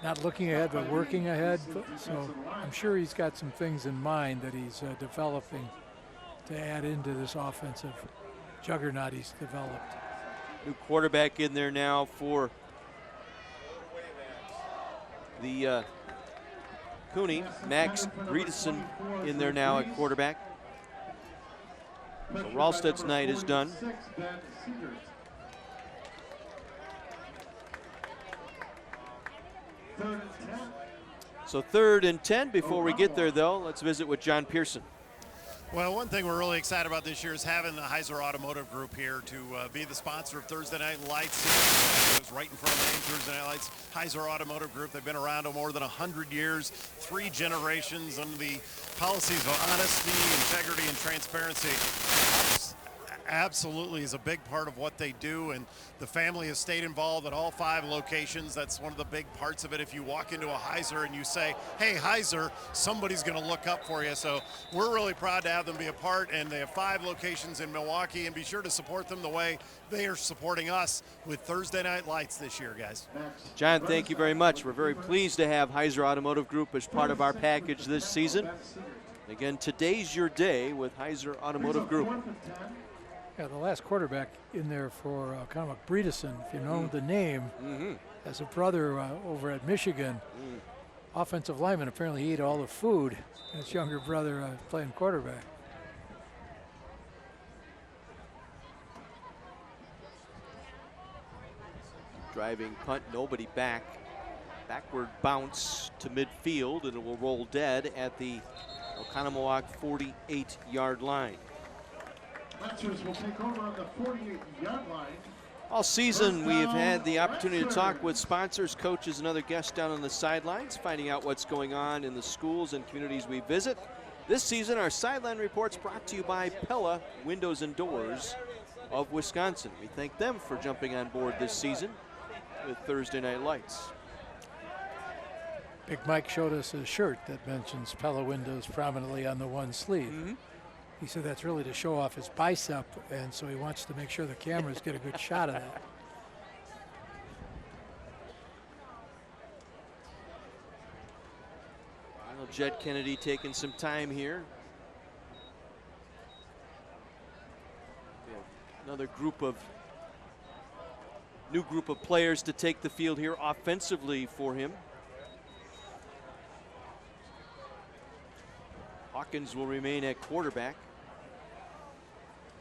not looking ahead, but working ahead. So I'm sure he's got some things in mind that he's developing to add into this offensive juggernaut he's developed. New quarterback in there now for the Cooney. Max Greedison in there now at quarterback. So Ralstad's night is done. So 3rd and 10. Before we get there, though, let's visit with John Pearson. Well, one thing we're really excited about this year is having the Heiser Automotive Group here to be the sponsor of Thursday Night Lights. It was right in front of the name, Thursday Night Lights. Heiser Automotive Group, they've been around more than 100 years, 3 generations under the policies of honesty, integrity, and transparency. Absolutely is a big part of what they do, and the family has stayed involved at all 5 locations. That's one of the big parts of it. If you walk into a Heiser and you say, hey, Heiser, somebody's going to look up for you. So we're really proud to have them be a part, and they have 5 locations in Milwaukee, and be sure to support them the way they are supporting us with Thursday Night Lights this year, guys. John, thank you very much. We're very pleased to have Heiser Automotive Group as part of our package this season. Again, today's your day with Heiser Automotive Group. Yeah, the last quarterback in there for Oconomowoc, Breedison, if you know the name, has a brother over at Michigan, offensive lineman. Apparently he ate all the food, and his younger brother playing quarterback. Driving punt, nobody back. Backward bounce to midfield, and it will roll dead at the Oconomowoc 48-yard line. Lancers will take over on the 48-yard line. All season, we have had the opportunity to talk with sponsors, coaches, and other guests down on the sidelines, finding out what's going on in the schools and communities we visit. This season, our sideline reports brought to you by Pella Windows and Doors of Wisconsin. We thank them for jumping on board this season with Thursday Night Lights. Big Mike showed us a shirt that mentions Pella Windows prominently on the one sleeve. He said that's really to show off his bicep, and so he wants to make sure the cameras get a good shot of that. Well, Jed Kennedy taking some time here. We have another new group of players to take the field here offensively for him. Hawkins will remain at quarterback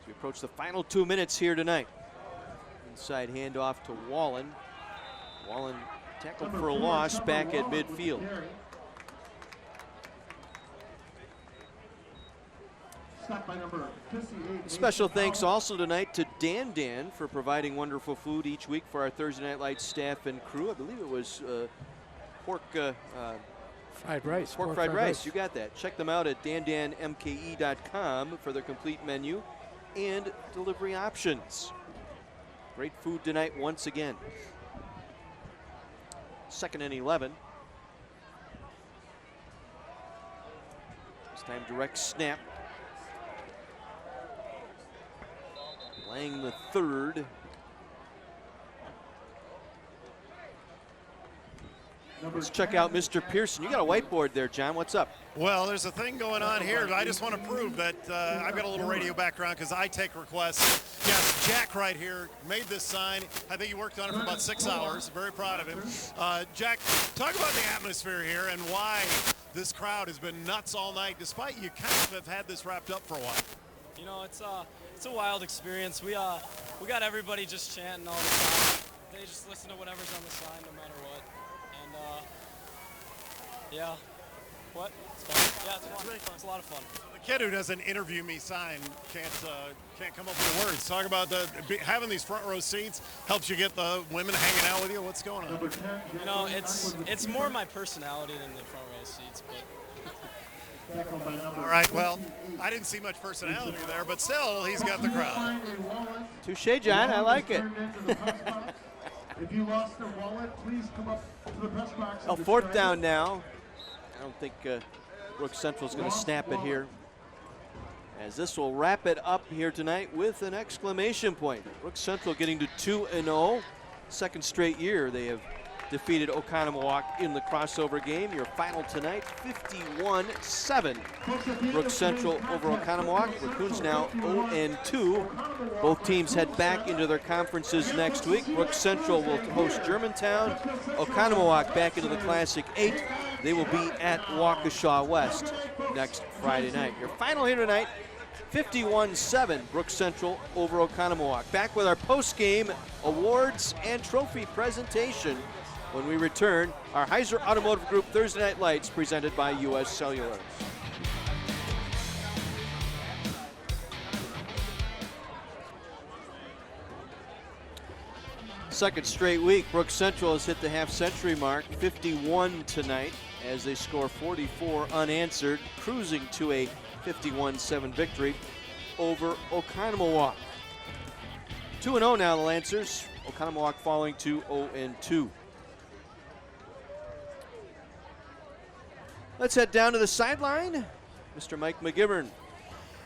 as we approach the final 2 minutes here tonight. Inside handoff to Wallen. Wallen tackled for a loss back at midfield. Special thanks also tonight to Dan for providing wonderful food each week for our Thursday Night Lights staff and crew. I believe it was pork fried rice. Pork fried rice. You got that. Check them out at dandanmke.com for their complete menu and delivery options. Great food tonight once again. 2nd and 11. This time direct snap. Lang the third. Let's check out Mr. Pearson. You got a whiteboard there, John. What's up? Well, there's a thing going on here. I just want to prove that I've got a little radio background because I take requests. Yes, Jack right here made this sign. I think he worked on it for about 6 hours. Very proud of him. Jack, talk about the atmosphere here and why this crowd has been nuts all night, despite you kind of have had this wrapped up for a while. You know, it's a wild experience. We we got everybody just chanting all the time. They just listen to whatever's on the sign no matter what. And yeah. What? It's fun. Yeah, it's fun. Really fun. It's a lot of fun. The kid who doesn't interview me sign can't come up with the words. Talk about having these front row seats helps you get the women hanging out with you. What's going on? You know, it's more my personality than the front row seats, but. All right, well, I didn't see much personality there, but still, he's got the crowd. Touche, John. I like it. If you lost your wallet, please come up to the press box. Oh, fourth down now. I don't think Brook Central's going to snap it here, as this will wrap it up here tonight with an exclamation point. Brook Central getting to 2-0. Second straight year they have defeated Oconomowoc in the crossover game. Your final tonight, 51-7. Brook Central over Oconomowoc. Raccoons now 0-2. Both teams head back into their conferences next week. Brook Central will host Germantown. Oconomowoc back into the Classic 8. They will be at Waukesha West next Friday night. Your final here tonight, 51-7, Brook Central over Oconomowoc. Back with our post-game awards and trophy presentation when we return. Our Heiser Automotive Group Thursday Night Lights presented by U.S. Cellular. Second straight week, Brook Central has hit the half-century mark, 51 tonight, as they score 44 unanswered, cruising to a 51-7 victory over Oconomowoc. 2-0 now, the Lancers. Oconomowoc falling to 0-2. Let's head down to the sideline. Mr. Mike McGivern.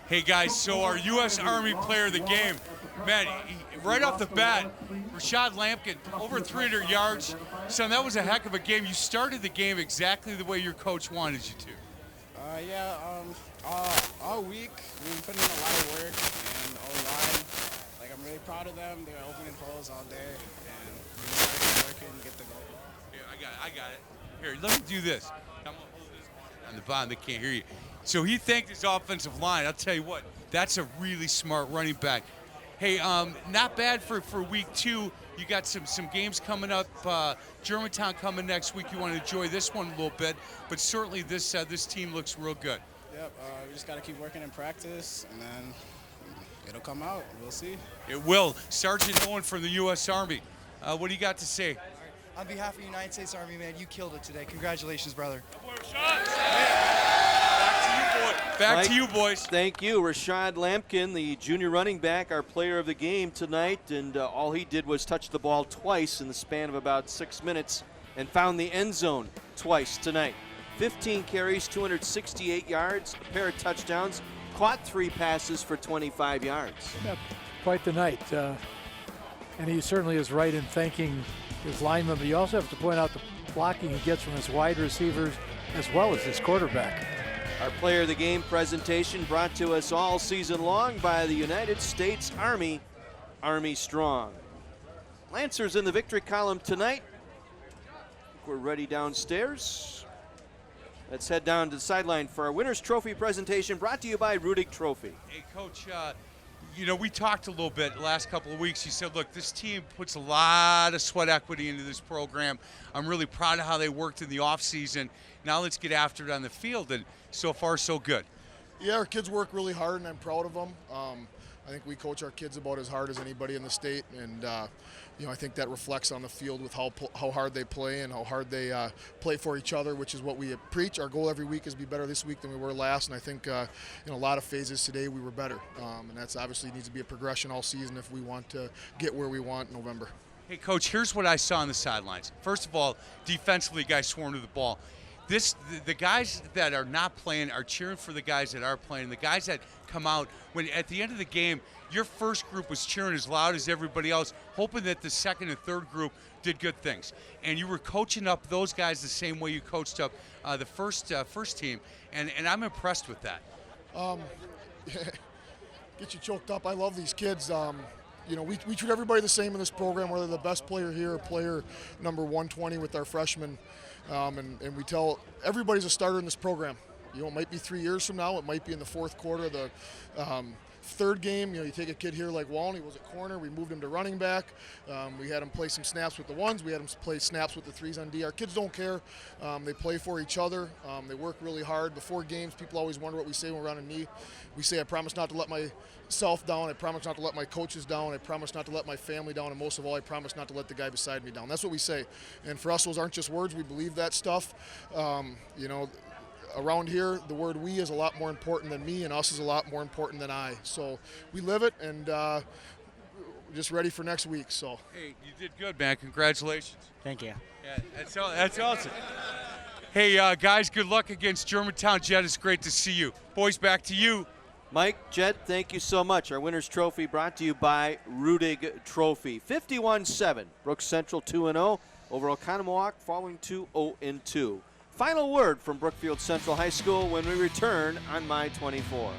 Hey guys, so our U.S. Army player of the game, man, right off the bat, Rashad Lampkin, over 300 yards. Son, that was a heck of a game. You started the game exactly the way your coach wanted you to. All week we've been putting in a lot of work, and O-line, like, I'm really proud of them. They were opening holes all day, and we started working and get the goal. Here, I got it. Here, let me do this. Come on, hold this on the bottom. They can't hear you. So he thanked his offensive line. I'll tell you what, that's a really smart running back. Hey, not bad for week 2. You got some games coming up. Germantown coming next week. You want to enjoy this one a little bit, but certainly this team looks real good. Yep, we just got to keep working in practice, and then it'll come out. We'll see. It will. Sergeant Owen from the U.S. Army. What do you got to say? On behalf of the United States Army, man, you killed it today. Congratulations, brother. Back to you, boys. Thank you. Rashad Lampkin, the junior running back, our player of the game tonight, and all he did was touch the ball twice in the span of about 6 minutes and found the end zone twice tonight. 15 carries, 268 yards, a pair of touchdowns, caught 3 passes for 25 yards. Yeah, quite the night. And he certainly is right in thanking his linemen, but you also have to point out the blocking he gets from his wide receivers as well as his quarterback. Our player of the game presentation brought to us all season long by the United States Army, Army Strong. Lancers in the victory column tonight. We're ready downstairs. Let's head down to the sideline for our winner's trophy presentation brought to you by Rudig Trophy. Hey, Coach, you know, we talked a little bit the last couple of weeks. You said, look, this team puts a lot of sweat equity into this program. I'm really proud of how they worked in the offseason. Now let's get after it on the field, and so far, so good. Yeah, our kids work really hard, and I'm proud of them. I think we coach our kids about as hard as anybody in the state, and you know, I think that reflects on the field with how hard they play and how hard they play for each other, which is what we preach. Our goal every week is to be better this week than we were last, and I think in a lot of phases today we were better, and that's obviously needs to be a progression all season if we want to get where we want in November. Hey, Coach, here's what I saw on the sidelines. First of all, defensively, guys swarmed to the ball. The guys that are not playing are cheering for the guys that are playing. The guys that come out, when at the end of the game, your first group was cheering as loud as everybody else, hoping that the second and third group did good things. And you were coaching up those guys the same way you coached up the first team, and I'm impressed with that. Get you choked up. I love these kids. You know, we treat everybody the same in this program, whether the best player here or player number 120 with our freshmen. And we tell everybody's a starter in this program. You know, it might be 3 years from now. It might be in the fourth quarter of the third game, you take a kid here like Wallen, he was at corner, we moved him to running back. We had him play some snaps with the ones, we had him play snaps with the threes on D. Our kids don't care. They play for each other. They work really hard. Before games, people always wonder what we say when we're on a knee. We say, I promise not to let myself down, I promise not to let my coaches down, I promise not to let my family down, and most of all, I promise not to let the guy beside me down. That's what we say. And for us, those aren't just words. We believe that stuff. Around here, the word we is a lot more important than me, and us is a lot more important than I. So we live it, and just ready for next week. So Hey, you did good, man. Congratulations. Thank you. Yeah, that's awesome. Hey, guys, good luck against Germantown. Jed, it's great to see you. Boys, back to you. Mike, Jed, thank you so much. Our winner's trophy brought to you by Rudig Trophy. 51-7. Brooks Central 2-0 over Oconomowoc, falling to 0-2. Final word from Brookfield Central High School when we return on My 24.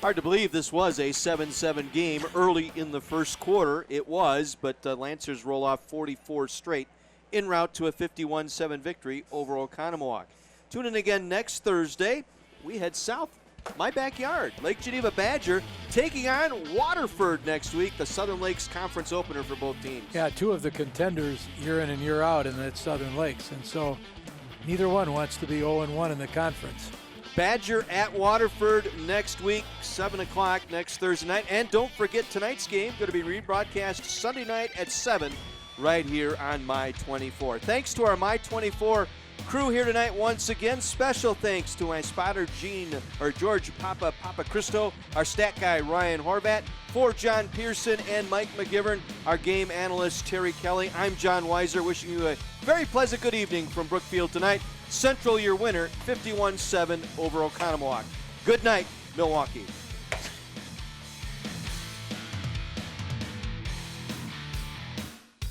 Hard to believe this was a 7-7 game early in the first quarter. It was, but Lancers roll off 44 straight en route to a 51-7 victory over Oconomowoc. Tune in again next Thursday. We head south. My backyard, Lake Geneva Badger, taking on Waterford next week, the Southern Lakes Conference opener for both teams. Yeah, two of the contenders year in and year out in that Southern Lakes, and so neither one wants to be 0-1 in the conference. Badger at Waterford next week, 7 o'clock next Thursday night. And don't forget tonight's game, going to be rebroadcast Sunday night at 7 right here on My 24. Thanks to our My 24 crew here tonight once again. Special thanks to my spotter, George Papa Cristo, our stat guy, Ryan Horvat, for John Pearson and Mike McGivern, our game analyst, Terry Kelly. I'm John Weiser, wishing you a very pleasant good evening from Brookfield tonight. Central, your winner, 51-7 over Oconomowoc. Good night, Milwaukee.